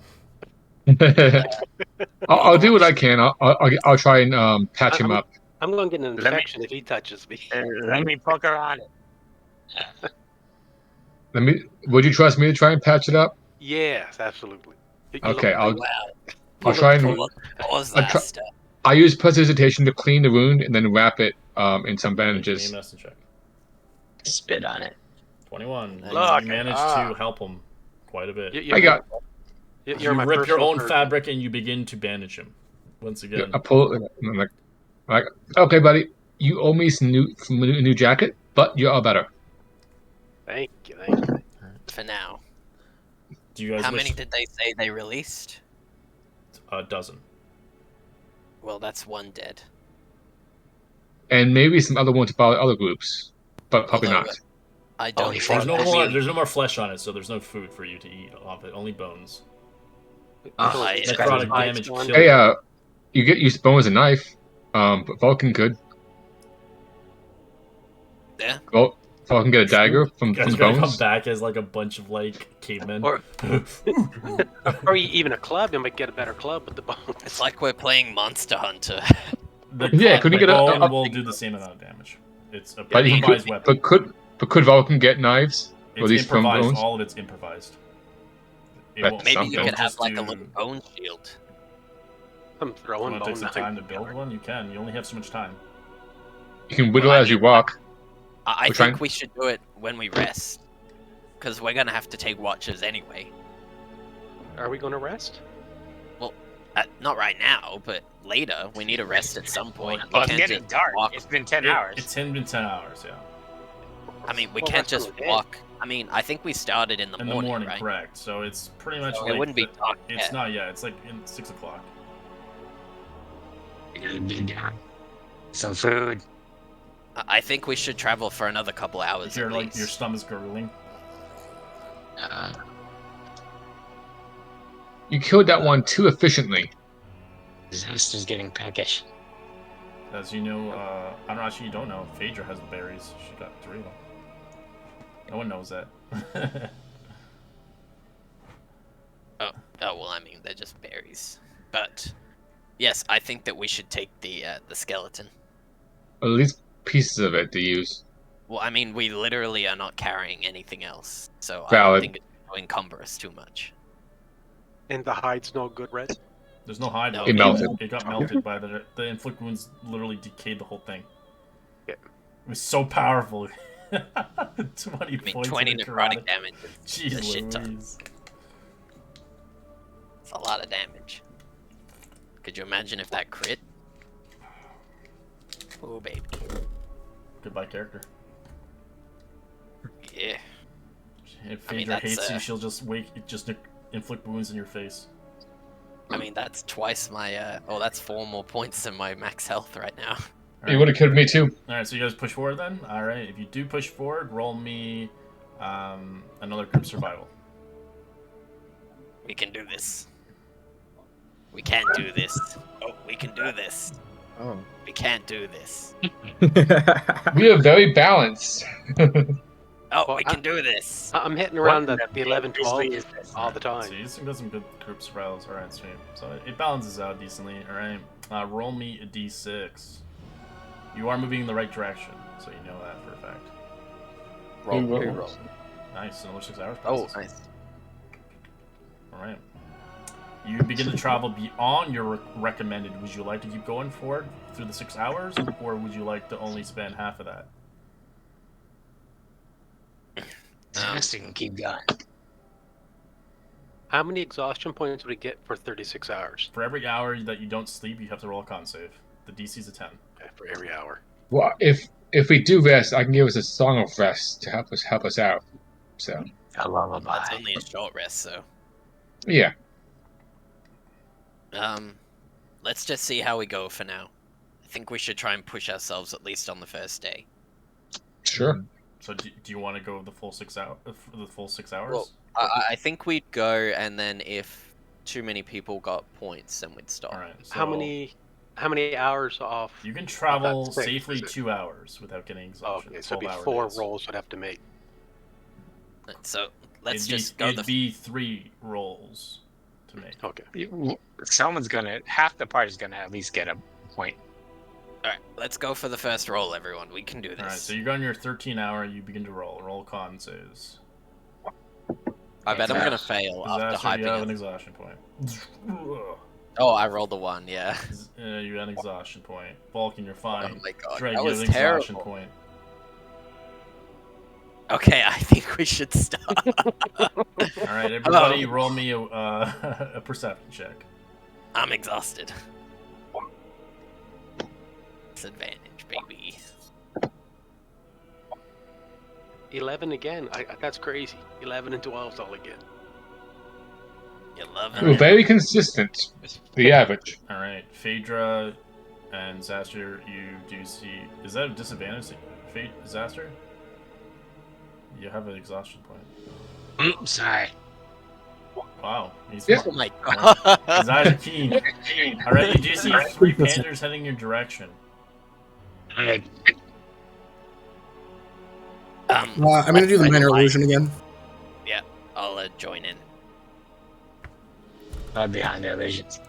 I'll do what I can. I'll try and patch him up. I'm going to get an Let me- infection if he touches me. Let me poke around it. Would you trust me to try and patch it up? Yes, absolutely. You Okay, look- I'll try and What was I'll that try- step? I use prestidigitation to clean the wound and then wrap it in some Give me a bandages. medicine check. Spit on it. 21. You Look, managed ah. to help him quite a bit. you- I got. You're You my rip your personal own surgeon. fabric and you begin to bandage him. Once again. I pull it. And I'm like, okay, buddy, you owe me some new jacket, but you're all better. Thank you. Thank you. For now. Do you guys How wish many did they say they released? a dozen? Well, that's 1 dead. And maybe some other ones about other groups, but probably Although, not. I don't Only think four. There's no that more. we- There's no more flesh on it, so there's no food for you to eat off it. Only bones. I- Necrotic Eyes damage gone. killed. Hey, you get used bone as a knife. But Vulcan could. Yeah. Well, Vulcan get a dagger from You guys the gotta come bones. back as like a bunch of like cavemen. Or- Or even a club. You might get a better club with the bones. It's like we're playing Monster Hunter. The Yeah, club- could you the get a- bone a- will do the same amount of damage. It's a But he improvised could, weapon. but could Vulcan get knives? Or It's these from improvised. bones? All of it's improvised. It That's won't- Maybe something. you don't could have just like a do- little bone shield. I'm You throwing want to take bone some time to knife. build one? You can. You only have so much time. You can whittle Well, I as you mean- walk. I We're think trying- we should do it when we rest. Because we're gonna have to take watches anyway. Are we going to rest? Not right now, but later. We need a rest at some point. We Well, it's can't getting just dark. walk. It's been 10 hours. It's been 10 hours, yeah. I mean, we Well, can't rest just of the day. walk. I mean, I think we started in the In morning, the morning, right? correct. So it's pretty much So like it wouldn't be dark It's yet. not yet. It's like in 6 o'clock. Some food. I think we should travel for another couple You hours hear at like least. your stomach's gurgling. You killed that one too efficiently. Disaster's getting peckish. As you know, I don't actually don't know. Phaedra has the berries. She got 3 of them. No one knows that. Oh, well, I mean, they're just berries. But yes, I think that we should take the skeleton. At least pieces of it to use. Well, I mean, we literally are not carrying anything else, so I Valid. don't think it's going to encumber us too much. And the hide's no good, Red? There's no hide. No, though. it melted. It got melted by the inflict wounds. Literally decayed the whole thing. Yeah. It was so powerful. 20 I mean, points. 20 of necrotic damage is Jeez a shit ton. Louise. It's a lot of damage. Could you imagine if that crit? Oh, baby. Goodbye, character. Yeah. If I mean, Phaedra that's, hates you, she'll just inflict wounds in your face. I mean, that's twice my, that's 4 more points than my max health right now. You would have killed me too. Alright, so you guys push forward then? Alright, if you do push forward, roll me another group survival. We can do this. We can do this. Oh, we can do this. Oh. We can't do this. We are very balanced. Oh, Well, we can do this. I'm hitting around What the 11, 12 is this? all the So time. you got some good group survivals. Alright, sweet. So it balances out decently. Alright, roll me a d6. You are moving in the right direction, so you know that for a fact. Roll, Who who rolls? roll? Nice, another 6 hours Oh, passes. nice. Alright. You begin to travel beyond your recommended. Would you like to keep going forward through the 6 hours, or would you like to only spend half of that? Yes, you can keep going. How many exhaustion points would it get for 36 hours? For every hour that you don't sleep, you have to roll a con save. The DC's a 10. Okay, for every hour. Well, if we do rest, I can give us a song of rest to help us out. So A lullaby. That's only a short rest, so. yeah, Let's just see how we go for now. I think we should try and push ourselves at least on the first day. sure. So do you want to go the full 6 hours? The full 6 hours? Well, I think we'd go, and then if too many people got points, then we'd stop. All right. So How many hours off? You can travel that's six, safely is it? 2 hours without getting exhaustion. Okay, so it'd be 12-hour 4 days. rolls I'd have to make. So let's It'd just be, go it'd the. be 3 rolls to make. Okay. Someone's gonna, half the party's gonna at least get a point. All right, let's go for the first roll, everyone. We can do this. All right. So you go on your 13 hour. You begin to roll. Roll con saves. I bet I'm gonna fail after Disaster, you have an hyping it. exhaustion point. Oh, I rolled a 1. Yeah. You had an exhaustion point. Vulcan, you're fine. Oh my god, Drake, that you have was an exhaustion terrible. point. Okay, I think we should stop. All right, everybody, roll me a perception check. I'm exhausted. Disadvantage, baby. 11 again. That's crazy. 11 and 12 all again. 11. We're very consistent. The average. All right, Phaedra and Zaster, you do see. Is that a disadvantage, Zaster? You have an exhaustion point. Oops, sorry. Wow, he's Yeah. Oh my His god. eyes are keen. All right, you do see 3 panthers heading your direction. Alright, I'm gonna do the minor illusion again. I'll join in. I'm behind the illusions.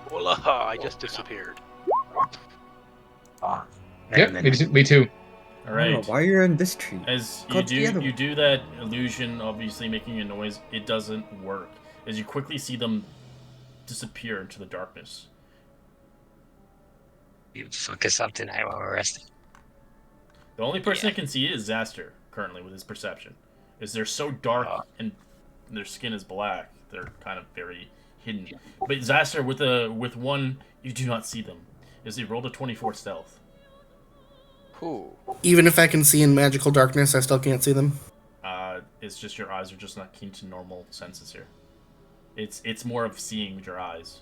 Voila! I just disappeared. Oh, Yep, me too. All I don't right. know why you're in this tree. As Go you to the other do, you one. do that illusion, obviously making a noise. It doesn't work. As you quickly see them disappear into the darkness. You fuck us up tonight while we're resting. The only person Yeah. that can see is Zaster currently with his perception. Is they're so dark and their skin is black. They're kind of very hidden. But Zaster with one, you do not see them. Is he rolled a 24 stealth? Ooh. Even if I can see in magical darkness, I still can't see them. It's just your eyes are just not keen to normal senses here. It's more of seeing with your eyes.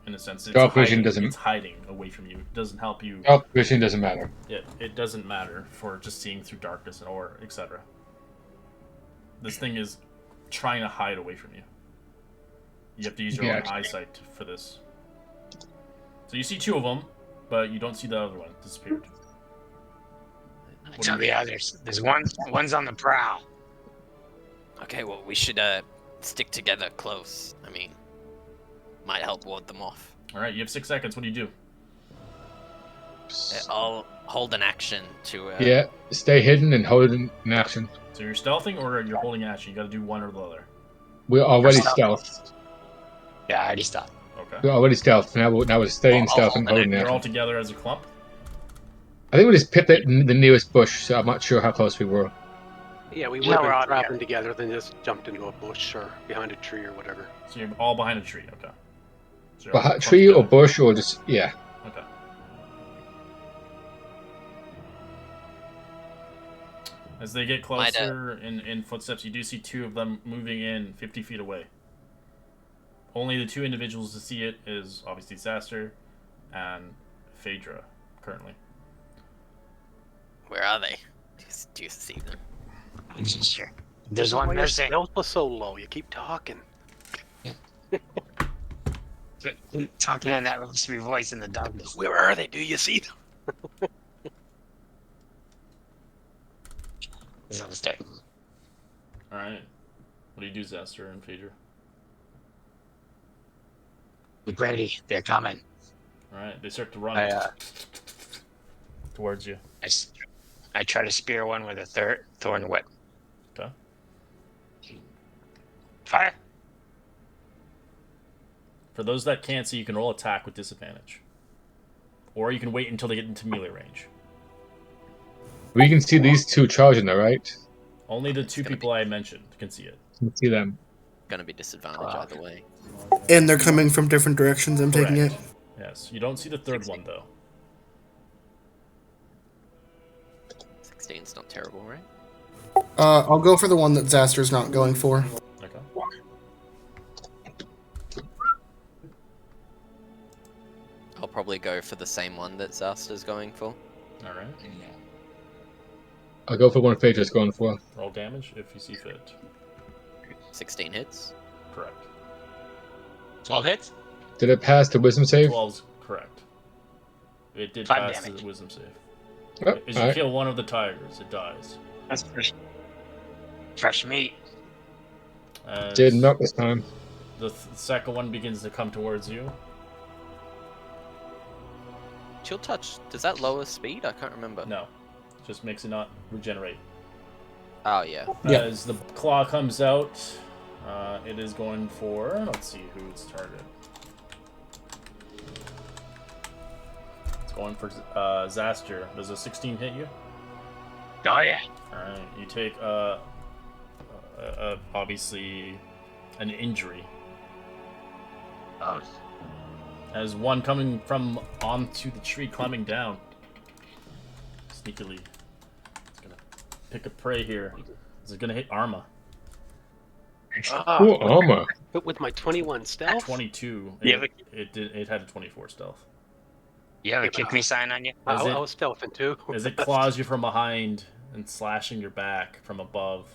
In a sense, it's Dark vision hiding, doesn't- It's hiding away from you. It doesn't help you. Oh, vision doesn't matter. It doesn't matter for just seeing through darkness or etc. This thing is trying to hide away from you. You have to use your own Yeah. eyesight for this. So you see 2 of them, but you don't see the other one. It disappeared. Tell the others. There's one's on the prowl. Okay, well, we should stick together close. I mean, might help ward them off. All right, you have 6 seconds. What do you do? I'll hold an action to. Yeah, stay hidden and hold it in action. So you're stealthing or you're holding action? You got to do one or the other. We're already Stealth. stealth. Yeah, I already stopped. Okay. We're already stealth. Now we're staying I'll stealth hold and it. holding You're all action. together as a clump. I think we just picked the nearest bush, so I'm not sure how close we were. Yeah, we Yeah, would we're all have been together. trapping together, then just jumped into a bush or behind a tree or whatever. So you're all behind a tree. Okay. So you're all clumped Tree or together. bush or just yeah. Okay. As they get Might, closer in footsteps, you do see two of them moving in 50 feet away. Only the two individuals to see it is obviously Zaster and Phaedra currently. Where are they? Do you see them? Sure. There's one Why your missing. stealth was so low? You keep talking. Talking in that raspy voice in the darkness. Where are they? Do you see them? He's on the stairs. Alright. What do you do, Zaster and Phaedra? Get ready. They're coming. Alright, they start to run I, towards you. I try to spear one with a thorn whip. Okay. Fire. For those that can't see, you can roll attack with disadvantage. Or you can wait until they get into melee range. We can see these two charging though, right? Only the two people I mentioned can see it. We can see them. Gonna be disadvantage either way. And they're coming from different directions. I'm taking it. Correct. Yes. You don't see the third one, though. 16's not terrible, right? I'll go for the one that Zaster's not going for. Okay. I'll probably go for the same one that Zaster's going for. Alright. I'll go for one Phaedra's going for. Roll damage if you see fit. 16 hits. Correct. 12 hits? Did it pass the wisdom save? 12's correct. It did 5 pass damage. the wisdom save. Oh, As you alright. kill one of the tigers, it dies. That's fresh meat. As Did not this time. the second one begins to come towards you. Chill touch. Does that lower speed? I can't remember. No. Just makes it not regenerate. Oh yeah. Yeah. As the claw comes out, it is going for... Let's see who its target. It's going for Zaster. Does a 16 hit you? Oh, yeah. Alright, you take, obviously, an injury. Oh, As one coming from onto the tree, climbing down. Sneakily. It's gonna pick a prey here. Is it gonna hit Arma? Ah, Ooh, armor. but with my 21 stealth? 22. Yeah, It had a 24 stealth. you have a kick me sign on you? As I it- was stealthing too. As it claws you from behind and slashing your back from above,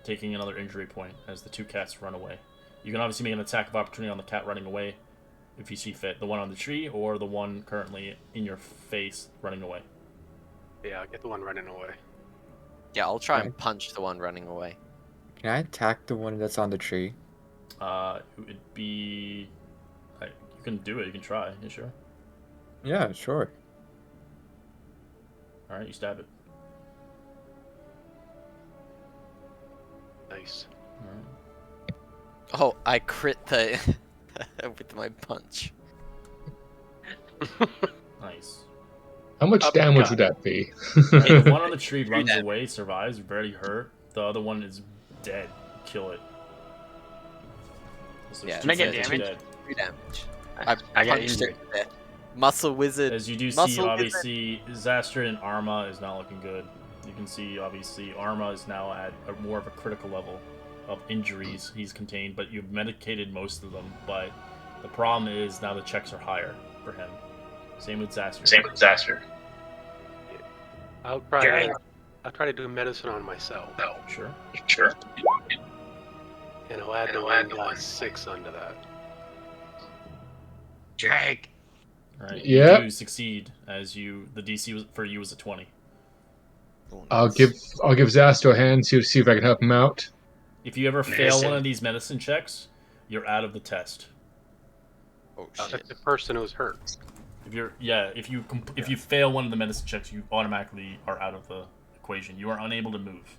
taking another injury point as the two cats run away. You can obviously make an attack of opportunity on the cat running away if you see fit. The one on the tree or the one currently in your face running away. Yeah, I get the one running away. Yeah, I'll try and punch the one running away. Can I attack the one that's on the tree? It would be... you can do it, you can try. You sure? Yeah, sure. Alright, you stab it. Nice. Alright. Oh, I crit the with my punch. Nice. How much Up damage cut. would that be? Alright, the one on the tree runs damage. away, survives, barely hurt. The other one is dead. Kill it. So Yeah, there's Make two it dead, damage. dead. 3 damage. I got punched injured. it to death. Muscle wizard. As you do see, Muscle obviously, Zaster and Arma is not looking good. You can see, obviously, Arma is now at more of a critical level of injuries he's contained, but you've medicated most of them. But the problem is now the checks are higher for him. Same with Zaster. I'll try. Okay. I'll try to do medicine on myself, Sure. and I'll add the one plus 6 onto that. Drake. All right. Yeah. You do succeed as the DC for you was a 20. Oh, I'll nice. give Zaster a hand to see if I can help him out. If you ever fail Medicine. one of these medicine checks, you're out of the test. Oh That's shit. the person who's hurt. If you fail one of the medicine checks, you automatically are out of the equation. You are unable to move.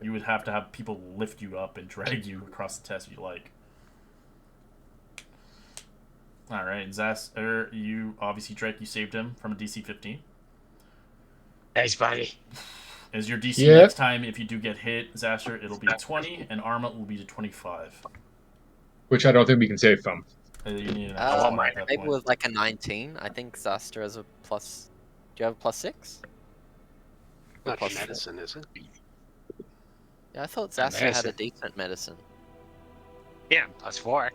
You would have to have people lift you up and drag you across the test if you like. All right, Zaster, you obviously Drake, you saved him from a DC 15. Thanks, buddy. As your DC Yeah. next time, if you do get hit, Zaster, it'll be a 20, and Arma will be a 25. Which I don't think we can save from. You need an Uh, extra 20 at that maybe point. with like a 19. I think Zaster has a plus. Do you have a +6? Not plus medicine, is it? Yeah, I thought Zaster had a Medicine. decent medicine. Yeah, +4.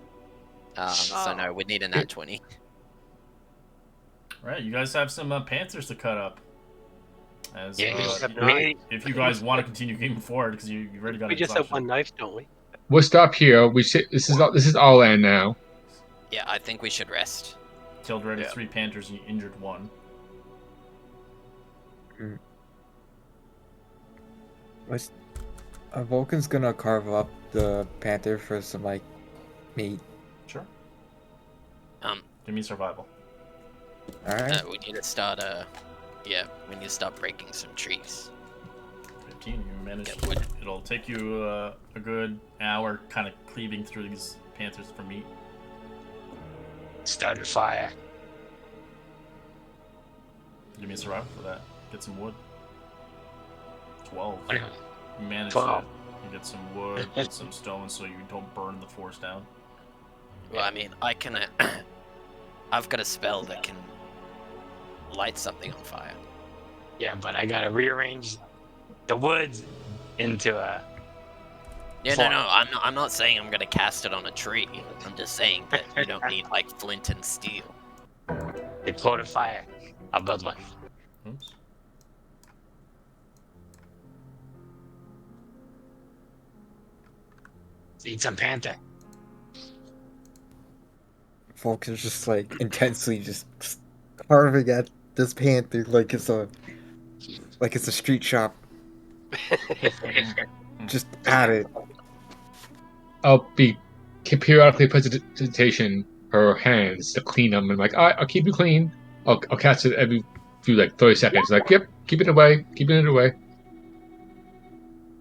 So no, we need a nat 20. All right, you guys have some Panthers to cut up. As Yeah, if you guys want to continue game forward, because you've already got We just have exhaustion. one knife, don't we? We'll stop here. This is all in now. Yeah, I think we should rest. Killed already Yeah. 3 Panthers, and you injured 1. Vulcan's gonna carve up the panther for some like meat. Sure. Um, Give me survival. All right. we need to start. We need to start breaking some trees. 15. You managed. Get wood. It'll take you a good hour, kind of cleaving through these Panthers for meat. Start a fire. Give me a survival for that. Get some wood. 12. Anyway, You manage 12. to you get some wood, get some stone, so you don't burn the forest down. Well, I mean, I can. I've got a spell that can light something on fire. Yeah, but I gotta rearrange the woods into a. Yeah, Fine. no, I'm not saying I'm gonna cast it on a tree. I'm just saying that you don't need like flint and steel. They float a fire. I'll build one. Oops. Let's eat some panther. Vulcan's just like intensely just carving at this panther like it's a street shop. Just at it. I'll be periodically presentation her hands to clean them, and like, I'll keep you clean. I'll catch it every few like 30 seconds. Like, yep, keeping it away.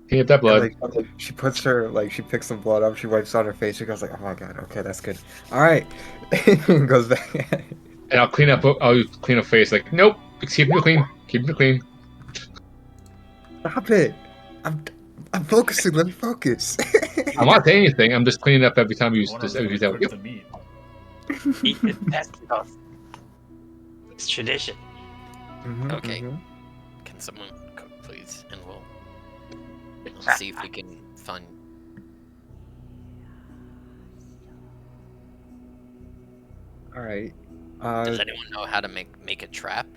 Clean up that blood. And, like, she puts her she picks some blood up. She wipes on her face. She goes like, "Oh my god, okay, that's good. All right," and goes back. And I'll clean her face. Like, nope, keeping it clean. Stop it! I'm focusing. Let me focus. I'm not saying anything. I'm just cleaning up every time you I wonder just if every they time. cook the meat. Eat the testicles. It's tradition. Mhm, Okay. mhm. Can someone cook, please? And we'll see if we can find. All right. Does anyone know how to make a trap?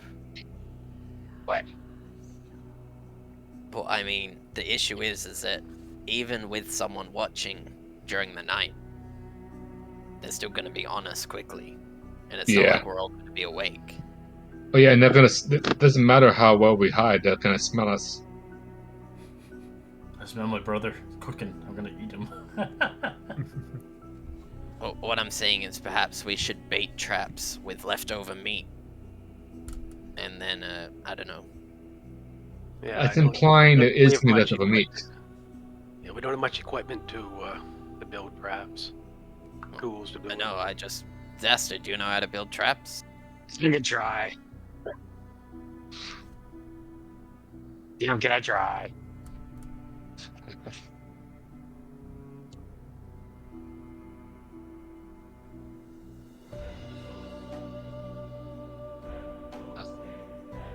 What? Well, I mean, the issue is that even with someone watching during the night, they're still going to be on us quickly, and it's not Yeah. like we're all going to be awake. Oh yeah, and they're gonna. It doesn't matter how well we hide. They're gonna smell us. I smell my brother cooking. I'm gonna eat him. Well, what I'm saying is perhaps we should bait traps with leftover meat, and then I don't know. Yeah, That's I don't- implying there we is have gonna be much leftover meat. equipment. Yeah, we don't have much equipment to build traps. Tools to build. I know. I just Zaster, do you know how to build traps? You can try. You don't get a try.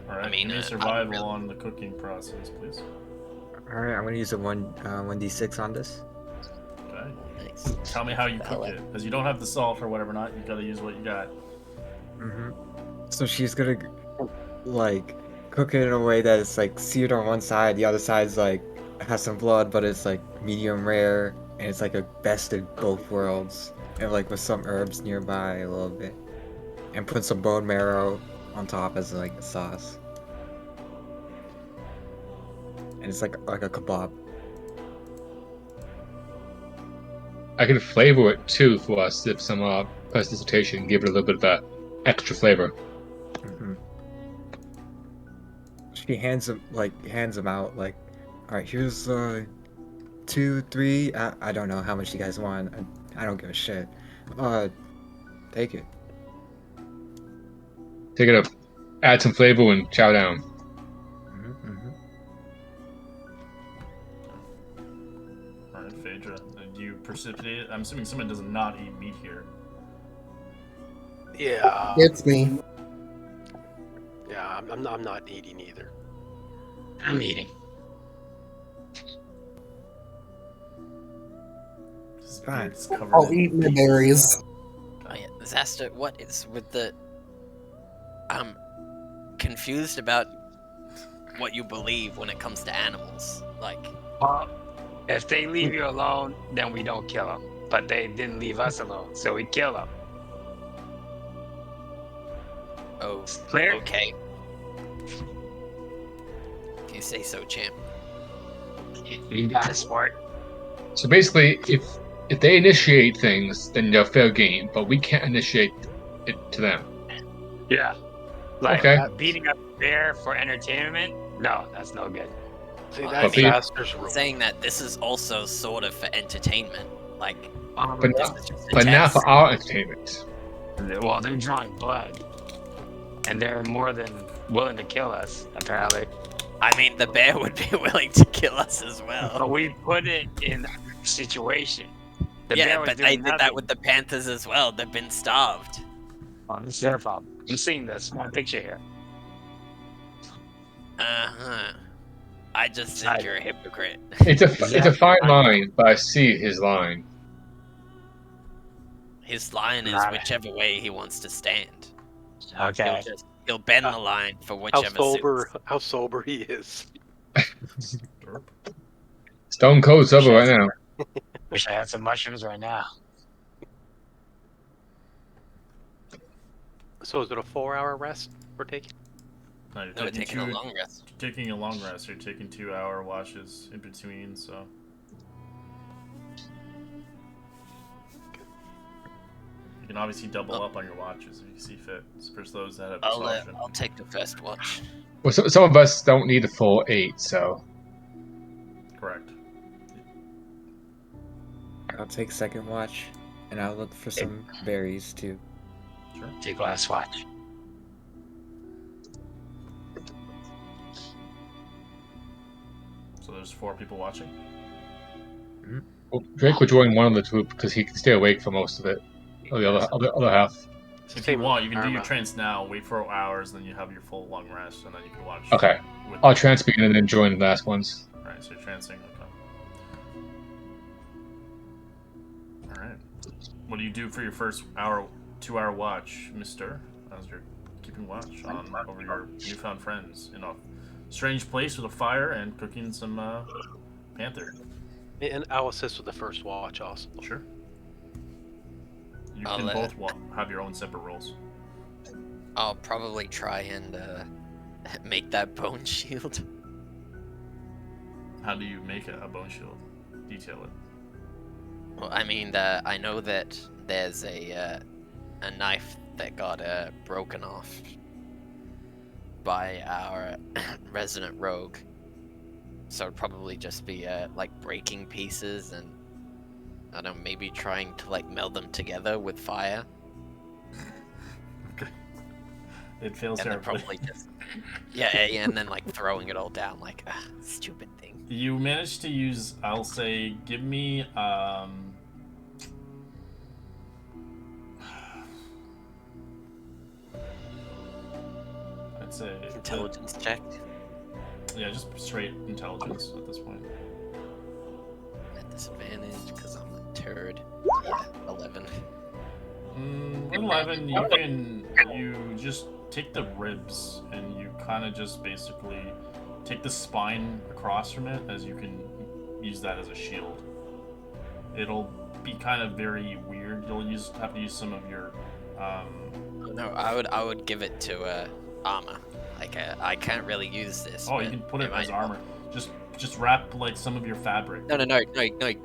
All right, I mean, give me not survival really. on the cooking process, please. All right. I'm gonna use a 1d6 on this. Okay. Thanks. Tell me how you That cook way. it, because you don't have the salt or whatever. Not you gotta use what you got. So she's gonna like cook it in a way that it's like seared on one side, the other side's like has some blood, but it's like medium rare, and it's like a best of both worlds, and like with some herbs nearby a little bit, and put some bone marrow on top as like a sauce, and it's like a kebab. I can flavor it too for us if some presentation give it a little bit of extra flavor. Mhm. She hands him out like, all right, here's 2, 3. I don't know how much you guys want. I don't give a shit. Take it. Take it up, add some flavor, and chow down. Mhm, mhm. precipitated. I'm assuming someone does not eat meat here. Yeah. It's me. Yeah, I'm not eating either. I'm eating. His Fine. beard's covered I'll in eat my pieces. berries. Oh yeah, Zaster, what is with the? I'm confused about what you believe when it comes to animals. Like, Well, if they leave you alone, then we don't kill them. But they didn't leave us alone, so we kill them. oh, Clear? okay. If you say so, champ. You got it, sport. So basically, if they initiate things, then they're fair game, but we can't initiate it to them. Yeah. Like Okay. beating up a bear for entertainment? No, that's no good. See, Well, that's I mean- Zaster's rule. Saying that this is also sort of for entertainment. Like, But this not, is just a but not test. for our entertainment. Well, they're drawing blood. And they're more than willing to kill us, apparently. I mean, the bear would be willing to kill us as But well. we put it in a situation. The Yeah, bear was but doing they did that nothing. with the panthers as well. They've been starved. Oh, it's their problem. I'm seeing this one picture here. Uh-huh. I just think you're a hypocrite. It's a fine line, but I see his line. His line is Nah. whichever way he wants to stand. Okay. He'll bend the line for How whichever sober he is. Derp. Stone Cold sober right now. Wish I had some mushrooms right now. So is it a 4-hour rest we're taking? No, you're No, we're taking a long rest. taking a long rest. You're taking 2-hour watches in between, so. You can obviously double up on your watches if you see fit. For those that have this option. I'll take the first watch. Well, some of us don't need the full 8, so Correct. I'll take second watch, and I'll look for some berries too. Sure. Take last watch. So there's 4 people watching. well, Drake will join one of the two because he can stay awake for most of it, or the other half. If you want, you can do your trance now, wait 4 hours, then you have your full long rest, and then you can watch. Okay. With I'll transmute and then join the last ones. Alright, so you're trancing. Okay. Alright. What do you do for your first 2-hour watch, mister? As you're keeping watch on over your newfound friends in a strange place with a fire and cooking some panther. And I'll assist with the first watch also. Sure. You I'll can let both have your own separate roles. I'll probably try and make that bone shield. How do you make a bone shield? Detail it. Well, I mean, I know that there's a knife that got broken off by our resident rogue. So it'd probably just be like breaking pieces and I don't know, maybe trying to like meld them together with fire. Okay. It fails And then terribly. probably just yeah, and then like throwing it all down like stupid thing. You managed to use, I'll say, give me I'd say Intelligence check. Yeah, just straight intelligence at this point. At disadvantage because I'm a turd. Yeah, 11. 11, you just take the ribs and you kind of just basically take the spine across from it, as you can use that as a shield. It'll be kind of very weird. You'll have to use some of your No, I would give it to armor. Like I can't really use this. oh, you but can put it as might- armor. Just wrap like some of your fabric. No,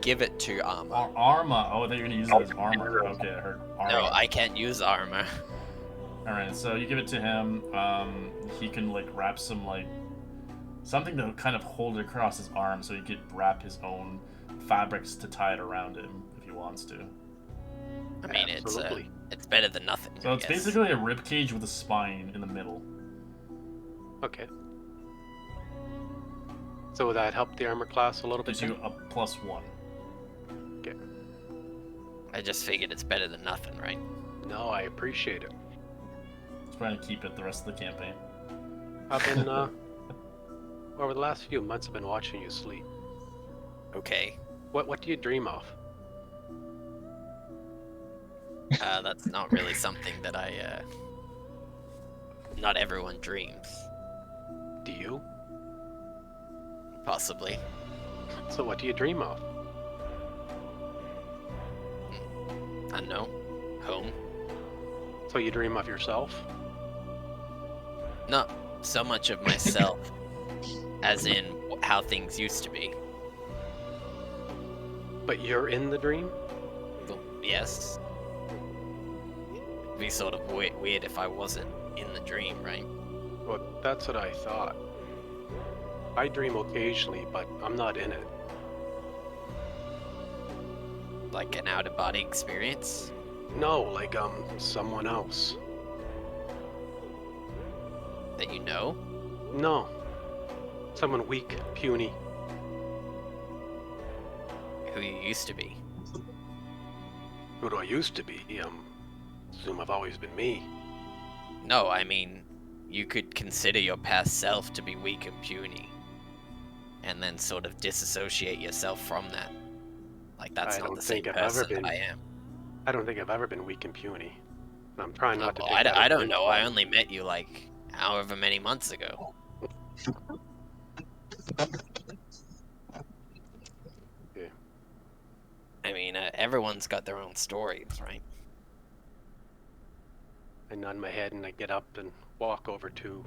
give it to armor. Armor. Oh, I thought you were gonna use it as armor. Okay, I heard armor. No, I can't use armor. All right, so you give it to him. He can like wrap some like something to kind of hold it across his arm, so he could wrap his own fabrics to tie it around him if he wants to. I mean, Absolutely. it's better than nothing. So I it's guess. basically a rib cage with a spine in the middle. Okay. So would that help the armor class a little bit? Gives you a +1. I just figured it's better than nothing, right? No, I appreciate it. Trying to keep it the rest of the campaign. I've been over the last few months, I've been watching you sleep. Okay. What do you dream of? That's not really something that I, not everyone dreams. Do you? Possibly. So what do you dream of? I don't know. Home. So you dream of yourself? Not so much of myself as in how things used to be. But you're in the dream? Well, yes. It'd be sort of weird if I wasn't in the dream, right? Well, that's what I thought. I dream occasionally, but I'm not in it. Like an out-of-body experience? No, like someone else. That you know? No. Someone weak, puny. Who you used to be? Who do I used to be? Assume I've always been me. No, I mean, you could consider your past self to be weak and puny. And then sort of disassociate yourself from that. Like, that's I not don't the same think I've ever person been. I am. I don't think I've ever been weak and puny. And I'm trying not to Well, take that I as don't an know. I insult. only met you, like, however many months ago. Yeah. I mean, everyone's got their own stories, right? I nod my head and I get up and walk over to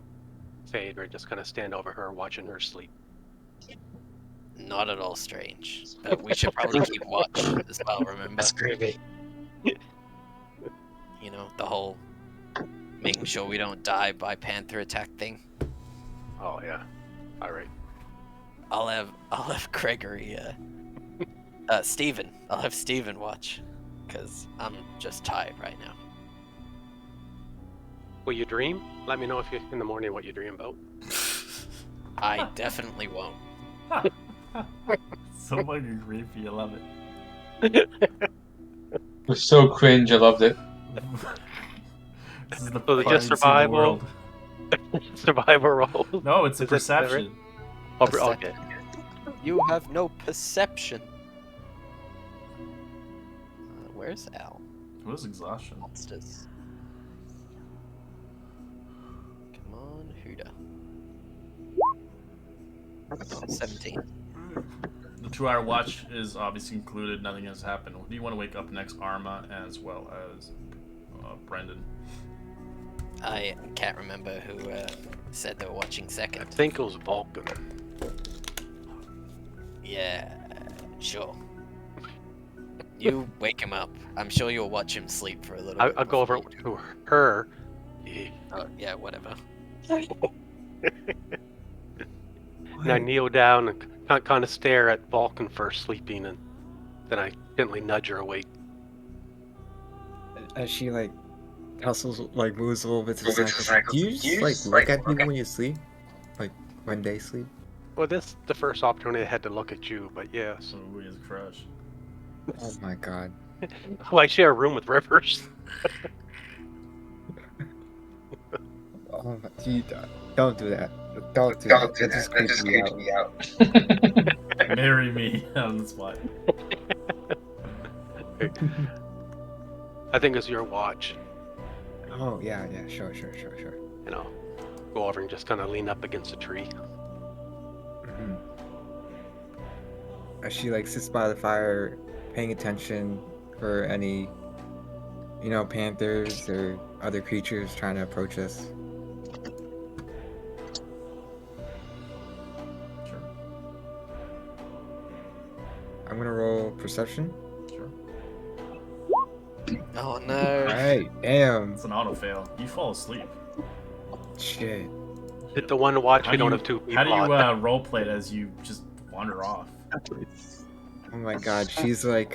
Fade, or just kind of stand over her watching her sleep. Not at all strange. But we should probably keep watch as well, remember? That's creepy. You know, the whole making sure we don't die by panther attack thing. Oh yeah. All right. I'll have Gregory, Steven. I'll have Steven watch. Because I'm just tired right now. Will you dream? Let me know if you in the morning what you dream about. I definitely won't. So fucking creepy. I love it. It was so cringe. I loved it. This is the So it's part just you'd see the survival? world. Survival role. No, it's a Is that right? perception. Oh, okay. You have no perception. Where's Al? What is exhaustion? Monsters. Come on, Huda. 17. The 2-hour watch is obviously included. Nothing has happened. Do you want to wake up next, Arma, as well as Brendan? I can't remember who said they were watching I second. think it was Vulcan. Yeah, sure. You wake him up. I'm sure you'll watch him sleep for a little bit. I'll go over before you- to her. Yeah. Oh, yeah, whatever. And I kneel down and kind of stare at Vulcan first sleeping, and then I gently nudge her awake. As she like hustles, like moves a little bit to the side. Do you just like look at people when you sleep? Like when they sleep? Well, this is the first opportunity I had to look at you, but yes. So who is crush? Oh my god. Well, I share a room with Rivers. Oh my, don't do that. Don't do that. It just creeps me out. Marry me on the spot. I think it's your watch. Oh yeah, sure. You know, go over and just kind of lean up against a tree. Mhm. As she like sits by the fire, paying attention for any, panthers or other creatures trying to approach us. Sure. I'm gonna roll perception. Sure. Oh no. Alright, damn. It's an auto fail. You fall asleep. Shit. Hit the one watch How we do don't you- have two people How do you on. role play it as you just wander off? Oh my god, she's like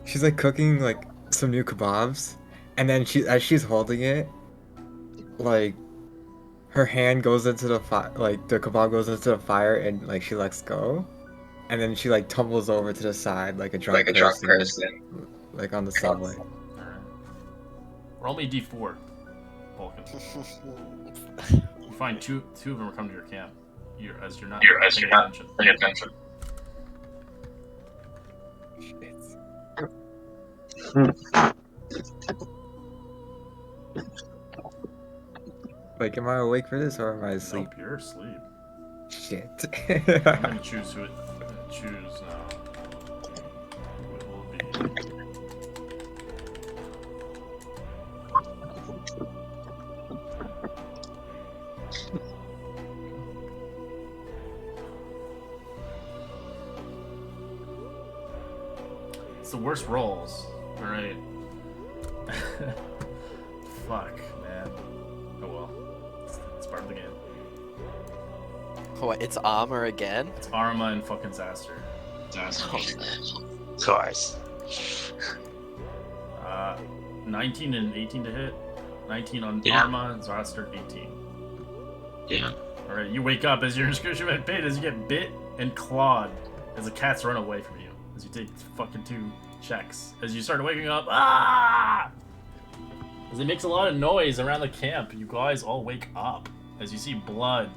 she's like cooking like some new kebabs, and then as she's holding it, like her hand goes into the fire, like the kebab goes into the fire, and like she lets go, and then she like tumbles over to the side like a drunk person, like on the subway. Alright. Roll me d4, Vulcan. You find two of them are coming to your camp. You're not paying attention. Like, am I awake for this or am I asleep? Nope, you're asleep. Shit. I'm gonna choose who it. Choose now. Who it will be. It's the worst rolls. All right. Fuck, man. Oh well. It's part of the game. What, it's armor again? It's Arma and fucking Zaster. Of course. 19 and 18 to hit. 19 on Yeah. Arma, Zaster 18. Yeah. Alright, you wake up as you're in excruciating pain as you get bit and clawed as the cats run away from you. As you take fucking 2 checks. As you start waking up, as it makes a lot of noise around the camp, you guys all wake up as you see blood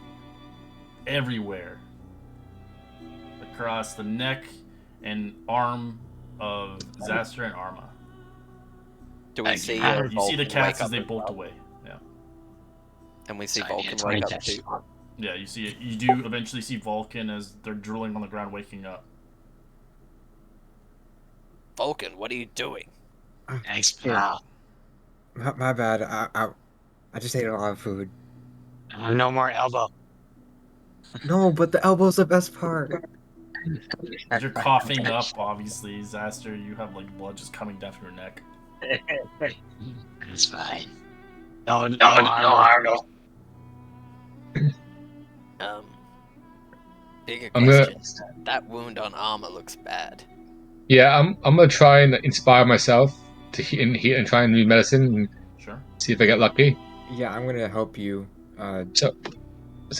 everywhere across the neck and arm of Zaster and Arma. Do we see? You see the Vulcan cats wake as up they as bolt well? away. Yeah. And we see So I need Vulcan 20 wake up tests. too. Yeah, you see it. You do eventually see Vulcan as they're drooling on the ground, waking up. Vulcan, what are you doing? Thanks, pal. My bad. I just ate a lot of food. No more elbow. No, but the elbow's the best part. As you're coughing up, obviously, Zaster, you have like blood just coming down from your neck. That's fine. No harm. Bigger I'm gonna- question. That wound on armor looks bad. Yeah, I'm gonna try and inspire myself to heat and try and do medicine and Sure. see if I get lucky. Yeah, I'm gonna help you. So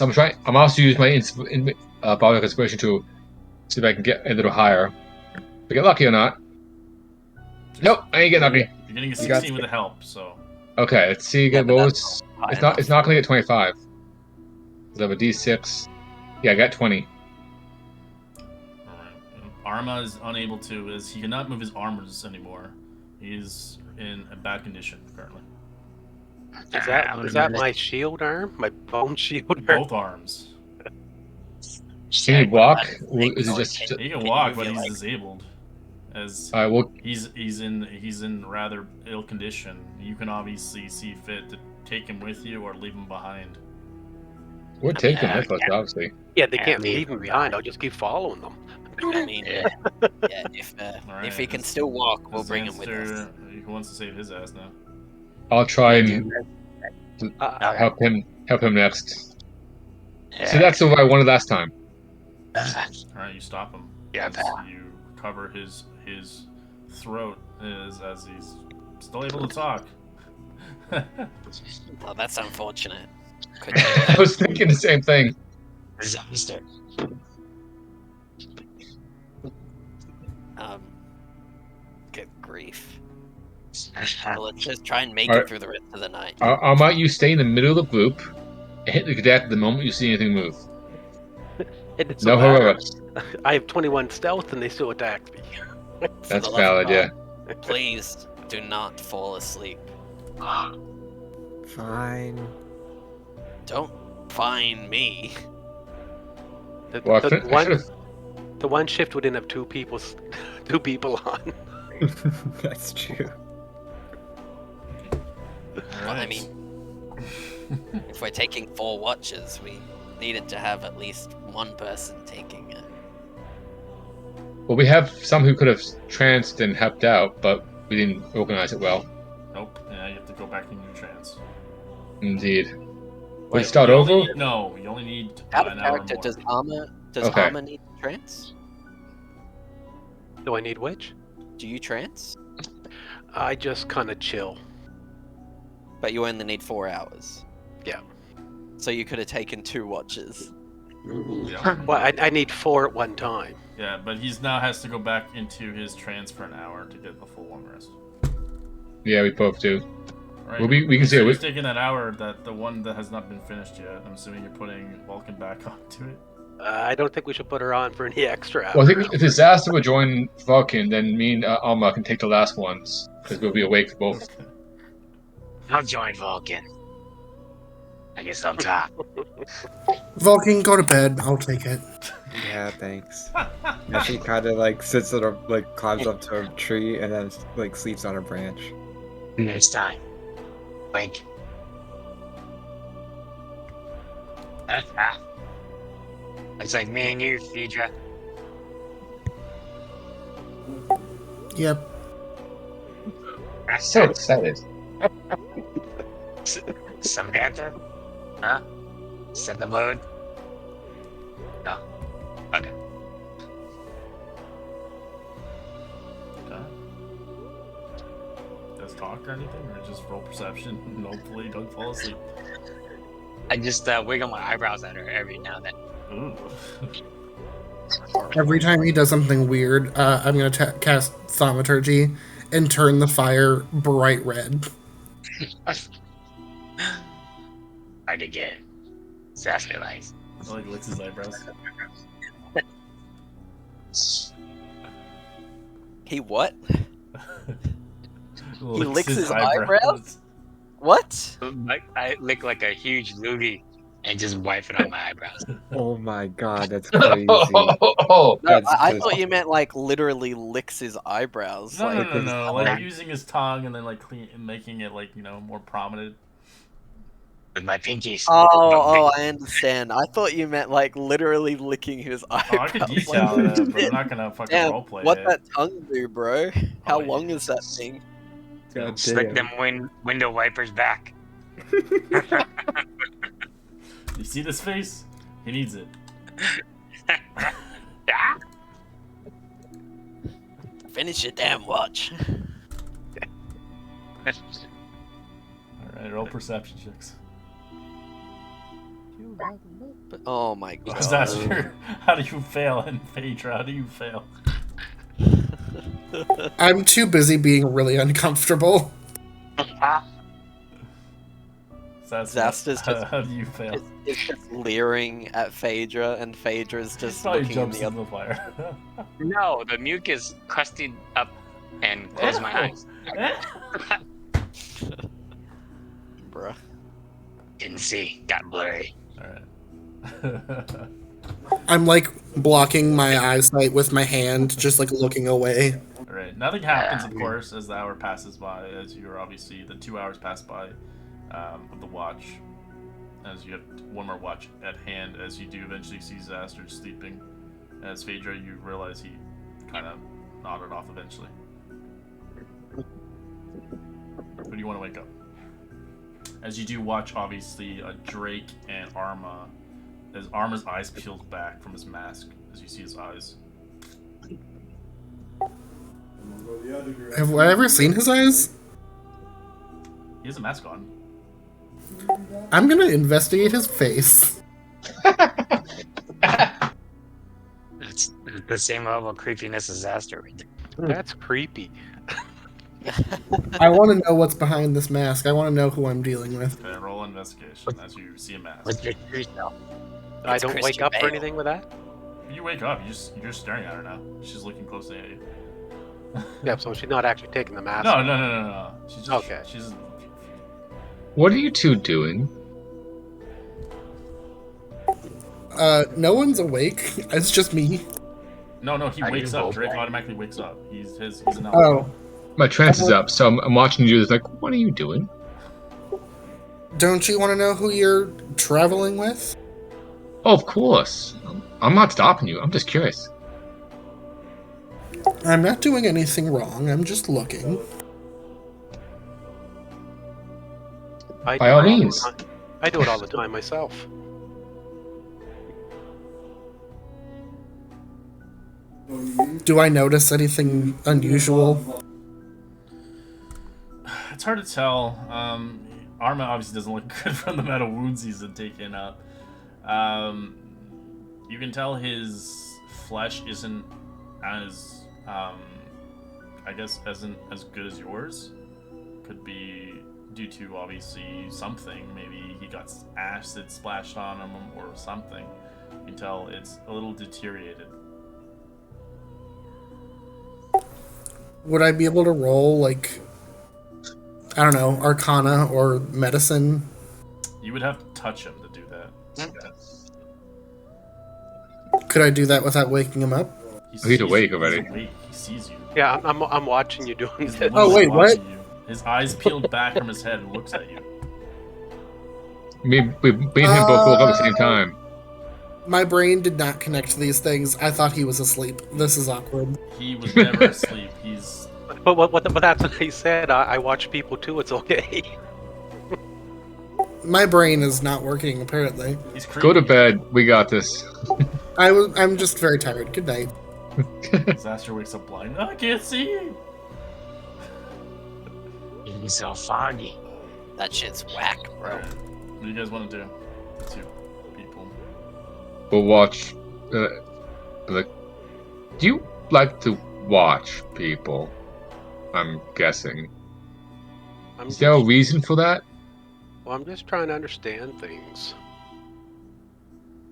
I'm trying. I'm also use my bardic inspiration to see if I can get a little higher. If I get lucky or not. Nope, I ain't getting lucky. You're getting a You got 16 with the help, so. Okay, let's see again. but What that's was? high It's not. enough. It's not gonna get 25. I have a D6. Yeah, I got 20. Alright. Arma is unable to, as he cannot move his arms anymore. He's in a bad condition currently. Is that my shield arm? My bone shield arm? Both arms. Can he walk? Or is it just? He can Can walk, you but feel he's like- disabled. As Alright, well, he's in rather ill condition. You can obviously see fit to take him with you or leave him behind. we're taking Yeah, with us, obviously. Yeah, they Yeah, can't leave leave him him behind. behind. I'll just keep following them. I mean, Yeah. yeah, if Alright, he can this- still walk, we'll This bring him with us. Zaster, he wants to save his ass now. I'll try and help him next. So that's what I wanted last time. Alright, you stop him. Yeah, As pal. you cover his throat as he's still able to talk. Oh, that's unfortunate. Could I was thinking the same thing. Disaster. good grief. Well, let's just try and make Alright. it through the rest of the night. I might you stay in the middle of the group and hit the cadet the moment you see anything move. It's No heroics. I have 21 stealth and they still attacked me. For That's the love valid, of yeah. God, please do not fall asleep. Fine. Don't find me. The, Well, the, I one, should've- the one shift wouldn't have two people on. That's true. Well, I mean, if we're taking 4 watches, we needed to have at least one person taking it. Well, we have some who could have tranced and helped out, but we didn't organize it well. Nope. Yeah, you have to go back in your trance. Indeed. We Wait, start you only over? need- no, you only need Out an of hour character, more. does Okay. Armor need trance? Do I need which? Do you trance? I just kind of chill. But you only need 4 hours. Yeah. So you could have taken 2 watches. Yeah. Well, I need 4 at one time. Yeah, but he's now has to go back into his trance for an hour to get the full long rest. Yeah, we both do. Right. Well, we can so say who's it. taking that hour, that the one that has not been finished yet. I'm assuming you're putting Vulcan back onto it. I don't think we should put her on for any extra hours. Well, I think if Disaster would join Vulcan, then me and Alma can take the last ones because we'll be awake for both. Okay. I'll join Vulcan. I guess up top. Vulcan, go to bed. I'll take it. Yeah, thanks. And she kind of like sits on her, like climbs up to a tree and then like sleeps on a branch. Next time. Wink. Looks like me and you, Phaedra. Yep. I'm so excited. Samantha? Huh? Set the mood? No. Okay. Okay. Does talk or anything, or just roll perception and hopefully don't fall asleep. I just wiggle my eyebrows at her every now and then. Ooh. Every time he does something weird, I'm going to cast Thaumaturgy and turn the fire bright red. Hard to get. Disaster lights. Like licks his eyebrows. He what? Licks his eyebrows? What? I lick like a huge loogie and just wipe it on my eyebrows. Oh my god, that's crazy. Oh, No, That's I just- thought you meant like literally licks his eyebrows. No, like, no. Like using his tongue and then like clean and making it like more prominent. With my pinkies. Oh, I understand. I thought you meant like literally licking his Oh, eyebrows. I could Like, detail that, but I'm not gonna fucking damn, roleplay what it. that tongue do, bro? How Oh, long yeah. is that thing? God Slick damn. them window wipers back. You see this face? He needs it. Ah! Finish your damn watch. Alright, roll perception checks. Oh my god. Disaster. How do you fail? And Phaedra, how do you fail? I'm too busy being really uncomfortable. Disaster's just- how do you fail? It's just leering at Phaedra, and Phaedra's just Probably looking in jumps the in other. the fire. No, the mucus crusted up and closed my eyes. Bruh. Didn't see. Got blurry. Alright. I'm like blocking my eyesight with my hand, just like looking away. Alright. Nothing happens, of course, as the hour passes by, as you're obviously the 2 hours pass by of the watch. As you have one more watch at hand, as you do eventually see Disaster sleeping. As Phaedra, you realize he kind of nodded off eventually. Who do you want to wake up? As you do watch, obviously, Drake and Arma, as Arma's eyes peels back from his mask, as you see his eyes. Have I ever seen his eyes? He has a mask on. I'm gonna investigate his face. It's the same level of creepiness as Disaster right there. That's creepy. I want to know what's behind this mask. I want to know who I'm dealing with. Okay, roll investigation as you see a mask. What's your true self? I It's don't wake Christian up or Bale. anything with that? You wake up, you're just staring at her now. She's looking closely at you. Yeah, so she's not actually taking the mask. No. She's just Okay. She's what are you two doing? No one's awake. It's just me. no. He Are wakes you up. both Drake right? automatically wakes up. He's an elf. Oh, My trance is up, so I'm watching you. It's like, what are you doing? don't you want to know who you're traveling with? Oh, of course. I'm not stopping you. I'm just curious. I'm not doing anything wrong. I'm just looking. I By do all it the means. time. I do it all the time myself. Do I notice anything unusual? It's hard to tell. Arma obviously doesn't look good from the amount of wounds he's taken up. You can tell his flesh isn't as, I guess, isn't as good as yours. Could be due to obviously something. Maybe he got acid splashed on him or something. You can tell it's a little deteriorated. Would I be able to roll, like, I don't know, Arcana or Medicine? You would have to touch him to do that. Could I do that without waking him up? He's awake already. He's awake. He sees you. Yeah, I'm watching you doing He's this. Oh, literally wait, what? watching you. His eyes peeled back from his head and looks at you. Me and him both woke up at the same time. My brain did not connect to these things. I thought he was asleep. This is awkward. He was never asleep. He's But that's what I said. I watch people too. It's okay. My brain is not working, apparently. he's creepy. Go to bed. We got this. I'm just very tired. Good night. Disaster wakes up blind. I can't see you. It's so foggy. That shit's whack, bro. Alright. What do you guys want to do? The two people. We'll watch. Like, do you like to watch people? I'm guessing. Is there a reason for that? Well, I'm just trying to understand things.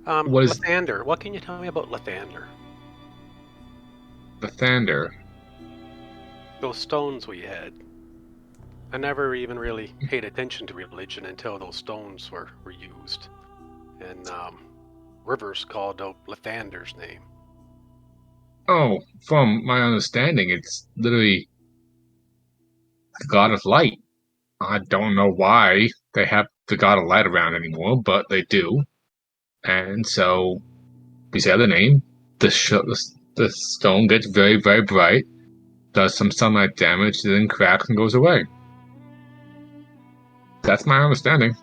What is- Lathander? What can you tell me about Lathander? The Thunder. Those stones we had. I never even really paid attention to religion until those stones were used. And Rivers called out Lathander's name. Oh, from my understanding, it's literally the god of light. I don't know why they have the god of light around anymore, but they do. And so, we say the name, the stone gets very, very bright, does some sunlight damage, then cracks and goes away. That's my understanding.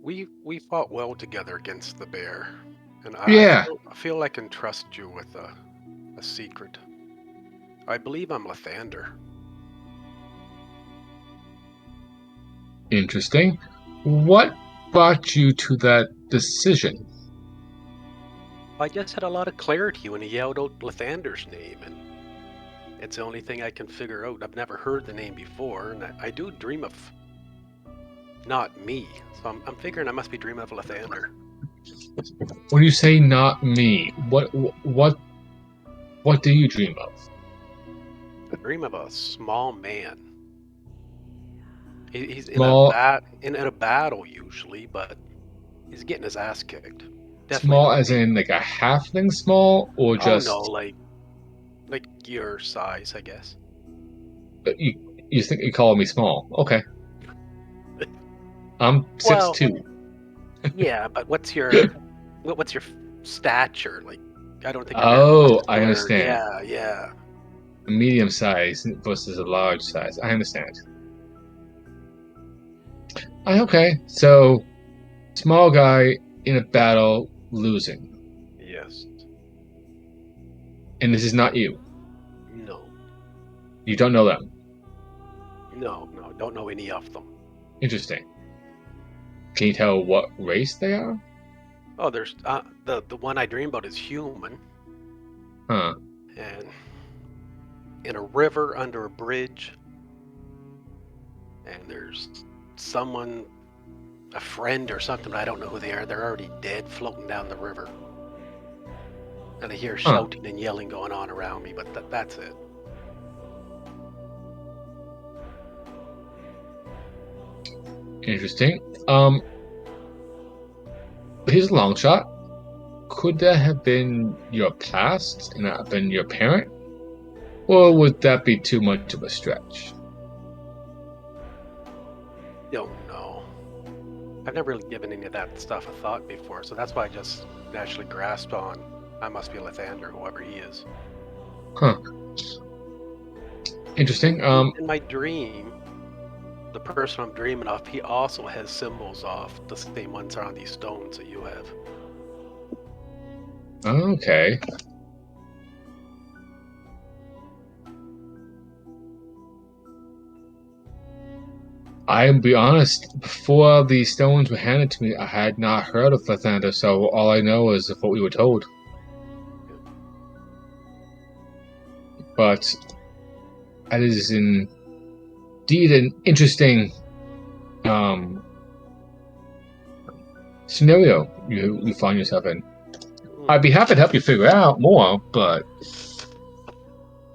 We fought well together against the bear, and Yeah. I feel I can trust you with a secret. I believe I'm Lathander. Interesting. What brought you to that decision? I just had a lot of clarity when he yelled out Lathander's name, and it's the only thing I can figure out. I've never heard the name before, and I do dream of not me, so I'm figuring I must be dreaming of Lathander. When you say not me, what do you dream of? I dream of a small man. He's Small- in a battle usually, but he's getting his ass kicked. Definitely Small not as me. in like a halfling small, or just Oh no, like your size, I guess. you think you call me small? Okay. I'm 6'2". Yeah, but what's your stature? Like, I don't think. Oh, I you're- understand. Yeah. A medium size versus a large size. I understand. Okay, so small guy in a battle losing, Yes. and this is not you. No. You don't know them. No. Don't know any of them. Interesting. Can you tell what race they are? Oh, there's the one I dream about is human, Huh. and in a river under a bridge, and there's someone, a friend or something, but I don't know who they are. They're already dead, floating down the river. And I hear shouting and yelling going on around me, but that's it. Interesting. Here's a long shot. Could that have been your past and not been your parent? Or would that be too much of a stretch? Don't know. I've never really given any of that stuff a thought before, so that's why I just naturally grasped on I must be Lathander, whoever he is. Huh. Interesting. In my dream, the person I'm dreaming of, he also has symbols of the same ones are on these stones that you have. Okay. I'll be honest, before the stones were handed to me, I had not heard of Lathander, so all I know is of what we were told. But that is indeed an interesting scenario you find yourself in. I'd be happy to help you figure out more, but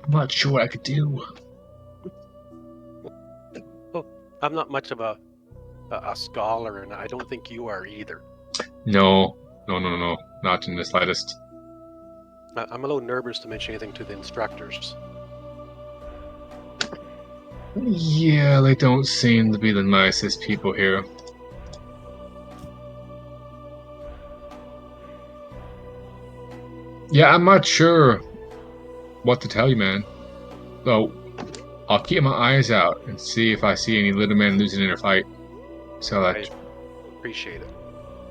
I'm not sure what I could do. I'm not much of a scholar, and I don't think you are either. No, not in the slightest. I'm a little nervous to mention anything to the instructors. Yeah, they don't seem to be the nicest people here. Yeah, I'm not sure what to tell you, man. So, I'll keep my eyes out and see if I see any little men losing in a fight. So I that, appreciate it.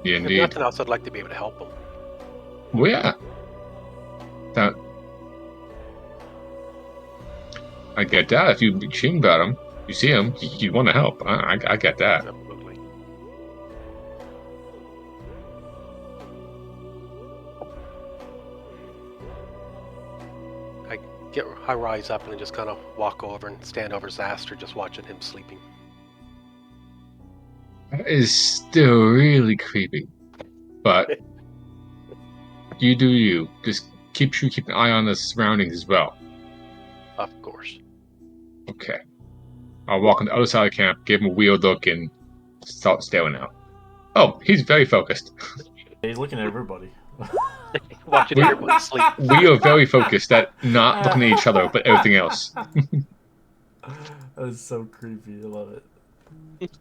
yeah, If indeed. nothing else, I'd like to be able to help them. Well, yeah. That, I get that. If you ching about him, you see him, you want to help. I get that. Absolutely. I rise up and just kind of walk over and stand over Zaster, just watching him sleeping. That is still really creepy. But you do you. Just keep an eye on the surroundings as well. Of course. Okay. I'll walk on the other side of the camp, give him a weird look, and start staring out. Oh, he's very focused. He's looking at everybody. Watching everybody sleep. We are very focused at not looking at each other, but everything else. That is so creepy. I love it.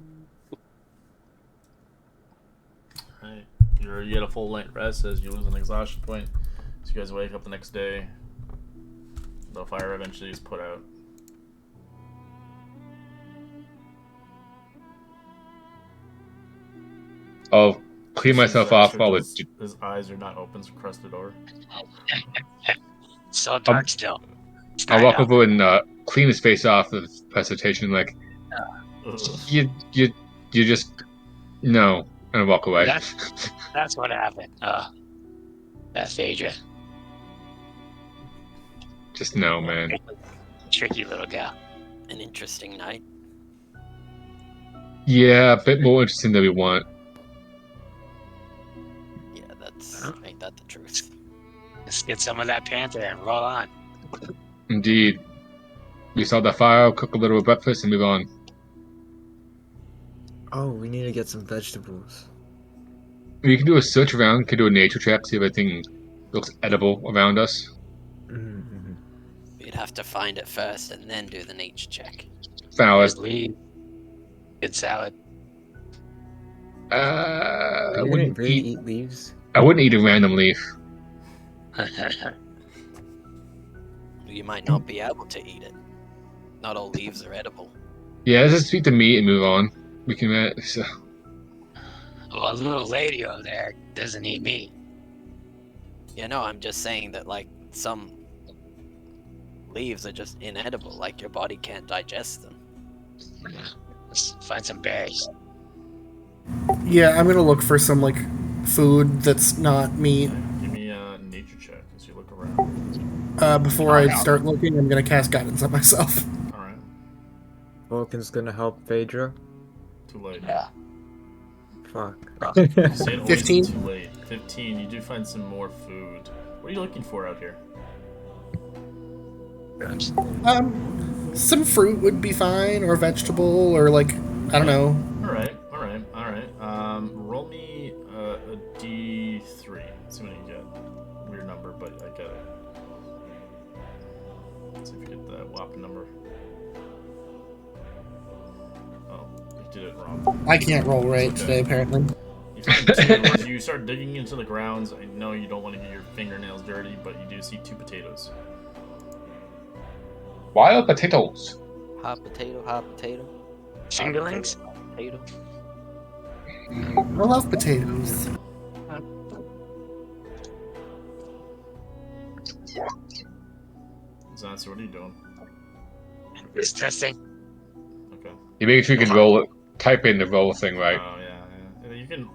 Alright. You get a full night rest as you lose an exhaustion point. So you guys wake up the next day. The fire eventually is put out. I'll clean myself off while his eyes are not open across the door. So dark still. I'll walk over and clean his face off of presentation, like, Ugh. you just, no, and I walk away. That's what happened. That's Phaedra. Just no, man. Tricky little gal. An interesting night. Yeah, a bit more interesting than we want. Yeah, ain't that the truth? Let's get some of that panther and roll on. Indeed. We saw the fire, cook a little breakfast, and move on. Oh, we need to get some vegetables. We can do a search around, can do a nature check, see if anything looks edible around us. Mm-hmm. We'd have to find it first and then do the nature check. Valid. Good lead. Good salad. I You wouldn't didn't really eat. eat leaves? I wouldn't eat a random leaf. You might not be able to eat it. Not all leaves are edible. Yeah, let's just eat the meat and move on. We can. So. Well, a little lady over there doesn't eat meat. Yeah, no, I'm just saying that, like, some leaves are just inedible. Like, your body can't digest them. Let's find some berries. Yeah, I'm gonna look for some like food that's not meat. Give me a nature check as you look around. Before I start looking, I'm gonna cast guidance on myself. Alright. Vulcan's gonna help Phaedra? Too late. Yeah. Fuck. You say it always 15? too late. 15. You do find some more food. What are you looking for out here? Some fruit would be fine, or vegetable, or like, I don't know. Alright. Roll me a d3. Let's see what you get. Weird number, but I get it. Let's see if you get that whopping number. Oh, you did it wrong. I can't roll right Okay. today, apparently. You find two, as you start digging into the grounds. I know you don't want to get your fingernails dirty, but you do see 2 potatoes. Wild potatoes. Hot potato, hot potato. Fingerlings? Hot potato. I love potatoes. Zancy, what are you doing? Just testing. Okay. You make sure you can roll it. Type in the roll thing, right? Oh yeah. You can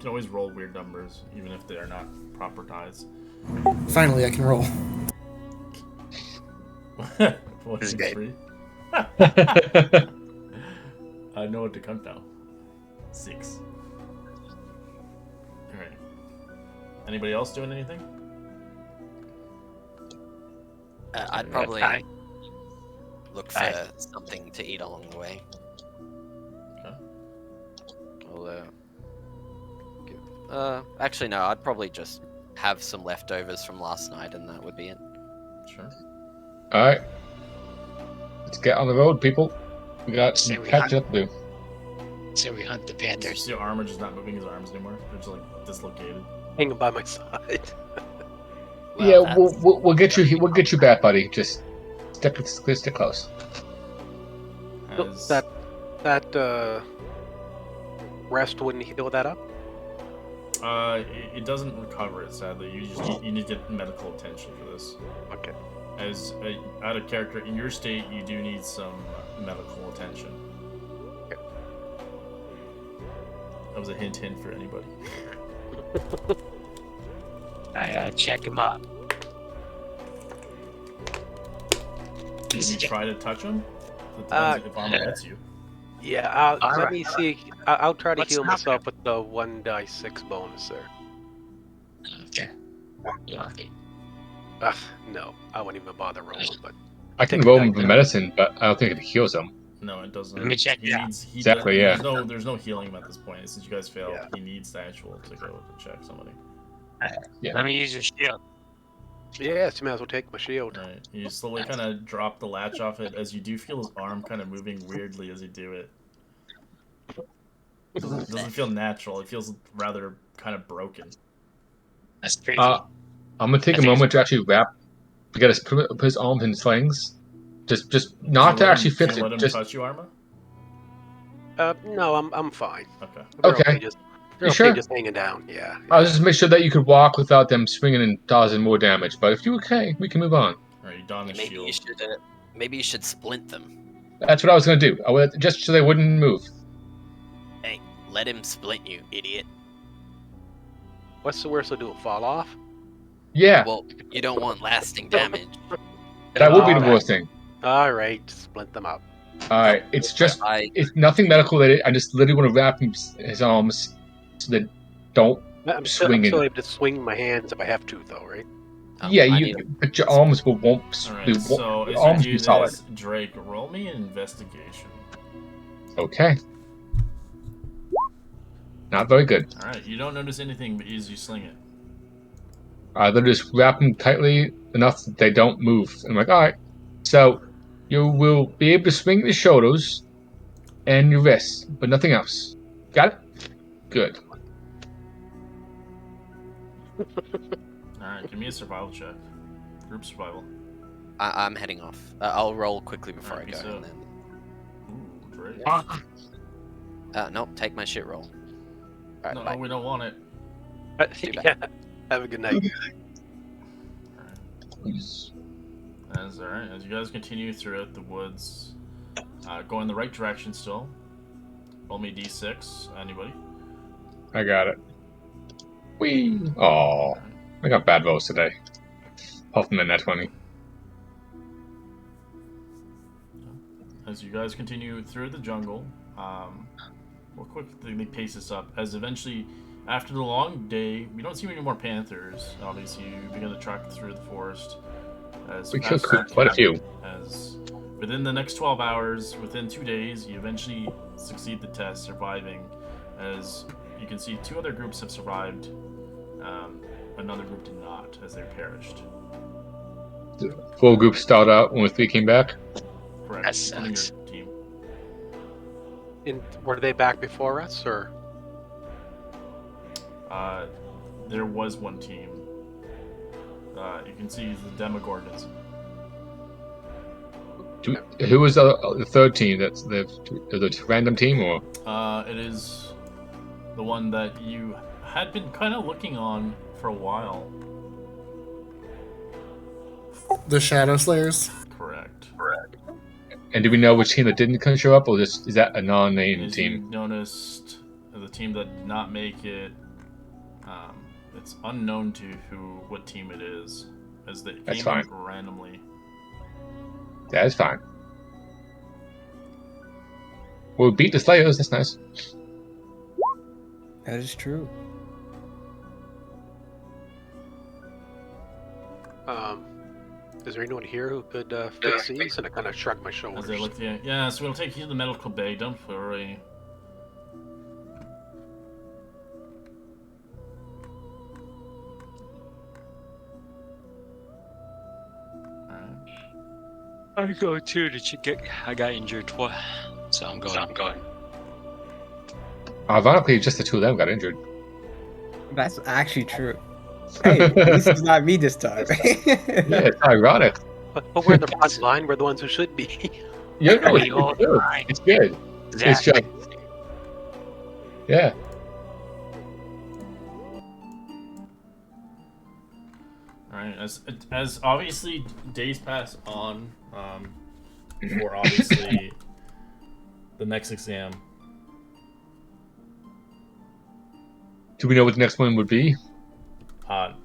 always roll weird numbers, even if they are not proper dice. Finally, I can roll. 1, 2, 3. I know what to count now. 6. All right. Anybody else doing anything? I'd probably I- look for something to eat along the way. Okay. Actually, no. I'd probably just have some leftovers from last night, and that would be it. Sure. All right. Let's get on the road, people. We got Say some we catching up to do. So we hunt the Does you panthers. see Armor just not moving his arms anymore? They're just like dislocated. Hanging by my side. Well, Yeah, that's- we'll get you. We'll get you back, buddy. Just stick close. As, That rest wouldn't heal that up. it doesn't recover it. Sadly, you need to get medical attention for this. Okay. As out of character in your state, you do need some medical attention. That was a hint for anybody. I check him up. Did you try to touch him? If Armor hits you. Yeah. All Let right. me see. I'll try to What's heal happening? myself with the 1d6 bonus there. Okay. Yeah. Ugh, no, I wouldn't even bother rolling. But I can Take roll a him die. for medicine, but I don't think it heals him. No, it doesn't. Let me check He it out. needs. He Exactly, does, yeah. There's no healing him at this point. Since you guys failed, Yeah. he needs the actual to go to check somebody. Yeah. Let me use your shield. yeah, so you might as well take my shield. Right. You slowly kind of drop the latch off it as you do feel his arm kind of moving weirdly as you do it. Doesn't feel natural. It feels rather kind of broken. That's crazy. I'm gonna take I a think moment to actually get his put his arms in slings. Just not Do to you let actually him, fix do you it. let him Just touch you, Arma? No, I'm fine. Okay. They're Okay. Just, You they're okay sure? just hanging down. Yeah. I'll just make sure that you could walk without them swinging and causing more damage. But if you're okay, we can move on. Alright, you don the Maybe you shield. should. Maybe you should splint them. That's what I was gonna do. I would just so they wouldn't move. Hey, let him splint you, idiot. What's the worst they'll do? Fall off? Yeah, Well, you don't want lasting damage. that would be the Alright. worst thing. All right, splint them up. All right, it's just I it's nothing medical related. I just literally want to wrap his arms so they don't. I'm Swinging. still able to swing my hands if I have to, though, right? Yeah, I you. need- But your arms won't. Alright, Your so as arms you be do solid. this, Drake, roll me an investigation. Okay. Not very good. Alright, you don't notice anything as you sling it. They'll just wrap them tightly enough that they don't move. And I'm like, all right. So you will be able to swing the shoulders and your wrists, but nothing else. Got it? Good. Alright, give me a survival check. Group survival. I'm heading off. I'll roll quickly before Alright, I go. so- And then, Ooh, Drake. nope, take my shit roll. Alright, No, bye. we don't want it. Too bad. Yeah. Have a good night. As you guys continue throughout the woods, go in the right direction still. Roll me d6. Anybody? I got it. Whee! Oh, I got bad rolls today. Apart from the net 20. As you guys continue through the jungle, we'll quickly pace this up. As eventually, after the long day, we don't see any more panthers. Obviously, you begin to trek through the forest. As We killed fast as you quite a can. few. As within the next 12 hours, within 2 days, you eventually succeed the test, surviving. As you can see, 2 other groups have survived. Another group did not, as they perished. The full group started out when 3 came back. Correct. That including sucks. your team. And were they back before us, or? There was one team. You can see the Demogorgons. Who was the third team? That's the random team, or It is the one that you had been kind of looking on for a while. The Shadow Slayers. Correct. And do we know which team that didn't show up, or just is that a non-named As team? you noticed, the team that did not make it, it's unknown to what team it is, as they That's came in fine. randomly. Yeah, it's fine. Well, we beat the Slayers. That's nice. That is true. Is there anyone here who could fix these? And I kind of shrug my As shoulders. they look at you, yes, we'll take you to the medical bay. Don't worry. I go too to get. I got injured twice, so I'm going. Ironically, just the two of them got injured. That's actually true. Hey, at least it's not me this time. Yeah, it's ironic. But we're in the front line. We're the ones who should be. Yeah, no, We all it's good. die. It's good. It's just, yeah. Alright, as obviously days pass on, for obviously the next exam. Do we know what the next one would be?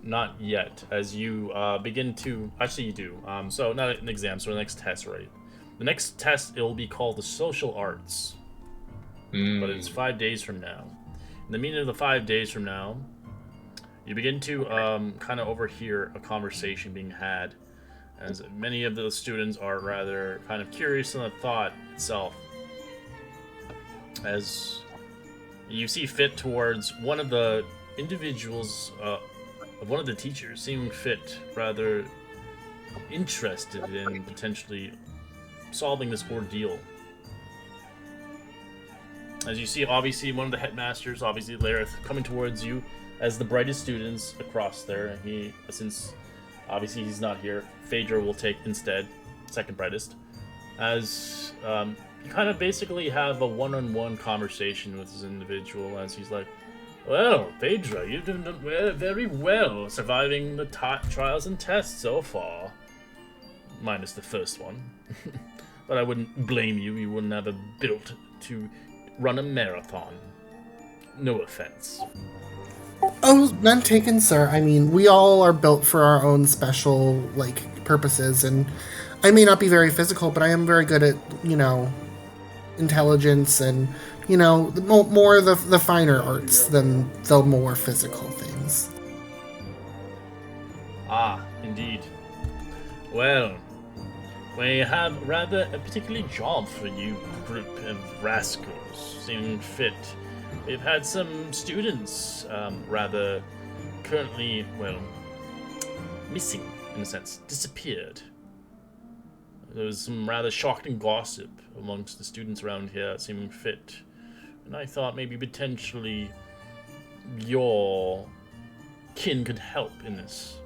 Not yet. As you begin to, actually you do. So not an exam, so the next test, right? The next test, it will be called the social arts, but it's 5 days from now. In the meaning of the 5 days from now, you begin to kind of overhear a conversation being had, as many of the students are rather kind of curious in the thought itself. As you see fit towards one of the individuals of one of the teachers, seeming fit, rather interested in potentially solving this ordeal. As you see, obviously, one of the headmasters, obviously Lareth, coming towards you as the brightest students across there. He, since obviously he's not here, Phaedra will take instead, second brightest. As you kind of basically have a one-on-one conversation with this individual, as he's like, "Well, Phaedra, you've done very well surviving the trials and tests so far. Minus the first one. But I wouldn't blame you. You wouldn't have a built to run a marathon. No offense." Oh, none taken, sir. I mean, we all are built for our own special, purposes, and I may not be very physical, but I am very good at, intelligence and, more the finer arts than the more physical things. Ah, indeed. Well, we have rather a particular job for you, group of rascals, seeming fit. We've had some students, rather currently, missing, in a sense, disappeared. There was some rather shocking gossip amongst the students around here, seeming fit. And I thought maybe potentially your kin could help in this.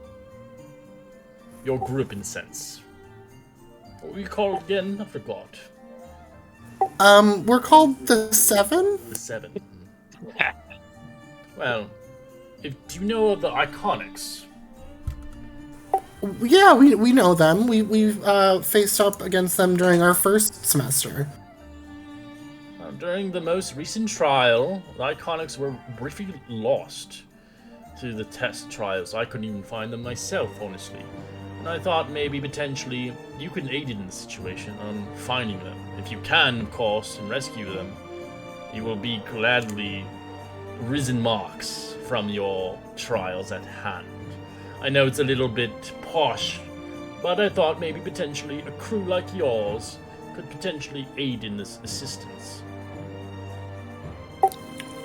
Your group, in a sense. What were you called again? I forgot. We're called the Seven? The Seven. Well, do you know of the Iconics? Yeah, we know them. We've faced up against them during our first semester. During the most recent trial, the Iconics were briefly lost to the test trials. I couldn't even find them myself, honestly. And I thought maybe potentially you could aid in the situation on finding them. If you can, of course, and rescue them, you will be gladly risen marks from your trials at hand. I know it's a little bit posh, but I thought maybe potentially a crew like yours could potentially aid in this assistance.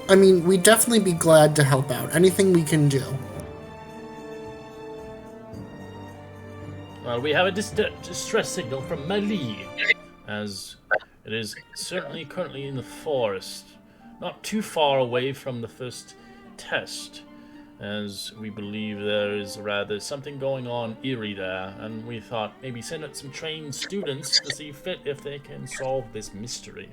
I mean, we'd definitely be glad to help out. Anything we can do. Well, we have a distress signal from Mali, as it is certainly currently in the forest, not too far away from the first test, as we believe there is rather something going on eerie there, and we thought maybe send out some trained students to see fit if they can solve this mystery.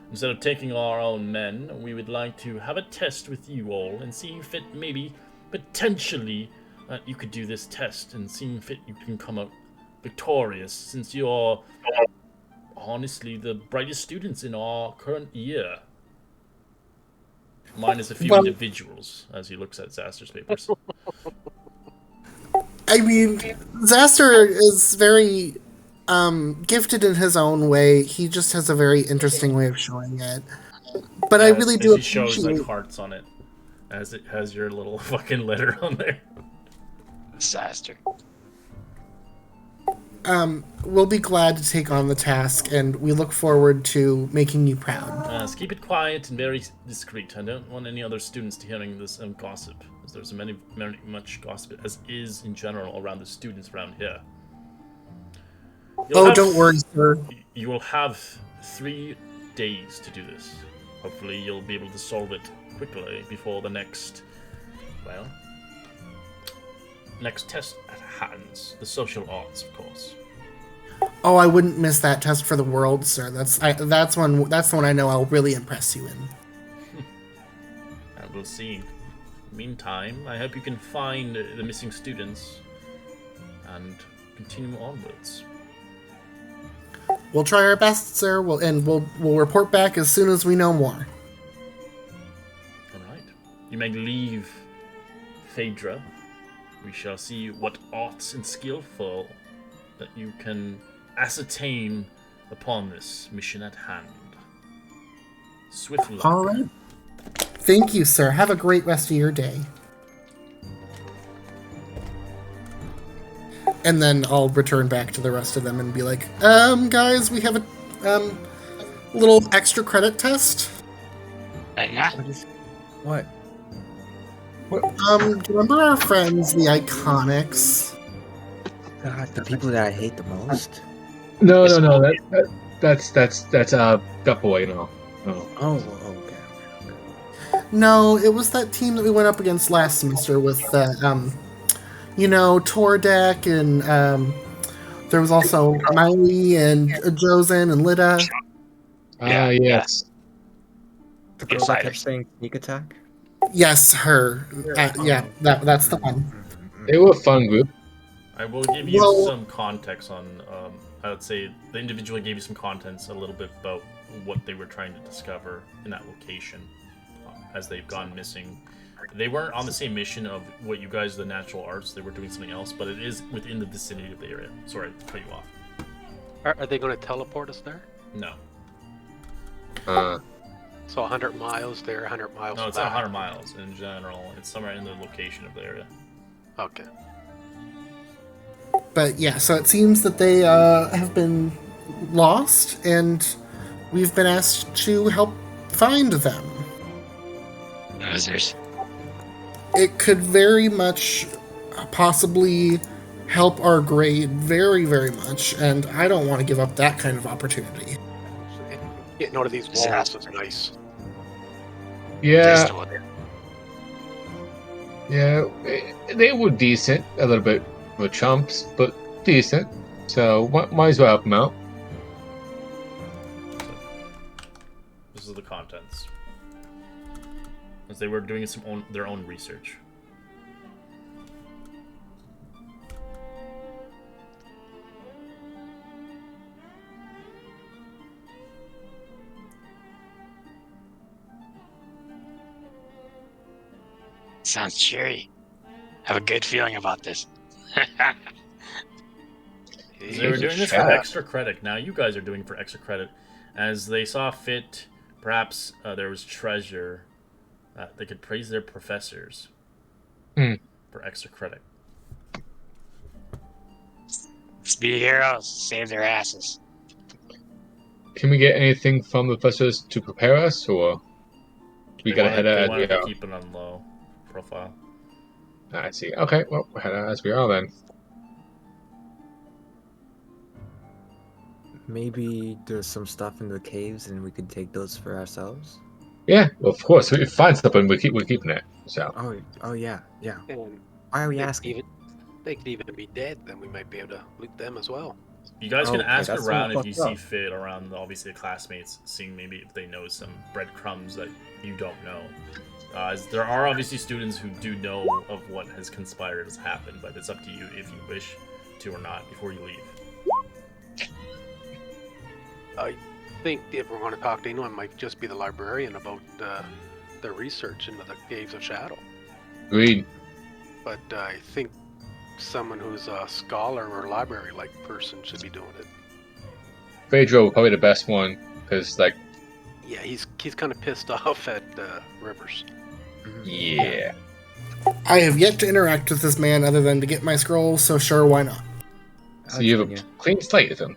Instead of taking our own men, we would like to have a test with you all and see fit maybe, potentially, you could do this test and seeing fit you can come out victorious, since you're honestly the brightest students in our current year. Minus a few Well- individuals, as he looks at Zaster's papers. I mean, Zaster is very gifted in his own way. He just has a very interesting way of showing it. But I really do He shows like appreciate. hearts on it, as it has your little fucking letter on there. Disaster. We'll be glad to take on the task, and we look forward to making you proud. So keep it quiet and very discreet. I don't want any other students to hearing this gossip, as there's very much gossip, as is in general around the students around here. Don't worry, sir. You will have 3 days to do this. Hopefully you'll be able to solve it quickly before the next test at hands. The social arts, of course. Oh, I wouldn't miss that test for the world, sir. That's the one I know I'll really impress you in. And we'll see. Meantime, I hope you can find the missing students and continue onwards. We'll try our best, sir. We'll report back as soon as we know more. All right. You may leave Phaedra. We shall see what arts and skillful that you can ascertain upon this mission at hand. Swift luck. All right. Thank you, sir. Have a great rest of your day. And then I'll return back to the rest of them and be like, guys, we have a little extra credit test. What? Do you remember our friends, the Iconics? God, the people that I hate the most. No. That's Gut Boy. No. Oh, okay. No, it was that team that we went up against last semester with Tordek and there was also Miley and Josen and Lida. Yes. The girl that kept Insiders. saying sneak attack? Yes, her. That's the one. They were a fun group. I will give you Well- some context on, I would say the individual gave you some contents a little bit about what they were trying to discover in that location as they've gone missing. They weren't on the same mission of what you guys, the natural arts, they were doing something else, but it is within the vicinity of the area. Sorry to cut you off. Are they going to teleport us there? No. So 100 miles there, 100 miles No, it's back. not 100 miles in general. It's somewhere in the location of the area. Okay. But yeah, so it seems that they have been lost, and we've been asked to help find them. Losers. It could very much possibly help our grade very, very much, and I don't want to give up that kind of opportunity. Getting out of these walls is nice. Yeah, they were decent. A little bit of chumps, but decent. So might as well help them out. This is the contents. As they were doing their own research. Sounds cheery. Have a good feeling about this. They were doing this for extra credit. Now you guys are doing it for extra credit. As they saw fit, perhaps there was treasure. They could praise their professors for extra credit. Let's be heroes. Save their asses. Can we get anything from the professors to prepare us, or we gotta head They out? wanted to keep it on low profile. I see. Okay, well, we'll head out as we are then. Maybe there's some stuff in the caves and we could take those for ourselves? Yeah, well, of course. If we find something, we're keeping it. So Oh yeah. And Why are we they could asking? they could even be dead, then we might be able to loot them as well. You guys can Okay, ask that's around so if you fucked see up. fit around, obviously, the classmates, seeing maybe if they know some breadcrumbs that you don't know. As there are obviously students who do know of what has conspired has happened, but it's up to you if you wish to or not before you leave. I think if we're going to talk to anyone, it might just be the librarian about their research into the Caves of Shadow. Agreed. But I think someone who's a scholar or library-like person should be doing it. Phaedro probably the best one because, like, Yeah, he's kind of pissed off at Rivers. yeah. I have yet to interact with this man other than to get my scroll, so sure, why not? So you have a clean slate with him.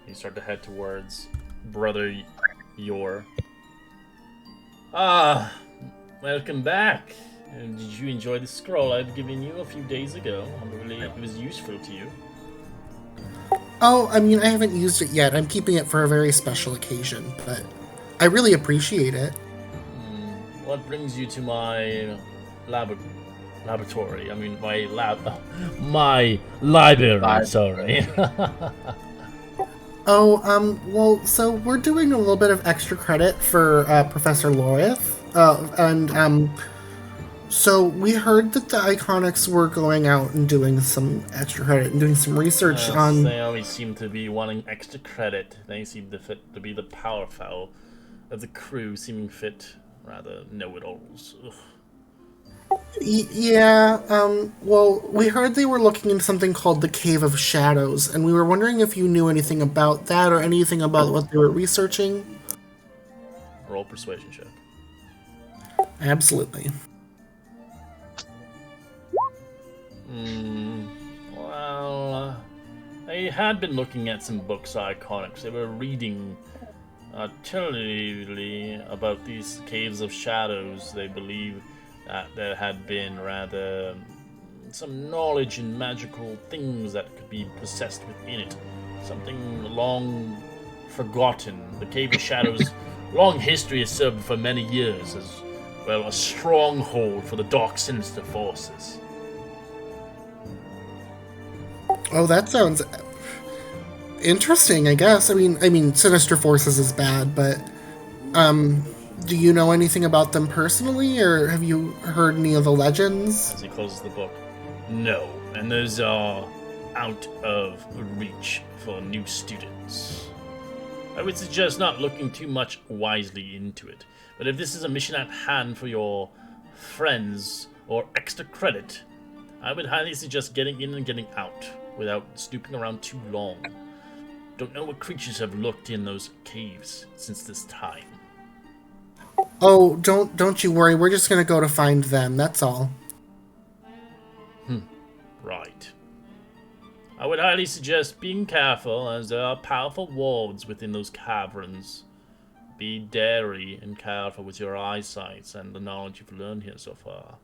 You start to head towards Brother Yor. Ah, welcome back. Did you enjoy the scroll I've given you a few days ago? I believe it was useful to you. Oh, I mean, I haven't used it yet. I'm keeping it for a very special occasion, but I really appreciate it. What brings you to my laboratory? I mean, my library. Sorry. Oh, well, so we're doing a little bit of extra credit for Professor Lorith, so we heard that the Iconics were going out and doing some extra credit and doing some research on... They always seem to be wanting extra credit. They seem to be the powerful of the crew, seeming fit, rather know-it-alls. Yeah, well, we heard they were looking into something called the Cave of Shadows, and we were wondering if you knew anything about that or anything about what they were researching. Roll persuasion check. Absolutely. Well, they had been looking at some books, Iconics. They were reading tentatively about these Caves of Shadows. They believe that there had been rather some knowledge in magical things that could be possessed within it. Something long forgotten. The Cave of Shadows' long history has served for many years as, well, a stronghold for the dark, sinister forces. Oh, that sounds interesting, I guess. I mean, Sinister Forces is bad, but, do you know anything about them personally, or have you heard any of the legends? As he closes the book. No, and those are out of reach for new students. I would suggest not looking too much wisely into it, but if this is a mission at hand for your friends or extra credit, I would highly suggest getting in and getting out without snooping around too long. Don't know what creatures have lurked in those caves since this time. Oh, don't you worry. We're just gonna go to find them. That's all. Right. I would highly suggest being careful, as there are powerful wards within those caverns. Be daring and careful with your eyesight and the knowledge you've learned here so far.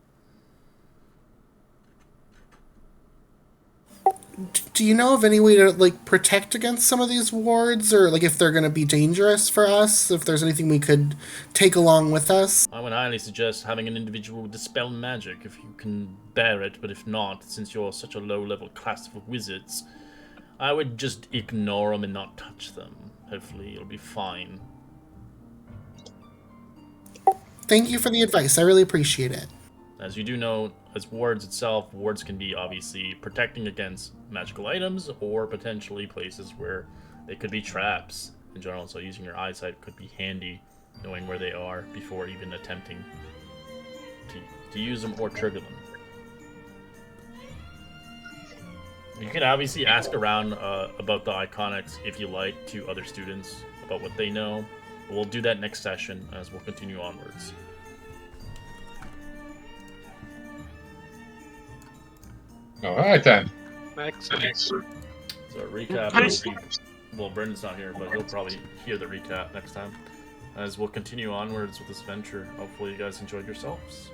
Do you know of any way to, like, protect against some of these wards, or, like, if they're gonna be dangerous for us? If there's anything we could take along with us? I would highly suggest having an individual dispel magic if you can bear it, but if not, since you're such a low-level class of wizards, I would just ignore them and not touch them. Hopefully you'll be fine. Thank you for the advice. I really appreciate it. As you do know, as wards itself, wards can be obviously protecting against magical items or potentially places where they could be traps in general, so using your eyesight could be handy, knowing where they are before even attempting to use them or trigger them. You can obviously ask around about the Iconics if you like to other students about what they know. But we'll do that next session as we'll continue onwards. All right then. Excellent. So a recap will be, well, Brendan's not here, but he'll probably hear the recap next time as we'll continue onwards with this venture. Hopefully you guys enjoyed yourselves.